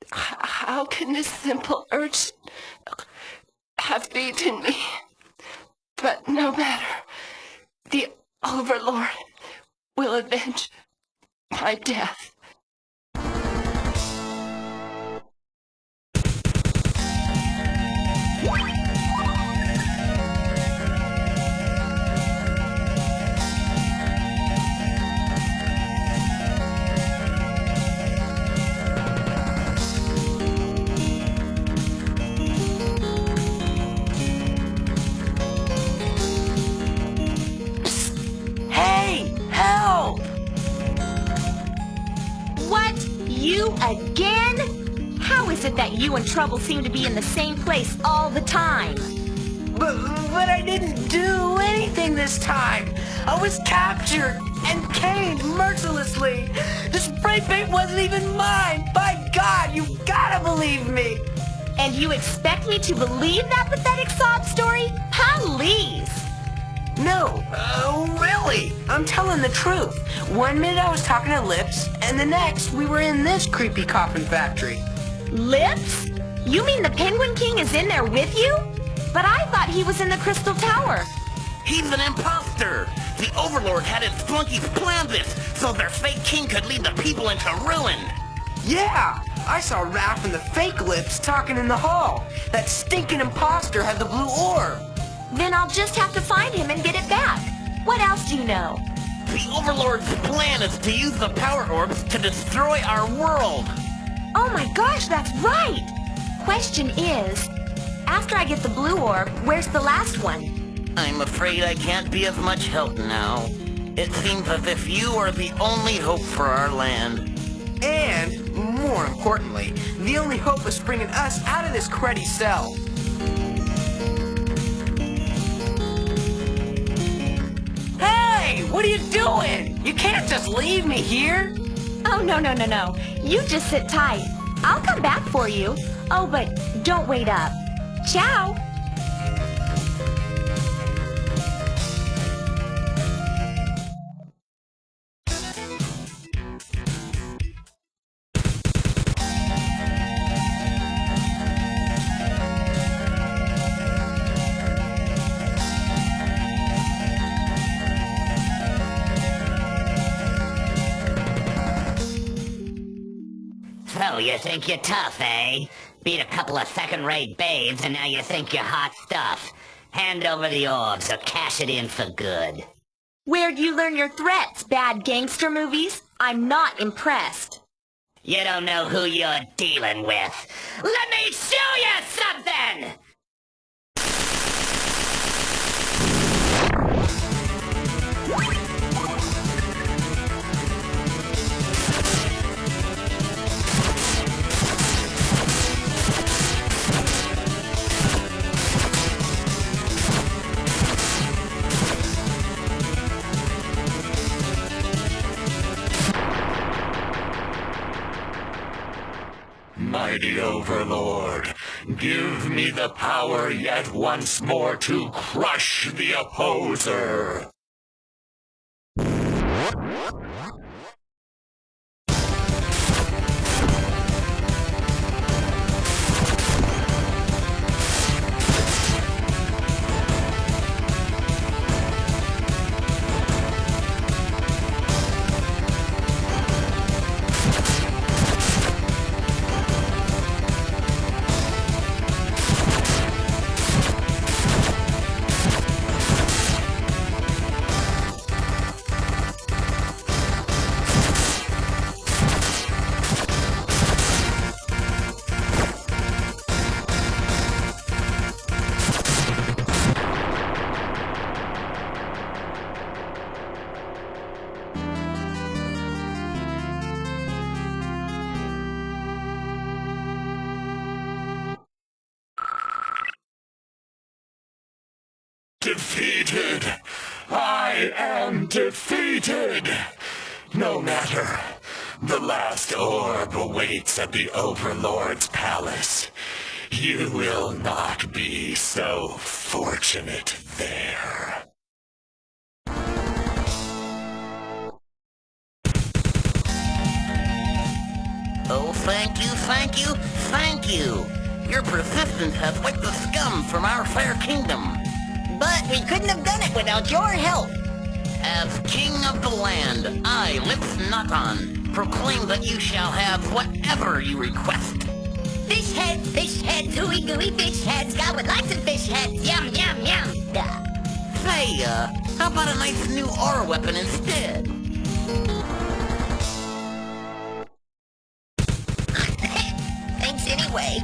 How can this simple urge have beaten me? But no matter, the overlord will avenge my death. You again? How is it that you and Trouble seem to be in the same place all the time? But I didn't do anything this time. I was captured and caned mercilessly. The spray paint wasn't even mine. By God, you gotta believe me. And you expect me to believe that pathetic sob story? Please. No, really. I'm telling the truth. 1 minute I was talking to Lips, and the next we were in this creepy coffin factory. Lips? You mean the Penguin King is in there with you? But I thought he was in the Crystal Tower. He's an imposter. The Overlord had his flunkies plan this so their fake king could lead the people into ruin. Yeah, I saw Raph and the fake Lips talking in the hall. That stinking imposter had the blue orb. Then I'll just have to find him and get it back. What else do you know? The Overlord's plan is to use the power orbs to destroy our world. Oh my gosh, that's right! Question is, after I get the blue orb, where's the last one? I'm afraid I can't be of much help now. It seems as if you are the only hope for our land. And, more importantly, the only hope is bringing us out of this cruddy cell. Hey, what are you doing? You can't just leave me here. Oh, no. You just sit tight. I'll come back for you. Oh, but don't wait up. Ciao. So you think you're tough, eh? Beat a couple of second-rate babes, and now you think you're hot stuff. Hand over the orbs or cash it in for good. Where'd you learn your threats, bad gangster movies? I'm not impressed. You don't know who you're dealing with. Let me show you something! Mighty Overlord, give me the power yet once more to crush the opposer. Defeated! I am defeated! No matter. The last orb awaits at the Overlord's palace. You will not be so fortunate there. Oh, thank you, thank you, thank you. Your persistence has wiped the scum from our fair kingdom. But we couldn't have done it without your help. As king of the land, I, Lips Natan, proclaim that you shall have whatever you request. Fish heads, ooey gooey fish heads. God would like some fish heads. Yum, yum, yum. Say, how about a nice new aura weapon instead? Thanks anyway.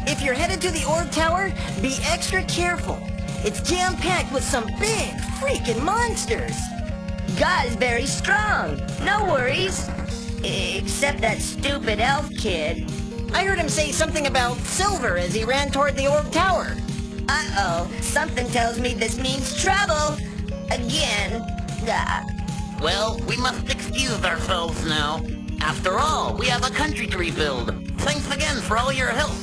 If you're headed to the orb tower, be extra careful. It's jam-packed with some big freaking monsters. God is very strong. No worries. Except that stupid elf kid. I heard him say something about silver as he ran toward the orb tower. Uh-oh. Something tells me this means trouble. Again. Well, we must excuse ourselves now. After all, we have a country to rebuild. Thanks again for all your help.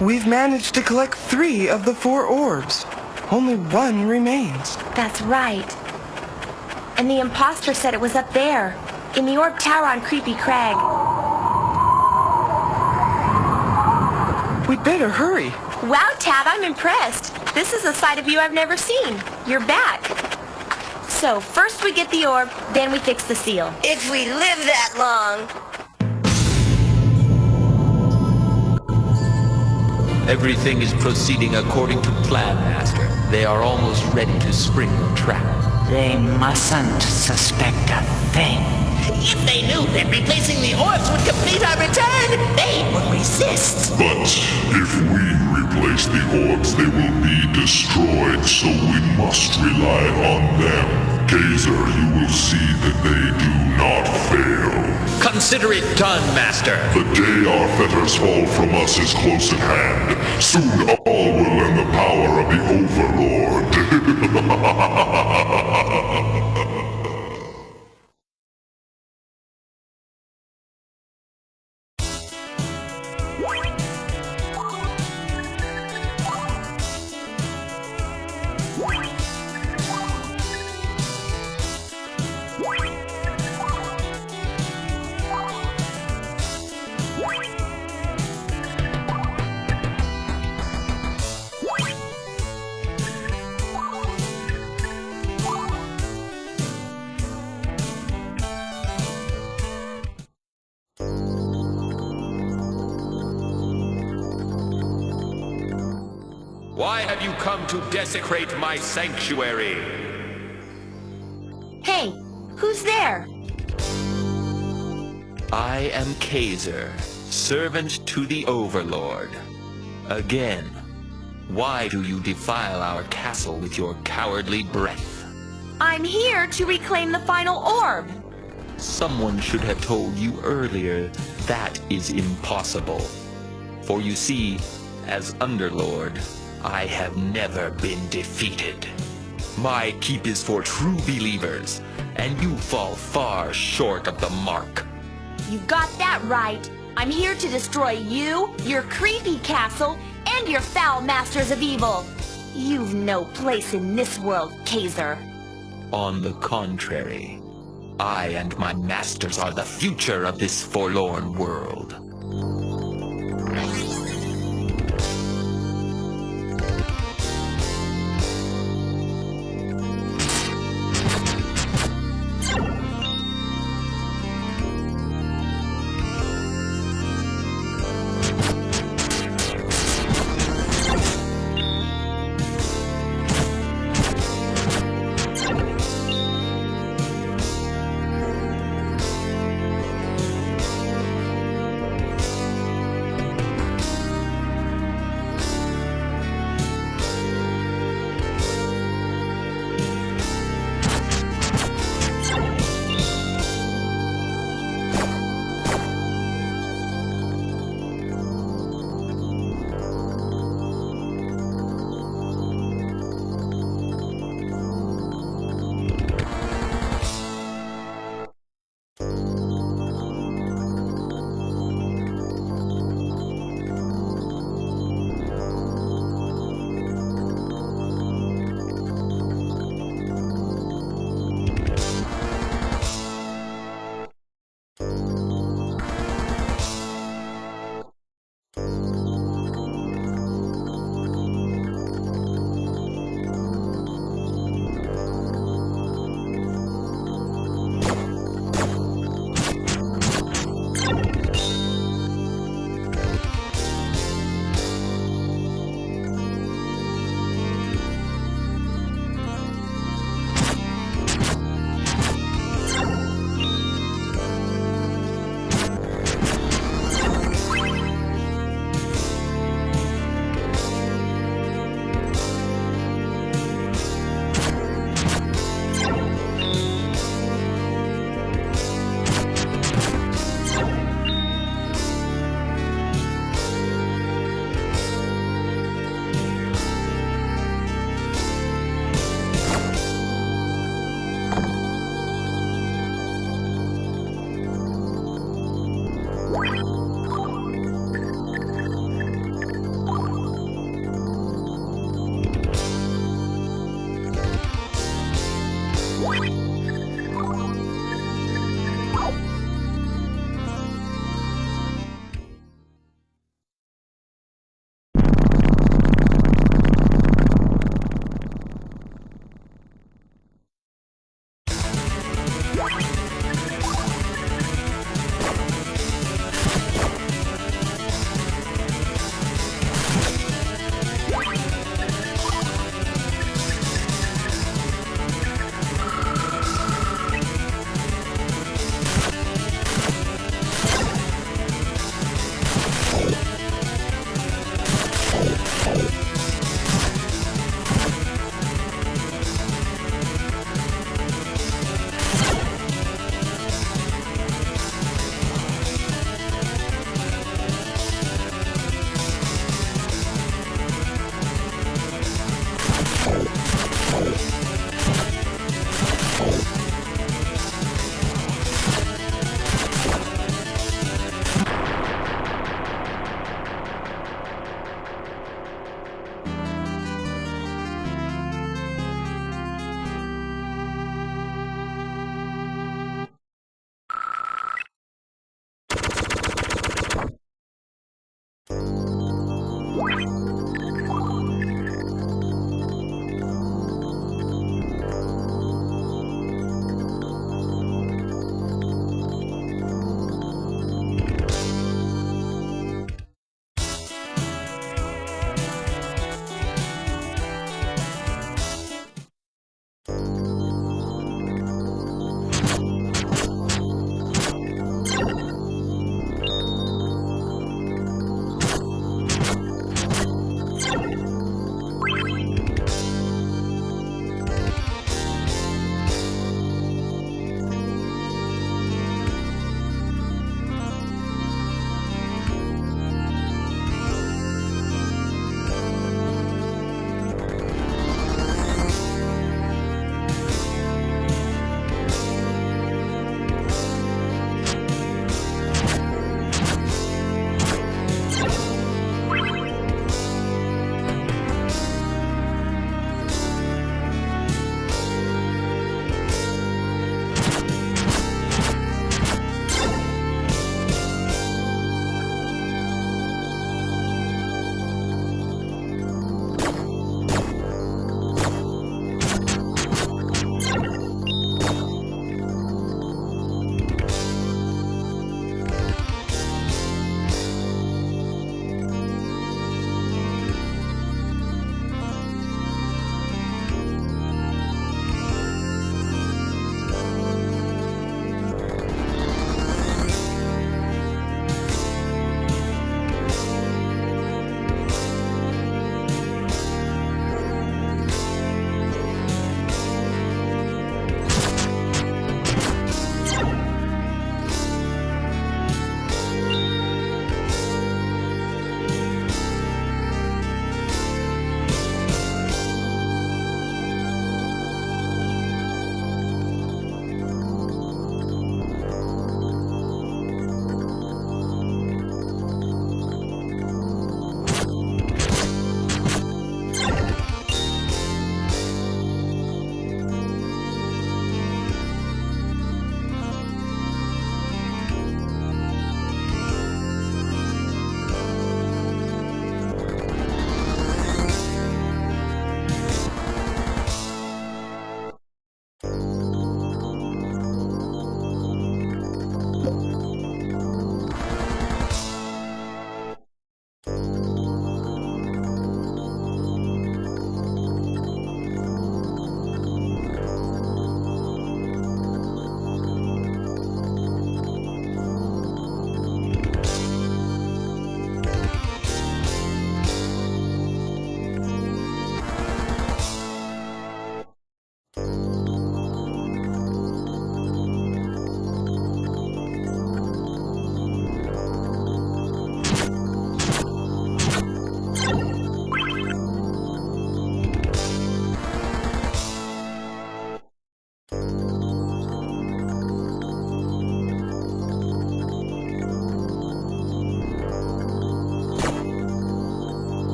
We've managed to collect 3 of the 4 orbs. Only 1 remains. That's right. And the imposter said it was up there, in the orb tower on Creepy Crag. We'd better hurry. Wow, Tatt, I'm impressed. This is a side of you I've never seen. You're back. So, first we get the orb, then we fix the seal. If we live that long. Everything is proceeding according to plan, Master. They are almost ready to spring the trap. They mustn't suspect a thing. If they knew that replacing the orbs would complete our return, they would resist. But if we replace the orbs, they will be destroyed, so we must rely on them. Kaiser, you will see that they do not fail. Consider it done, Master. The day our fetters fall from us is close at hand. Soon all will learn the power of the Overlord. Why have you come to desecrate my sanctuary? Hey, who's there? I am Kaiser, servant to the Overlord. Again, why do you defile our castle with your cowardly breath? I'm here to reclaim the final orb. Someone should have told you earlier that is impossible. For you see, as Underlord, I have never been defeated. My keep is for true believers, and you fall far short of the mark. You got that right. I'm here to destroy you, your creepy castle, and your foul masters of evil. You've no place in this world, Kaiser. On the contrary, I and my masters are the future of this forlorn world.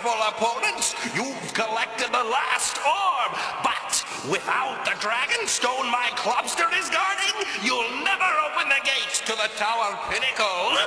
powerful opponents, you've collected the last orb. But without the dragon stone my clubster is guarding, you'll never open the gates to the tower pinnacle.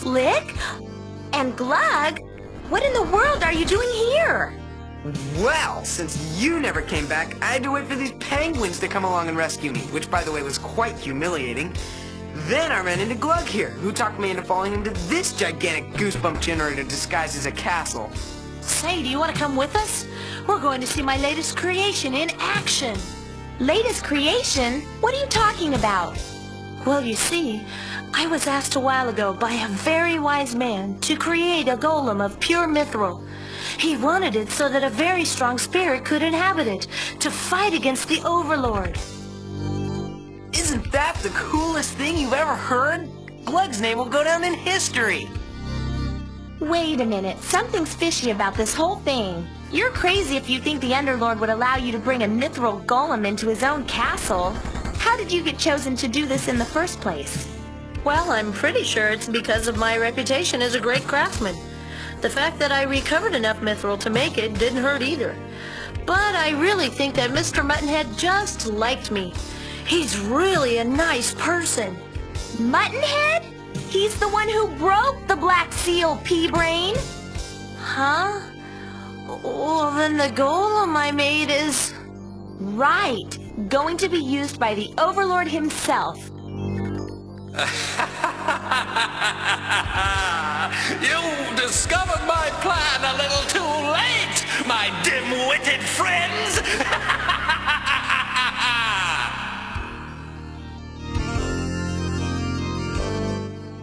Slick? And Glug? What in the world are you doing here? Well, since you never came back, I had to wait for these penguins to come along and rescue me, which, by the way, was quite humiliating. Then I ran into Glug here, who talked me into falling into this gigantic goosebump generator disguised as a castle. Say, do you want to come with us? We're going to see my latest creation in action. Latest creation? What are you talking about? Well, you see, I was asked a while ago by a very wise man to create a golem of pure mithril. He wanted it so that a very strong spirit could inhabit it, to fight against the overlord. Isn't that the coolest thing you've ever heard? Glug's name will go down in history. Wait a minute, something's fishy about this whole thing. You're crazy if you think the Underlord would allow you to bring a mithril golem into his own castle. How did you get chosen to do this in the first place? Well, I'm pretty sure it's because of my reputation as a great craftsman. The fact that I recovered enough mithril to make it didn't hurt either. But I really think that Mr. Muttonhead just liked me. He's really a nice person. Muttonhead? He's the one who broke the Black Seal, pea-brain. Huh? Well, then the golem I made is... Right. Going to be used by the Overlord himself. You discovered my plan a little too late, my dim-witted friends!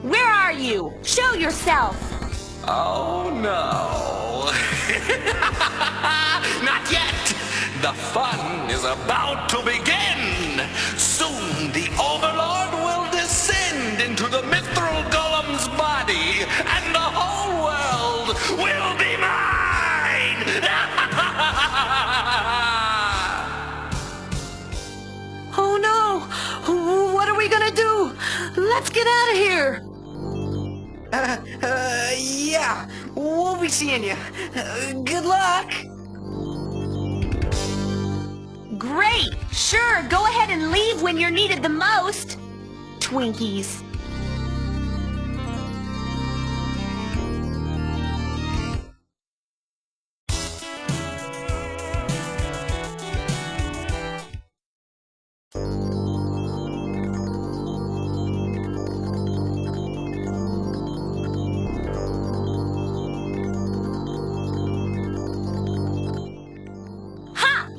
Where are you? Show yourself! Oh no! Not yet! The fun is about to begin! Soon the Overlord will descend into the mithril golem's body, and the whole world will be mine! Oh no! What are we gonna do? Let's get out of here! Yeah, we'll be seeing you. Good luck! Great! Sure, go ahead and leave when you're needed the most. Twinkies.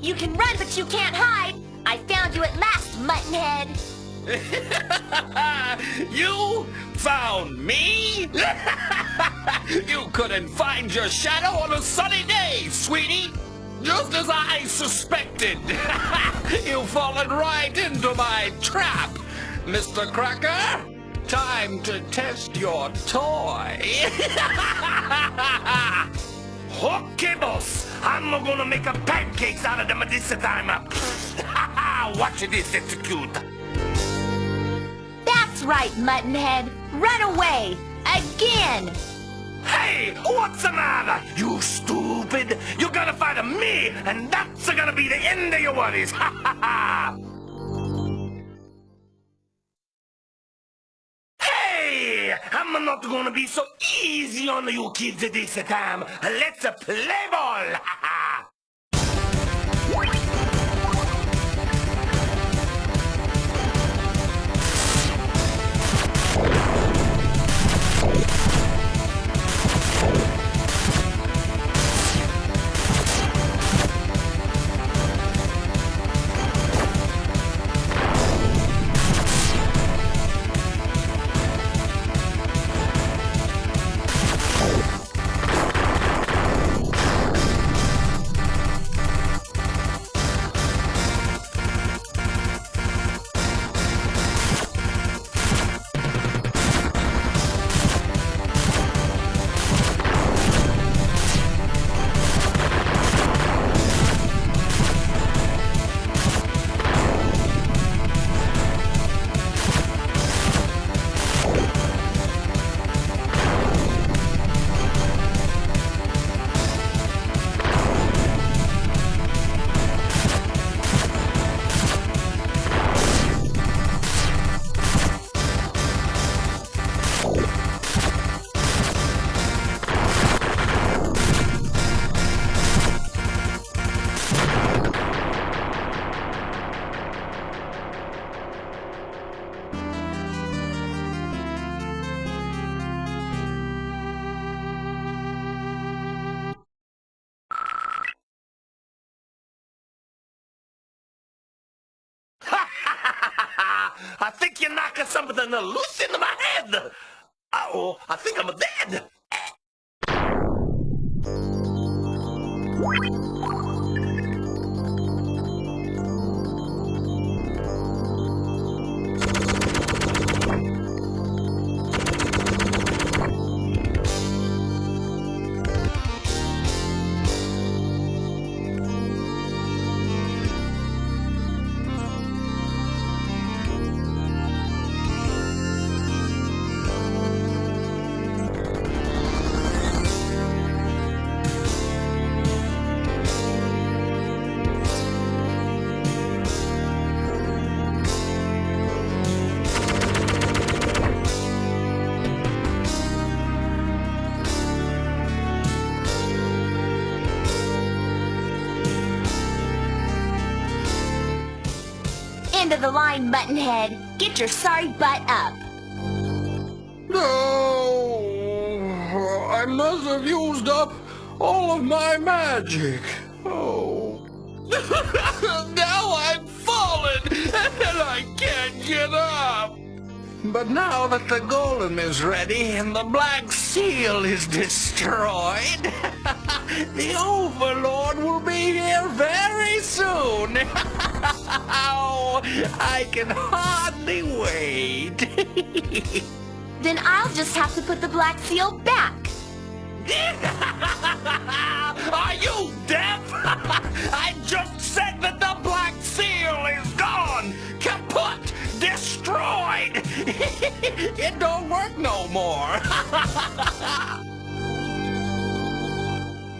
You can run, but you can't hide. I found you at last, Muttonhead. You found me? You couldn't find your shadow on a sunny day, sweetie. Just as I suspected. You've fallen right into my trap, Mr. Cracker. Time to test your toy. Okay, boss. I'm gonna make a pancakes out of them this time. Watch this execute. That's right, Muttonhead. Run away. Again. Hey, what's the matter? You stupid. You're gonna fight me, and that's gonna be the end of your worries. Ha ha ha! Hey, I'm not gonna be so easy on you kids this time. Let's play ball. Ha ha! I think you're knocking something loose into my head. Uh-oh, I think I'm dead. End of the line, muttonhead. Get your sorry butt up. No! I must have used up all of my magic. Oh. Now I've fallen, and I can't get up. But now that the golem is ready and the black seal is destroyed, the overlord will be here very soon. Oh, I can hardly wait. Then I'll just have to put the black seal back. Are you deaf? I just said that the black seal is gone, kaput, destroyed. It don't work no more.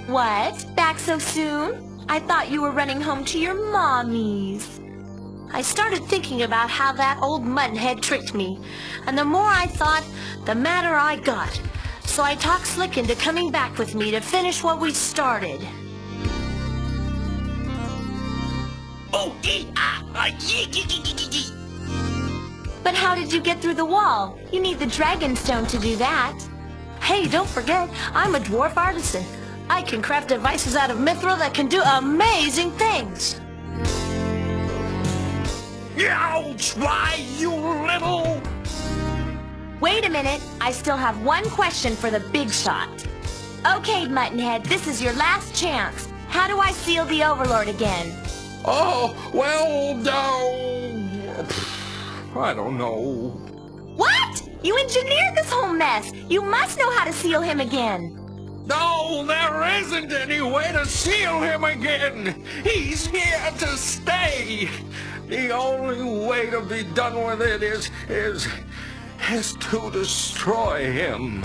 What? Back so soon? I thought you were running home to your mommies. I started thinking about how that old muttonhead tricked me, and the more I thought, the madder I got. So I talked Slick into coming back with me to finish what we started. Oh, But how did you get through the wall? You need the dragon stone to do that. Hey, don't forget, I'm a dwarf artisan. I can craft devices out of mithril that can do amazing things. Ouch! Why, you little... Wait a minute, I still have one question for the big shot. Okay, Muttonhead, this is your last chance. How do I seal the Overlord again? Oh, well, I don't know. What? You engineered this whole mess. You must know how to seal him again. No, there isn't any way to seal him again. He's here to stay. The only way to be done with it is to destroy him.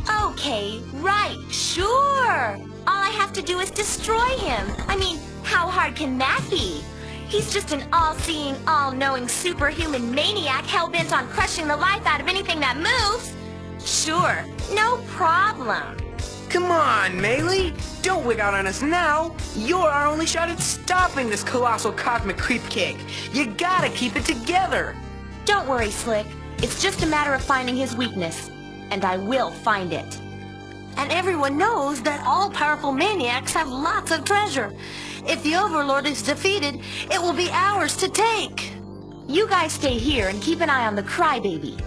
Okay, right, sure. All I have to do is destroy him. I mean, how hard can that be? He's just an all-seeing, all-knowing superhuman maniac hell-bent on crushing the life out of anything that moves. Sure, no problem. Come on, Melee. Don't wig out on us now. You're our only shot at stopping this colossal cosmic creep cake. You gotta keep it together. Don't worry, Slick. It's just a matter of finding his weakness. And I will find it. And everyone knows that all-powerful maniacs have lots of treasure. If the Overlord is defeated, it will be ours to take. You guys stay here and keep an eye on the crybaby.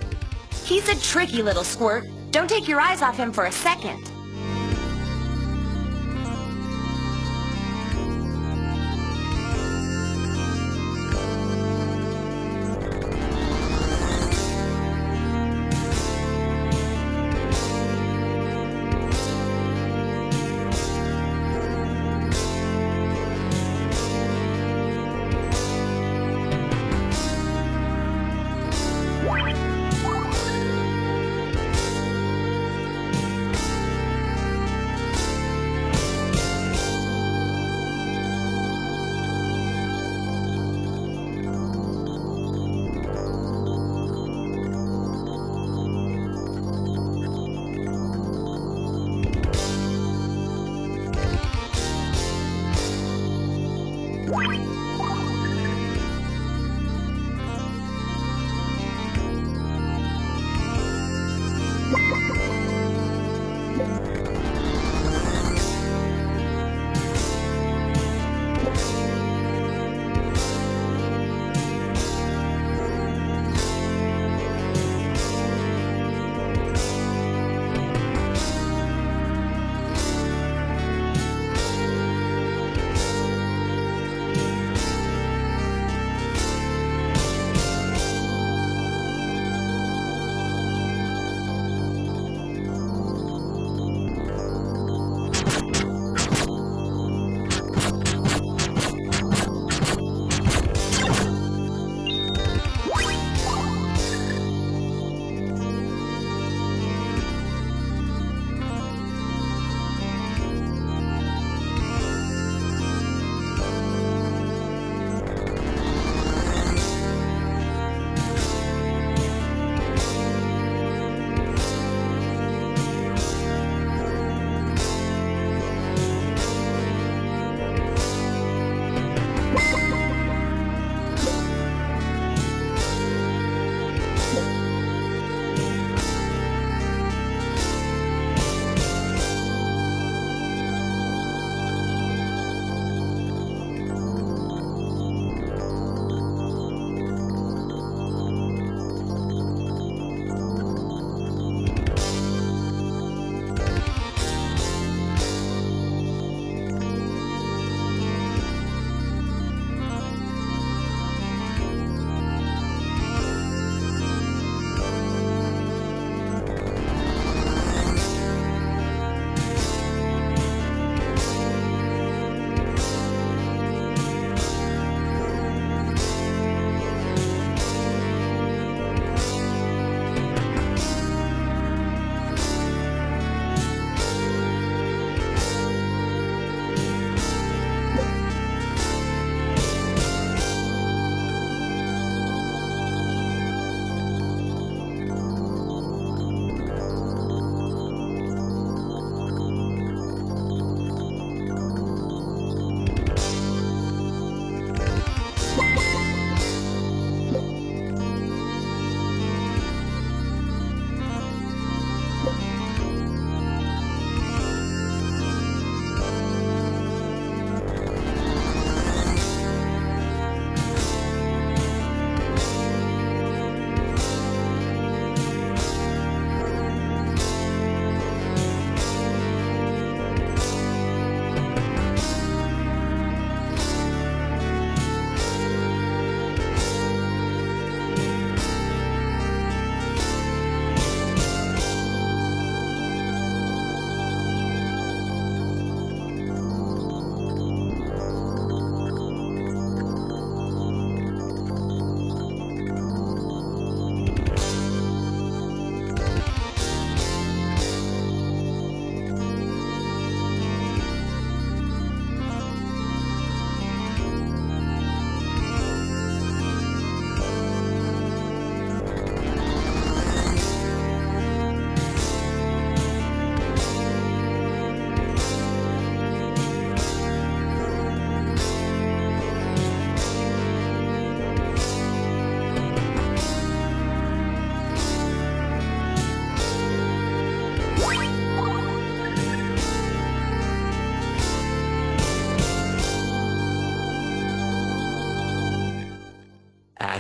He's a tricky little squirt. Don't take your eyes off him for a second.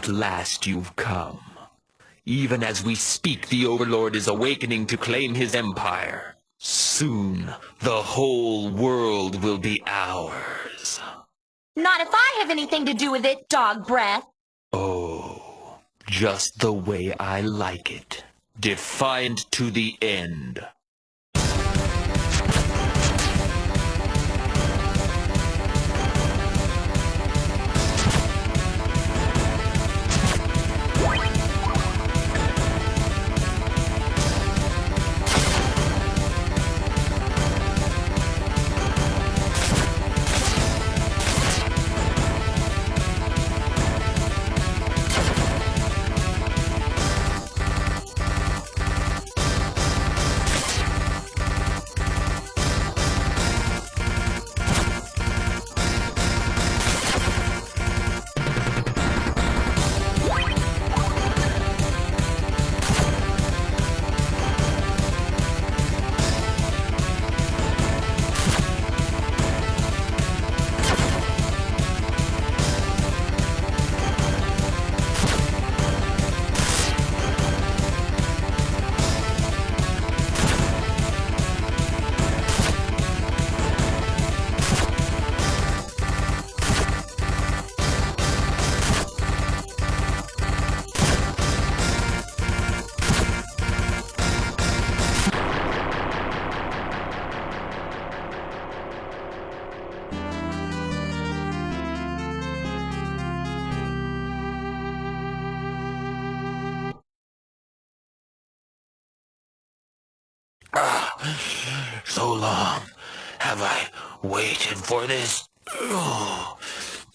At last you've come. Even as we speak, the Overlord is awakening to claim his empire. Soon, the whole world will be ours. Not if I have anything to do with it, dog breath. Oh, just the way I like it. Defiant to the end. So long have I waited for this.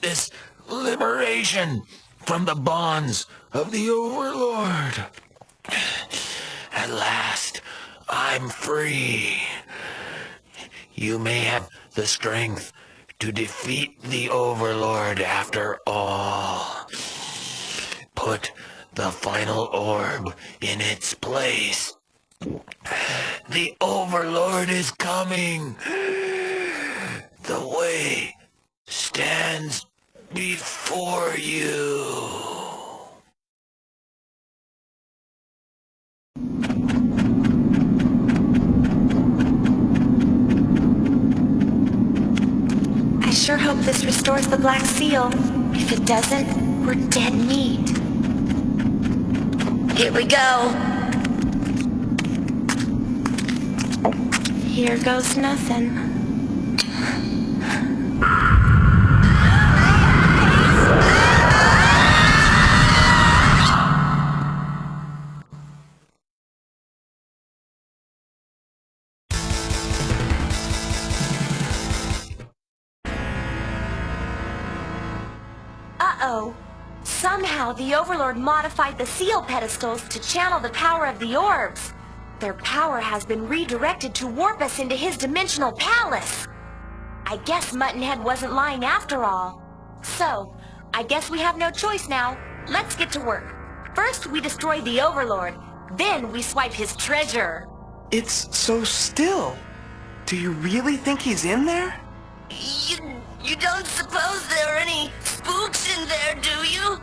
This liberation from the bonds of the Overlord. At last, I'm free. You may have the strength to defeat the Overlord after all. Put the final orb in its place. The Overlord is coming. The way stands before you. I sure hope this restores the Black Seal. If it doesn't, we're dead meat. Here we go. Here goes nothing. Uh-oh. Somehow the Overlord modified the seal pedestals to channel the power of the orbs. Their power has been redirected to warp us into his dimensional palace. I guess Muttonhead wasn't lying after all. So, I guess we have no choice now. Let's get to work. First, we destroy the Overlord. Then we swipe his treasure. It's so still. Do you really think he's in there? You don't suppose there are any spooks in there, do you?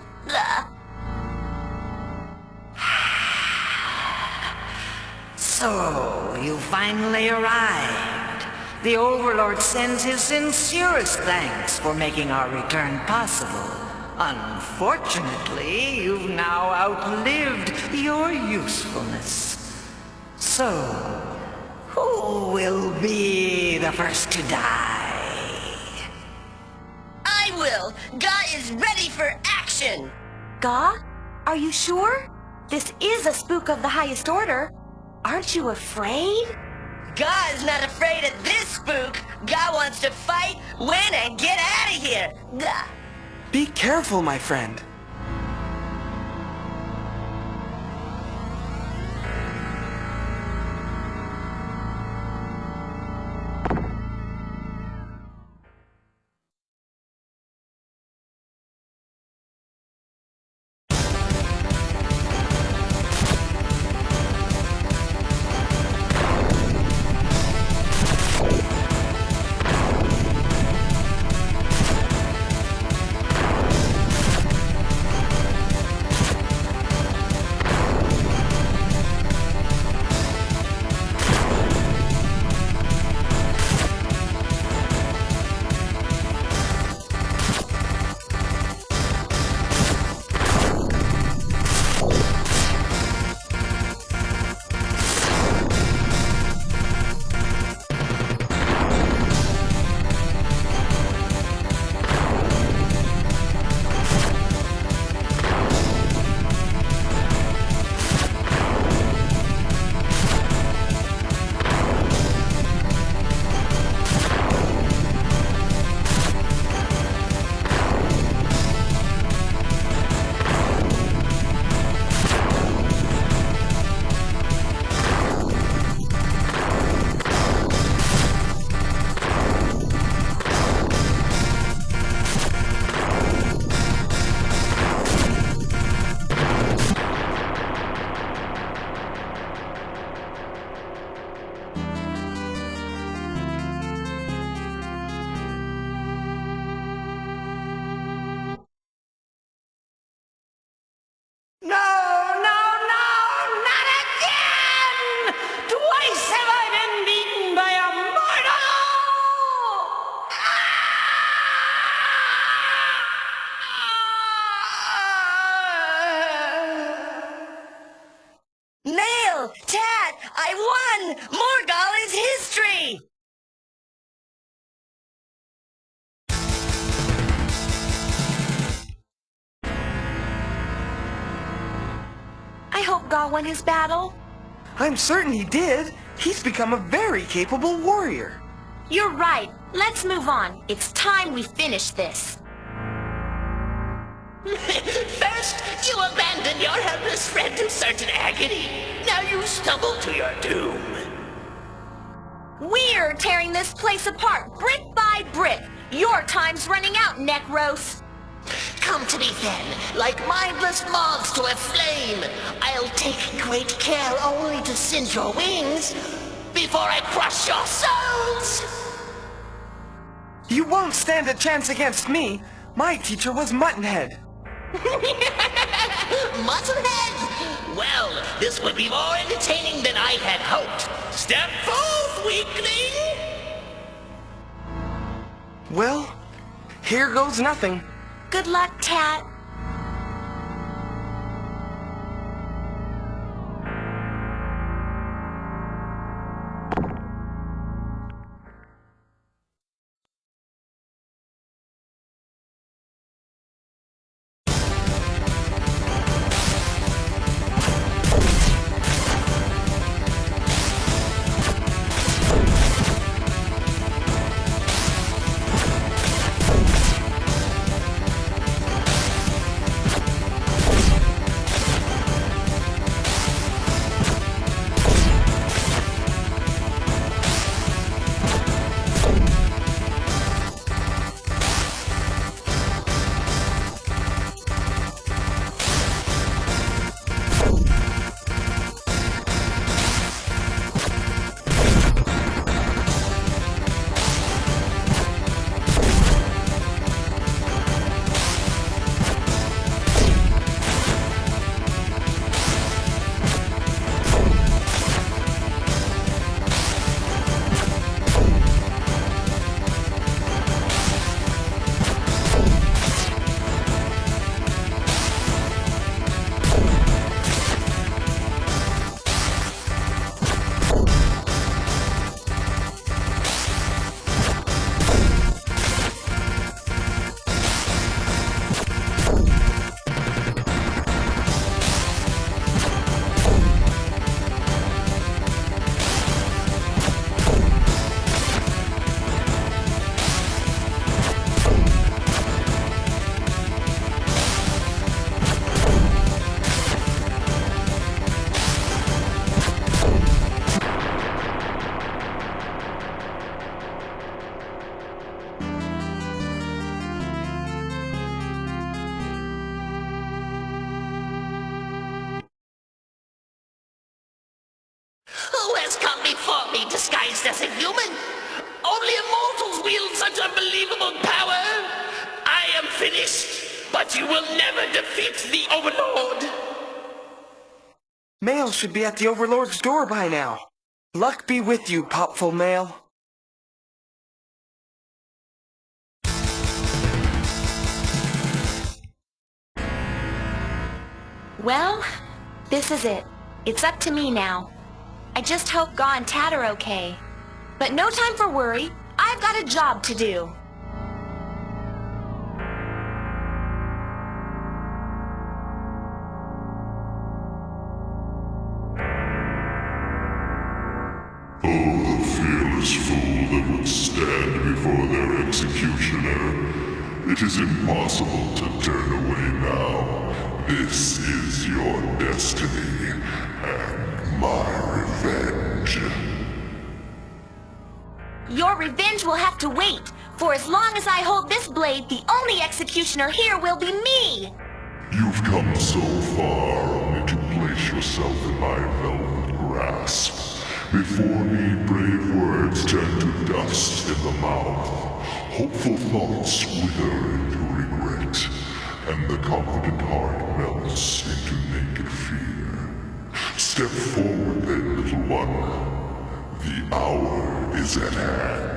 So, you finally arrived. The Overlord sends his sincerest thanks for making our return possible. Unfortunately, you've now outlived your usefulness. So, who will be the first to die? I will! Ga is ready for action! Ga? Are you sure? This is a spook of the highest order. Aren't you afraid? Ga is not afraid of this spook. Ga wants to fight, win, and get out of here. Ga. Be careful, my friend. Morgall is history! I hope Gaul won his battle. I'm certain he did. He's become a very capable warrior. You're right. Let's move on. It's time we finish this. First, you abandoned your helpless friend to certain agony. Now you stumble to your doom. We're tearing this place apart, brick by brick. Your time's running out, Necros. Come to me then, like mindless moths to a flame. I'll take great care only to singe your wings before I crush your souls. You won't stand a chance against me. My teacher was Muttonhead. Muttonhead? Well, this would be more entertaining than I had hoped. Step forth, weakling! Well, here goes nothing. Good luck, Tatt. Who has come before me disguised as a human? Only immortals wield such unbelievable power. I am finished, but you will never defeat the Overlord. Mail should be at the Overlord's door by now. Luck be with you, Popful Mail. Well, this is it. It's up to me now. I just hope Gaw and Tatt are okay. But no time for worry. I've got a job to do. Oh, the fearless fool that would stand before their executioner. It is impossible to turn away now. This is your destiny, and my revenge. Your revenge will have to wait. For as long as I hold this blade, the only executioner here will be me. You've come so far only to place yourself in my velvet grasp. Before me, brave words turn to dust in the mouth. Hopeful thoughts wither into regret, and the confident heart melts into naked fear. Step forward then, little one. The hour is at hand.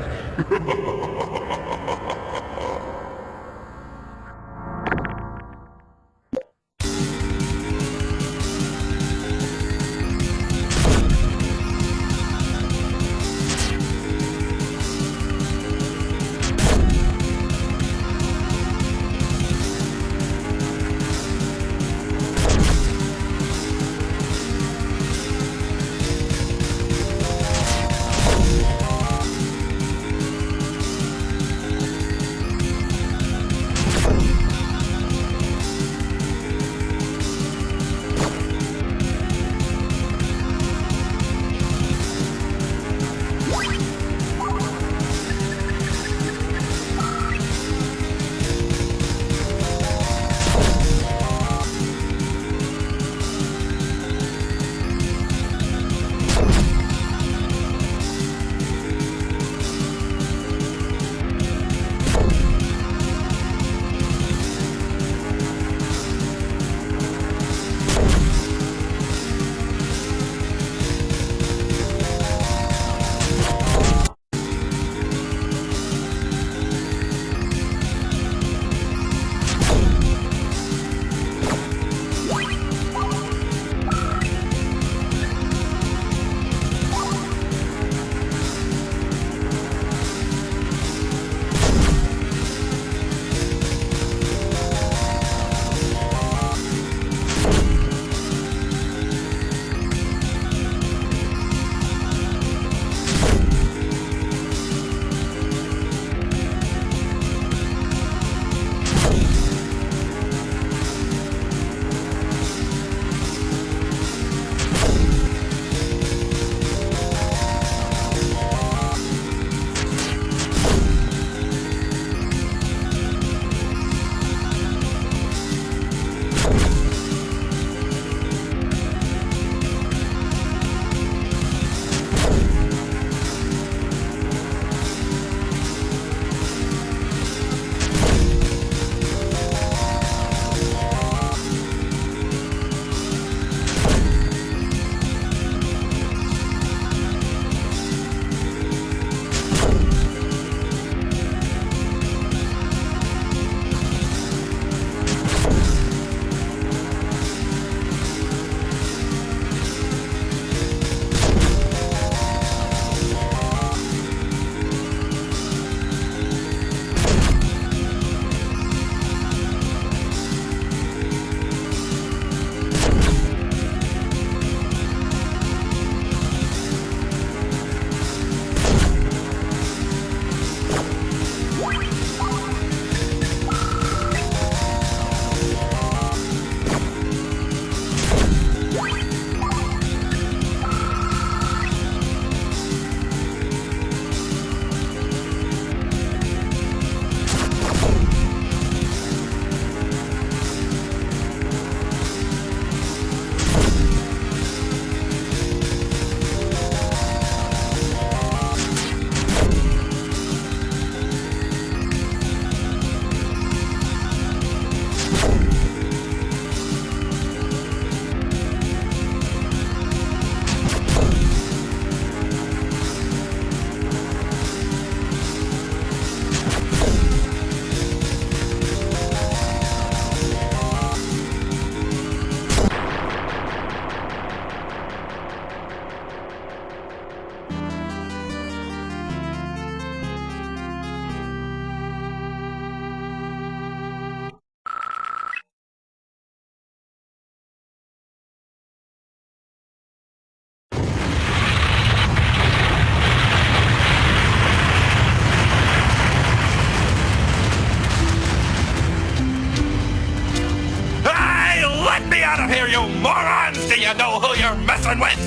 messing with!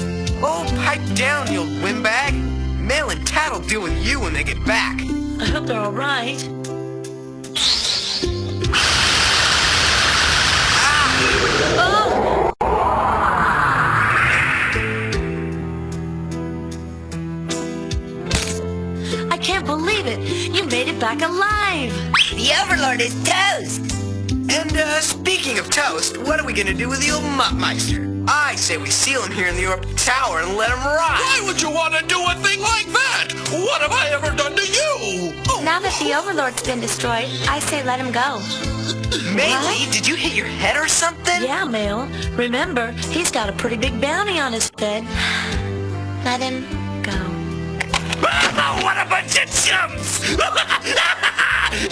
Oh, pipe down, you old windbag. Mail and Tatt will deal with you when they get back. I hope they're all right. Oh! I can't believe it. You made it back alive. The Overlord is toast. And, speaking of toast, what are we gonna do with the old Muttmeister? I say we seal him here in the Orb Tower and let him rot. Why would you want to do a thing like that? What have I ever done to you? Now that the Overlord's been destroyed, I say let him go. Maylee, did you hit your head or something? Yeah, Mail. Remember, he's got a pretty big bounty on his head. Let him go. What a bunch of chumps!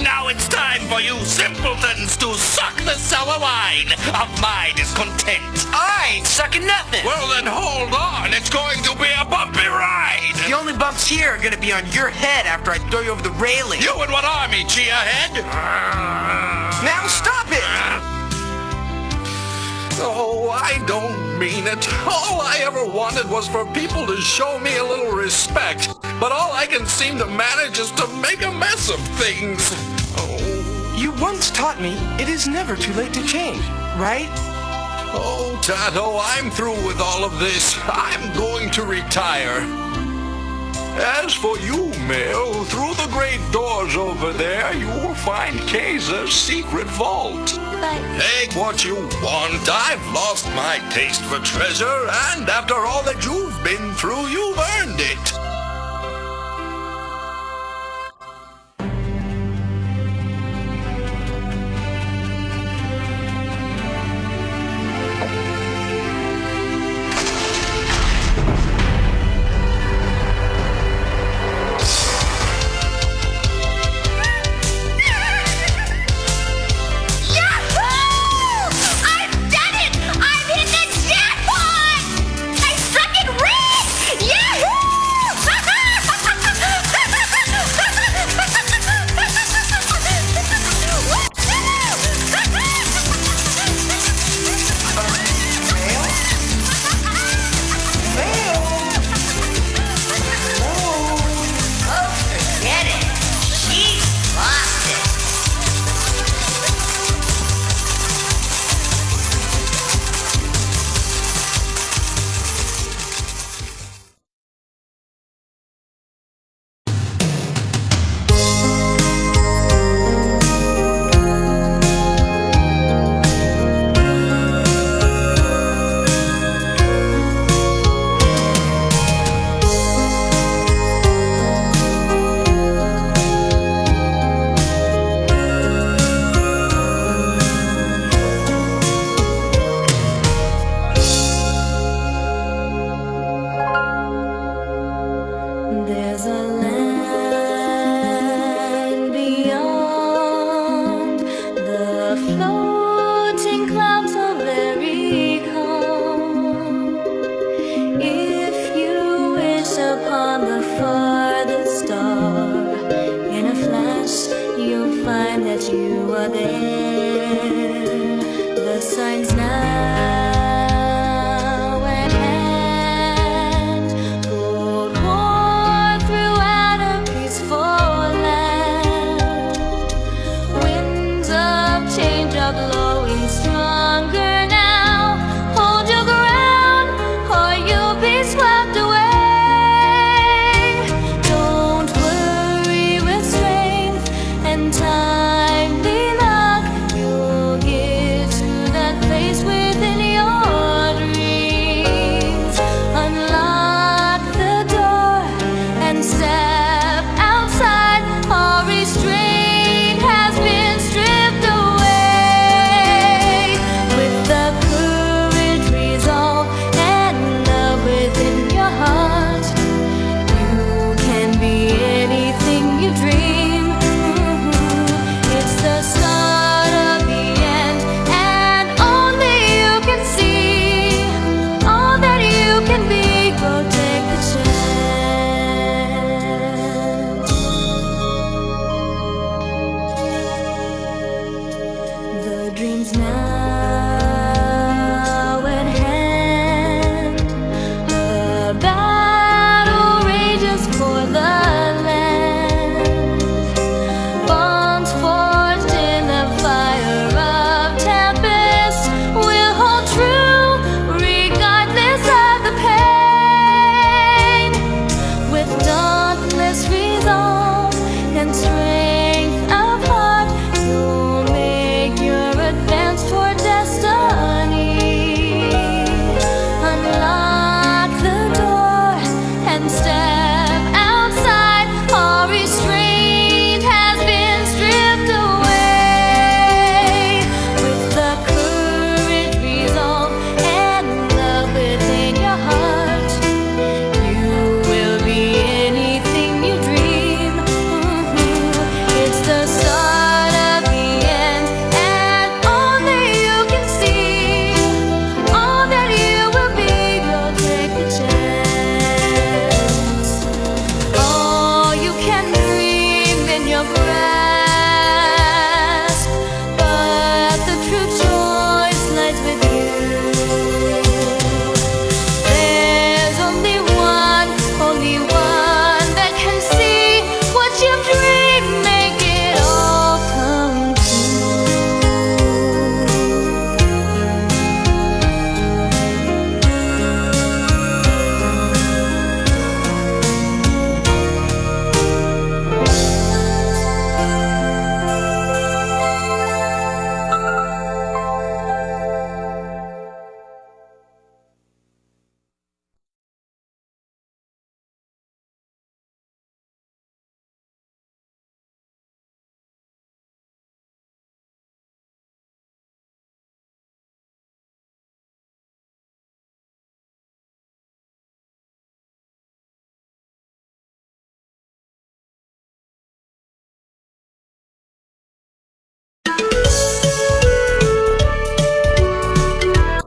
Now it's time for you simpletons to suck the sour wine of my discontent. I ain't sucking nothing. Well then hold on, it's going to be a bumpy ride. The only bumps here are gonna be on your head after I throw you over the railing. You in what army, Chia Head? Now stop it! Oh, I don't mean it. All I ever wanted was for people to show me a little respect. But all I can seem to manage is to make a mess of things. Oh. You once taught me it is never too late to change, right? Oh, Tato, I'm through with all of this. I'm going to retire. As for you, Mel, through the great doors over there, you will find Kaiser's secret vault. But... Take what you want. I've lost my taste for treasure, and after all that you've been through, you've earned it. There's a